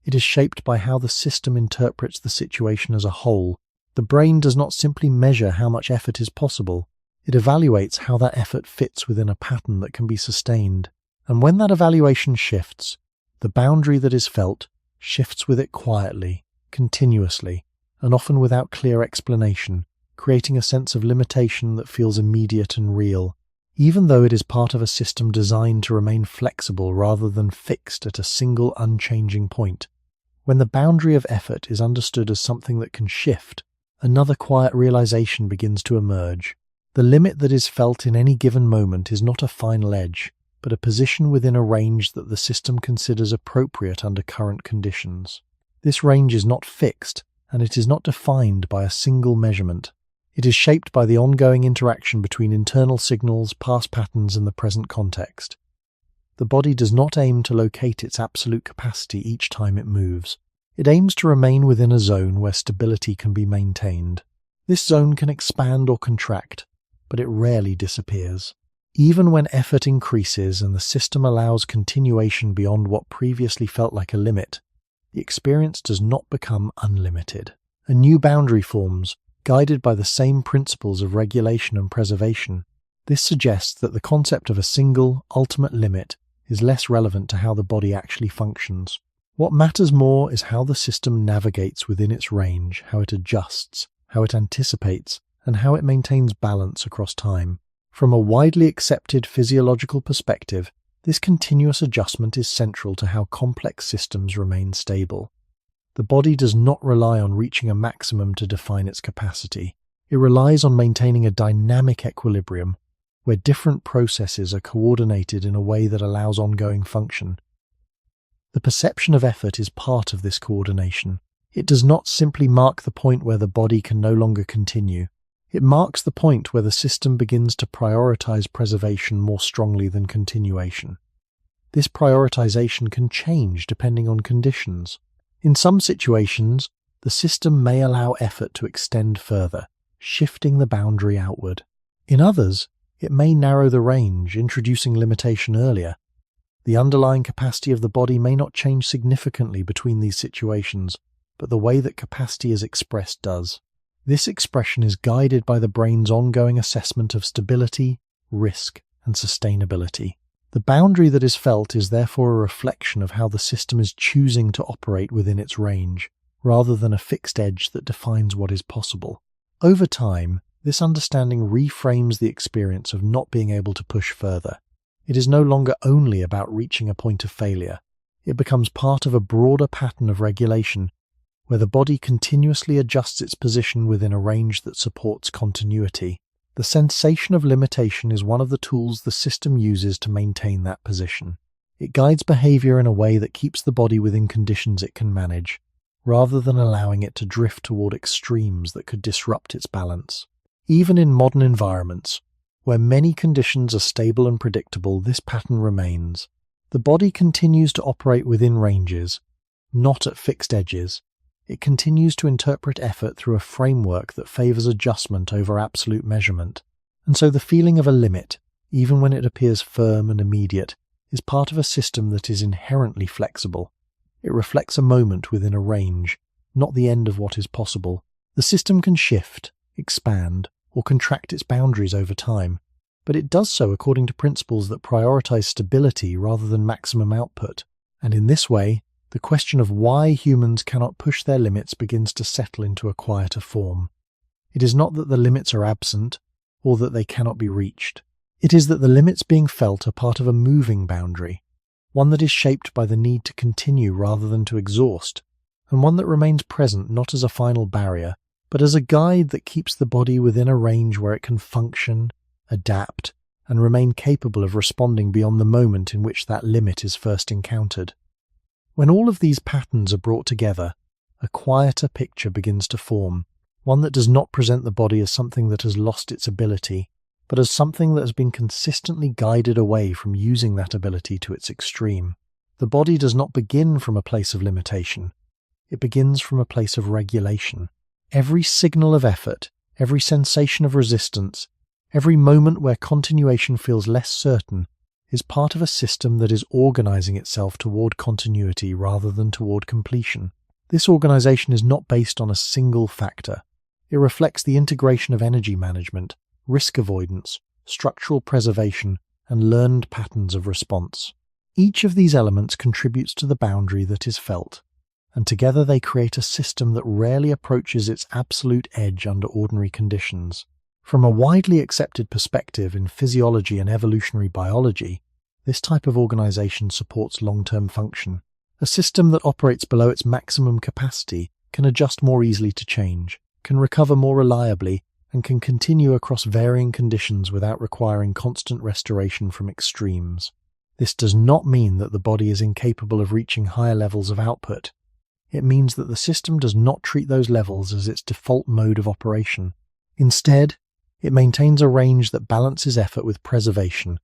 A: It is shaped by how the system interprets the situation as a whole. The brain does not simply measure how much effort is possible. It evaluates how that effort fits within a pattern that can be sustained. And when that evaluation shifts, the boundary that is felt shifts with it quietly, continuously, and often without clear explanation, creating a sense of limitation that feels immediate and real, even though it is part of a system designed to remain flexible rather than fixed at a single unchanging point. When the boundary of effort is understood as something that can shift, another quiet realization begins to emerge. The limit that is felt in any given moment is not a final edge, but a position within a range that the system considers appropriate under current conditions. This range is not fixed, and it is not defined by a single measurement. It is shaped by the ongoing interaction between internal signals, past patterns, and the present context. The body does not aim to locate its absolute capacity each time it moves. It aims to remain within a zone where stability can be maintained. This zone can expand or contract, but it rarely disappears. Even when effort increases and the system allows continuation beyond what previously felt like a limit, the experience does not become unlimited. A new boundary forms, guided by the same principles of regulation and preservation. This suggests that the concept of a single, ultimate limit is less relevant to how the body actually functions. What matters more is how the system navigates within its range, how it adjusts, how it anticipates, and how it maintains balance across time. From a widely accepted physiological perspective, this continuous adjustment is central to how complex systems remain stable. The body does not rely on reaching a maximum to define its capacity. It relies on maintaining a dynamic equilibrium, where different processes are coordinated in a way that allows ongoing function. The perception of effort is part of this coordination. It does not simply mark the point where the body can no longer continue. It marks the point where the system begins to prioritize preservation more strongly than continuation. This prioritization can change depending on conditions. In some situations, the system may allow effort to extend further, shifting the boundary outward. In others, it may narrow the range, introducing limitation earlier. The underlying capacity of the body may not change significantly between these situations, but the way that capacity is expressed does. This expression is guided by the brain's ongoing assessment of stability, risk, and sustainability. The boundary that is felt is therefore a reflection of how the system is choosing to operate within its range, rather than a fixed edge that defines what is possible. Over time, this understanding reframes the experience of not being able to push further. It is no longer only about reaching a point of failure. It becomes part of a broader pattern of regulation, where the body continuously adjusts its position within a range that supports continuity. The sensation of limitation is one of the tools the system uses to maintain that position. It guides behavior in a way that keeps the body within conditions it can manage, rather than allowing it to drift toward extremes that could disrupt its balance. Even in modern environments, where many conditions are stable and predictable, this pattern remains. The body continues to operate within ranges, not at fixed edges. It continues to interpret effort through a framework that favors adjustment over absolute measurement. And so the feeling of a limit, even when it appears firm and immediate, is part of a system that is inherently flexible. It reflects a moment within a range, not the end of what is possible. The system can shift, expand, or contract its boundaries over time, but it does so according to principles that prioritize stability rather than maximum output. And in this way, the question of why humans cannot push their limits begins to settle into a quieter form. It is not that the limits are absent, or that they cannot be reached. It is that the limits being felt are part of a moving boundary, one that is shaped by the need to continue rather than to exhaust, and one that remains present not as a final barrier, but as a guide that keeps the body within a range where it can function, adapt, and remain capable of responding beyond the moment in which that limit is first encountered. When all of these patterns are brought together, a quieter picture begins to form, one that does not present the body as something that has lost its ability, but as something that has been consistently guided away from using that ability to its extreme. The body does not begin from a place of limitation. It begins from a place of regulation. Every signal of effort, every sensation of resistance, every moment where continuation feels less certain, is part of a system that is organizing itself toward continuity rather than toward completion. This organization is not based on a single factor. It reflects the integration of energy management, risk avoidance, structural preservation, and learned patterns of response. Each of these elements contributes to the boundary that is felt, and together they create a system that rarely approaches its absolute edge under ordinary conditions. From a widely accepted perspective in physiology and evolutionary biology, this type of organization supports long-term function. A system that operates below its maximum capacity can adjust more easily to change, can recover more reliably, and can continue across varying conditions without requiring constant restoration from extremes. This does not mean that the body is incapable of reaching higher levels of output. It means that the system does not treat those levels as its default mode of operation. Instead, it maintains a range that balances effort with preservation,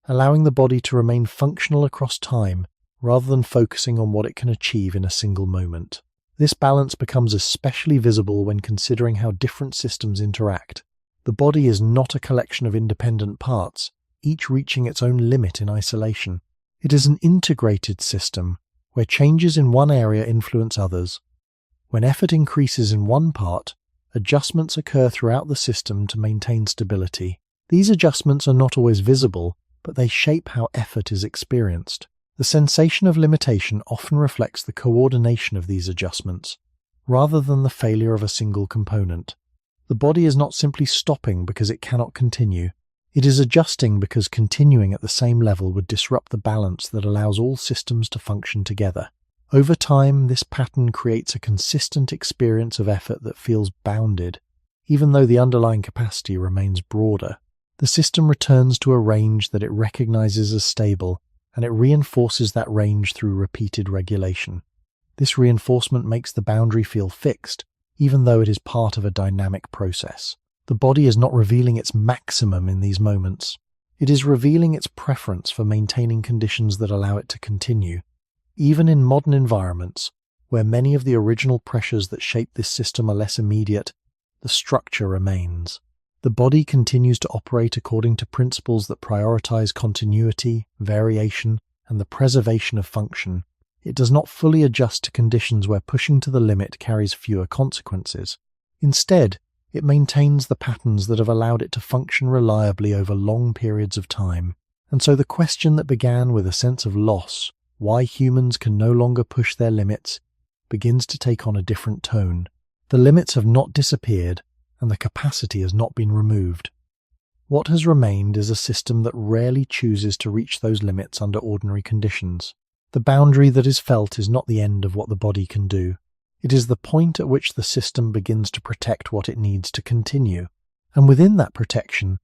A: allowing the body to remain functional across time rather than focusing on what it can achieve in a single moment. This balance becomes especially visible when considering how different systems interact. The body is not a collection of independent parts, each reaching its own limit in isolation. It is an integrated system, where changes in one area influence others. When effort increases in one part, adjustments occur throughout the system to maintain stability. These adjustments are not always visible, but they shape how effort is experienced. The sensation of limitation often reflects the coordination of these adjustments, rather than the failure of a single component. The body is not simply stopping because it cannot continue. It is adjusting because continuing at the same level would disrupt the balance that allows all systems to function together. Over time, this pattern creates a consistent experience of effort that feels bounded, even though the underlying capacity remains broader. The system returns to a range that it recognizes as stable, and it reinforces that range through repeated regulation. This reinforcement makes the boundary feel fixed, even though it is part of a dynamic process. The body is not revealing its maximum in these moments. It is revealing its preference for maintaining conditions that allow it to continue. Even in modern environments, where many of the original pressures that shape this system are less immediate, the structure remains. The body continues to operate according to principles that prioritize continuity, variation, and the preservation of function. It does not fully adjust to conditions where pushing to the limit carries fewer consequences. Instead, it maintains the patterns that have allowed it to function reliably over long periods of time. And so the question that began with a sense of loss, why humans can no longer push their limits, begins to take on a different tone. The limits have not disappeared, and the capacity has not been removed. What has remained is a system that rarely chooses to reach those limits under ordinary conditions. The boundary that is felt is not the end of what the body can do. It is the point at which the system begins to protect what it needs to continue. And within that protection,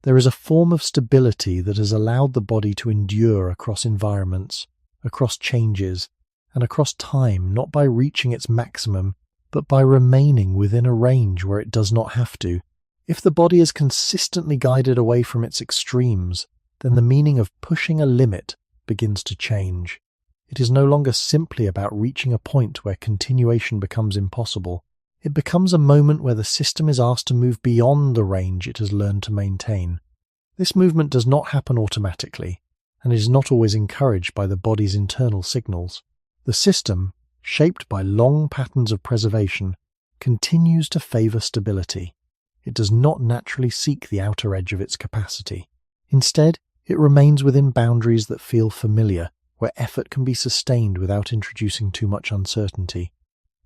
A: there is a form of stability that has allowed the body to endure across environments, across changes, and across time, not by reaching its maximum, but by remaining within a range where it does not have to. If the body is consistently guided away from its extremes, then the meaning of pushing a limit begins to change. It is no longer simply about reaching a point where continuation becomes impossible. It becomes a moment where the system is asked to move beyond the range it has learned to maintain. This movement does not happen automatically, and is not always encouraged by the body's internal signals. The system, shaped by long patterns of preservation, continues to favor stability. It does not naturally seek the outer edge of its capacity. Instead, it remains within boundaries that feel familiar, where effort can be sustained without introducing too much uncertainty.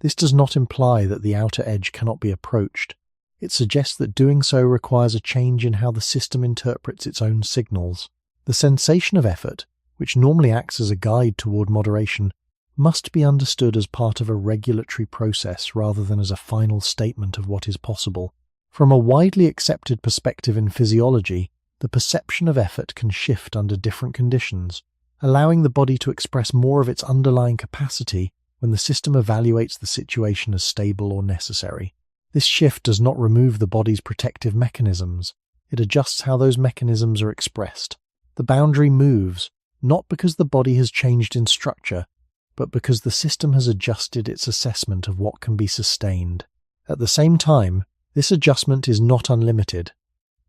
A: This does not imply that the outer edge cannot be approached. It suggests that doing so requires a change in how the system interprets its own signals. The sensation of effort, which normally acts as a guide toward moderation, must be understood as part of a regulatory process rather than as a final statement of what is possible. From a widely accepted perspective in physiology, the perception of effort can shift under different conditions, allowing the body to express more of its underlying capacity when the system evaluates the situation as stable or necessary. This shift does not remove the body's protective mechanisms. It adjusts how those mechanisms are expressed. The boundary moves, not because the body has changed in structure, but because the system has adjusted its assessment of what can be sustained. At the same time, this adjustment is not unlimited.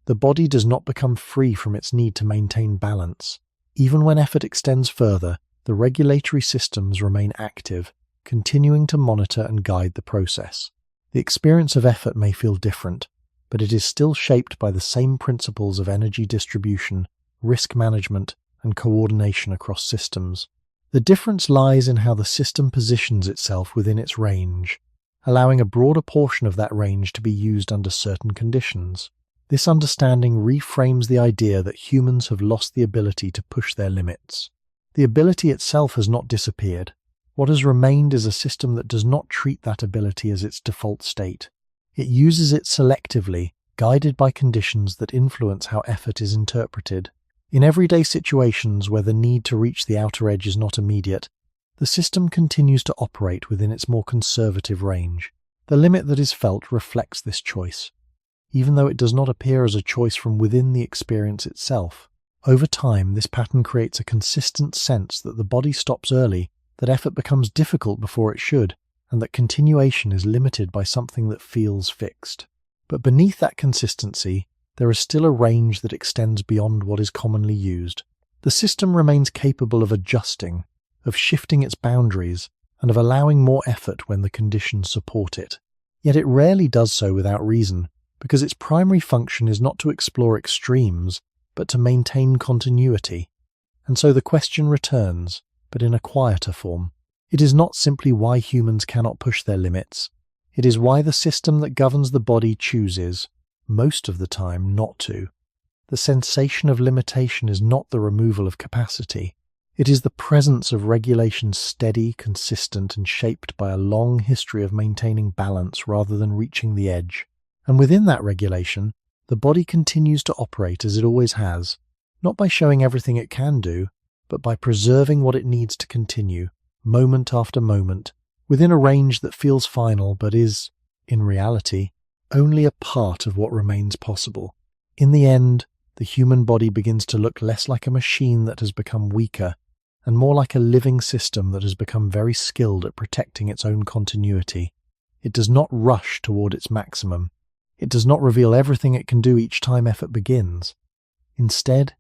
A: The body does not become free from its need to maintain balance. Even when effort extends further, the regulatory systems remain active, continuing to monitor and guide the process. The experience of effort may feel different, but it is still shaped by the same principles of energy distribution, risk management, and coordination across systems. The difference lies in how the system positions itself within its range, allowing a broader portion of that range to be used under certain conditions. This understanding reframes the idea that humans have lost the ability to push their limits. The ability itself has not disappeared. What has remained is a system that does not treat that ability as its default state. It uses it selectively, guided by conditions that influence how effort is interpreted. In everyday situations where the need to reach the outer edge is not immediate, the system continues to operate within its more conservative range. The limit that is felt reflects this choice, even though it does not appear as a choice from within the experience itself. Over time, this pattern creates a consistent sense that the body stops early, that effort becomes difficult before it should, and that continuation is limited by something that feels fixed. But beneath that consistency, there is still a range that extends beyond what is commonly used. The system remains capable of adjusting, of shifting its boundaries, and of allowing more effort when the conditions support it. Yet it rarely does so without reason, because its primary function is not to explore extremes, but to maintain continuity. And so the question returns, but in a quieter form. It is not simply why humans cannot push their limits. It is why the system that governs the body chooses, most of the time, not to. The sensation of limitation is not the removal of capacity. It is the presence of regulation steady, consistent, and shaped by a long history of maintaining balance rather than reaching the edge. And within that regulation, the body continues to operate as it always has, not by showing everything it can do, but by preserving what it needs to continue, moment after moment, within a range that feels final but is, in reality, only a part of what remains possible. In the end, the human body begins to look less like a machine that has become weaker and more like a living system that has become very skilled at protecting its own continuity. It does not rush toward its maximum. It does not reveal everything it can do each time effort begins. Instead,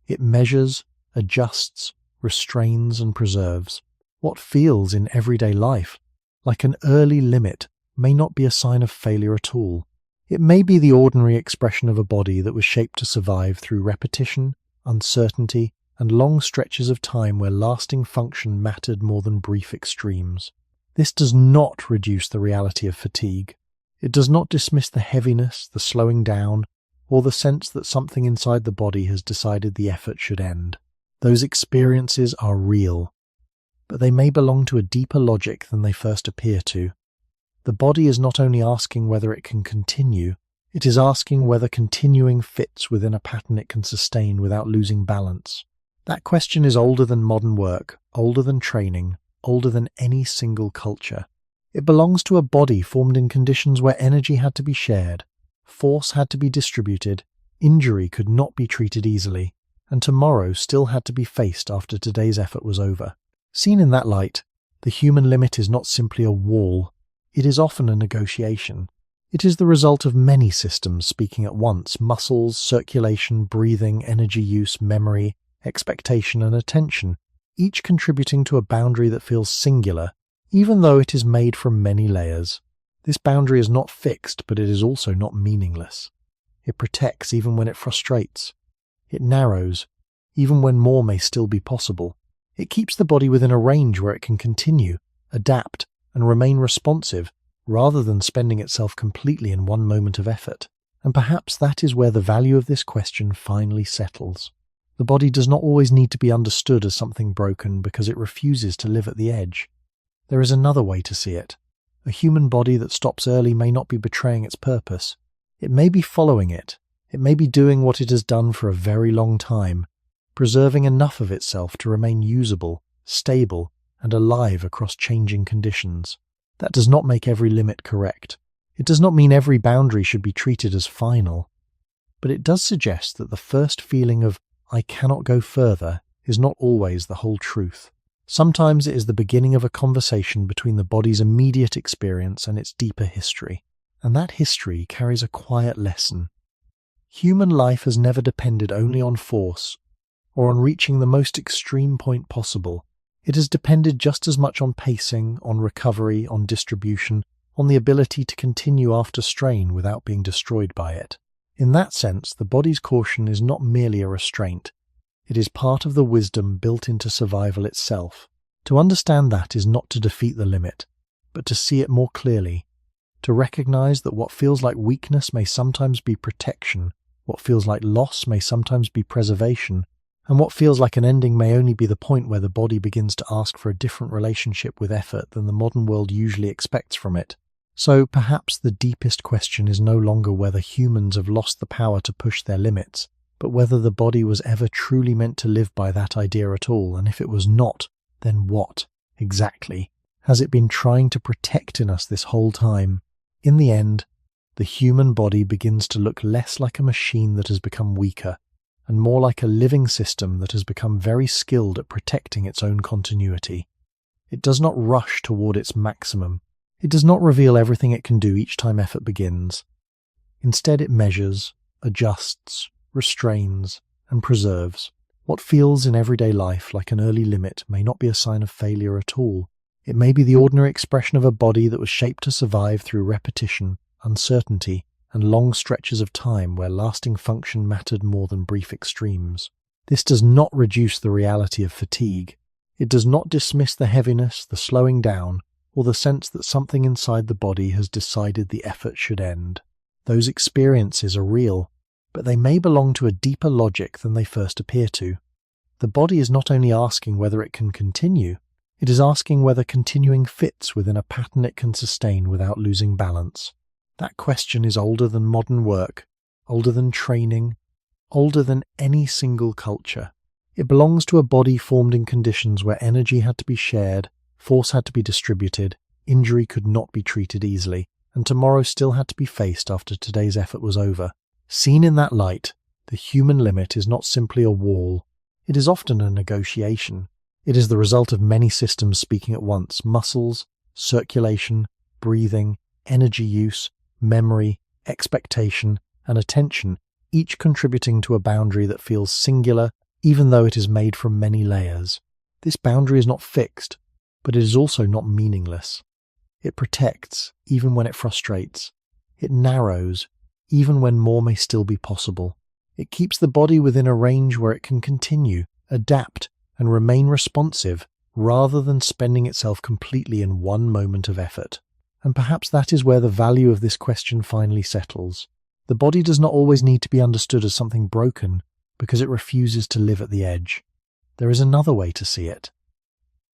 A: it measures, adjusts, restrains, and preserves. What feels in everyday life like an early limit may not be a sign of failure at all. It may be the ordinary expression of a body that was shaped to survive through repetition, uncertainty, and long stretches of time where lasting function mattered more than brief extremes. This does not reduce the reality of fatigue. It does not dismiss the heaviness, the slowing down, or the sense that something inside the body has decided the effort should end. Those experiences are real, but they may belong to a deeper logic than they first appear to. The body is not only asking whether it can continue, it is asking whether continuing fits within a pattern it can sustain without losing balance. That question is older than modern work, older than training, older than any single culture. It belongs to a body formed in conditions where energy had to be shared, force had to be distributed, injury could not be treated easily, and tomorrow still had to be faced after today's effort was over. Seen in that light, the human limit is not simply a wall, it is often a negotiation. It is the result of many systems speaking at once: muscles, circulation, breathing, energy use, memory, expectation, and attention, each contributing to a boundary that feels singular, even though it is made from many layers. This boundary is not fixed, but it is also not meaningless. It protects even when it frustrates. It narrows, even when more may still be possible. It keeps the body within a range where it can continue, adapt, and remain responsive, rather than spending itself completely in one moment of effort. And perhaps that is where the value of this question finally settles. The body does not always need to be understood as something broken because it refuses to live at the edge. There is another way to see it. A human body that stops early may not be betraying its purpose. It may be following it. It may be doing what it has done for a very long time, preserving enough of itself to remain usable, stable, and alive across changing conditions. That does not make every limit correct. It does not mean every boundary should be treated as final. But it does suggest that the first feeling of "I cannot go further" is not always the whole truth. Sometimes it is the beginning of a conversation between the body's immediate experience and its deeper history. And that history carries a quiet lesson. Human life has never depended only on force, or on reaching the most extreme point possible. It has depended just as much on pacing, on recovery, on distribution, on the ability to continue after strain without being destroyed by it. In that sense, the body's caution is not merely a restraint. It is part of the wisdom built into survival itself. To understand that is not to defeat the limit, but to see it more clearly, to recognize that what feels like weakness may sometimes be protection, what feels like loss may sometimes be preservation, and what feels like an ending may only be the point where the body begins to ask for a different relationship with effort than the modern world usually expects from it. So perhaps the deepest question is no longer whether humans have lost the power to push their limits, but whether the body was ever truly meant to live by that idea at all, and if it was not, then what, exactly, has it been trying to protect in us this whole time? In the end, the human body begins to look less like a machine that has become weaker, and more like a living system that has become very skilled at protecting its own continuity. It does not rush toward its maximum. It does not reveal everything it can do each time effort begins. Instead, it measures, adjusts, restrains, and preserves. What feels in everyday life like an early limit may not be a sign of failure at all. It may be the ordinary expression of a body that was shaped to survive through repetition, uncertainty, and long stretches of time where lasting function mattered more than brief extremes. This does not reduce the reality of fatigue. It does not dismiss the heaviness, the slowing down, or the sense that something inside the body has decided the effort should end. Those experiences are real, but they may belong to a deeper logic than they first appear to. The body is not only asking whether it can continue, it is asking whether continuing fits within a pattern it can sustain without losing balance. That question is older than modern work, older than training, older than any single culture. It belongs to a body formed in conditions where energy had to be shared, force had to be distributed, injury could not be treated easily, and tomorrow still had to be faced after today's effort was over. Seen in that light, the human limit is not simply a wall. It is often a negotiation. It is the result of many systems speaking at once: muscles, circulation, breathing, energy use, memory, expectation, and attention, each contributing to a boundary that feels singular, even though it is made from many layers. This boundary is not fixed, but it is also not meaningless. It protects, even when it frustrates. It narrows, even when more may still be possible. It keeps the body within a range where it can continue, adapt, and remain responsive, rather than spending itself completely in one moment of effort. And perhaps that is where the value of this question finally settles. The body does not always need to be understood as something broken because it refuses to live at the edge. There is another way to see it.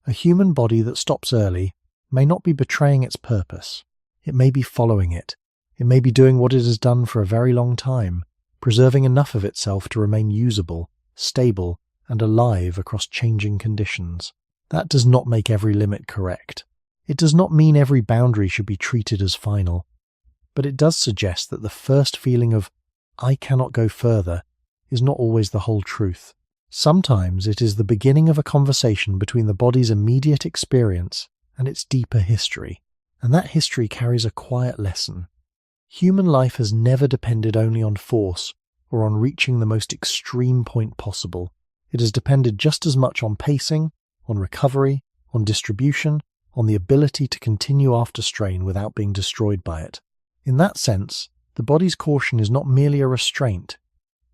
A: A human body that stops early may not be betraying its purpose. It may be following it. It may be doing what it has done for a very long time, preserving enough of itself to remain usable, stable, and alive across changing conditions. That does not make every limit correct. It does not mean every boundary should be treated as final. But it does suggest that the first feeling of, "I cannot go further," is not always the whole truth. Sometimes it is the beginning of a conversation between the body's immediate experience and its deeper history, and that history carries a quiet lesson. Human life has never depended only on force or on reaching the most extreme point possible. It has depended just as much on pacing, on recovery, on distribution, on the ability to continue after strain without being destroyed by it. In that sense, the body's caution is not merely a restraint.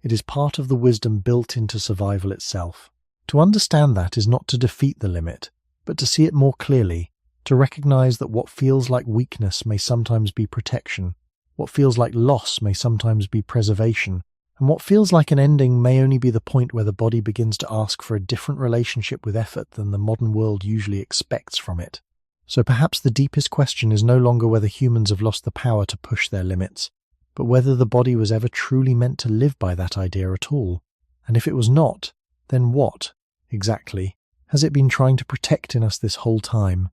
A: It is part of the wisdom built into survival itself. To understand that is not to defeat the limit, but to see it more clearly, to recognize that what feels like weakness may sometimes be protection, what feels like loss may sometimes be preservation, and what feels like an ending may only be the point where the body begins to ask for a different relationship with effort than the modern world usually expects from it. So perhaps the deepest question is no longer whether humans have lost the power to push their limits, but whether the body was ever truly meant to live by that idea at all. And if it was not, then what, exactly, has it been trying to protect in us this whole time?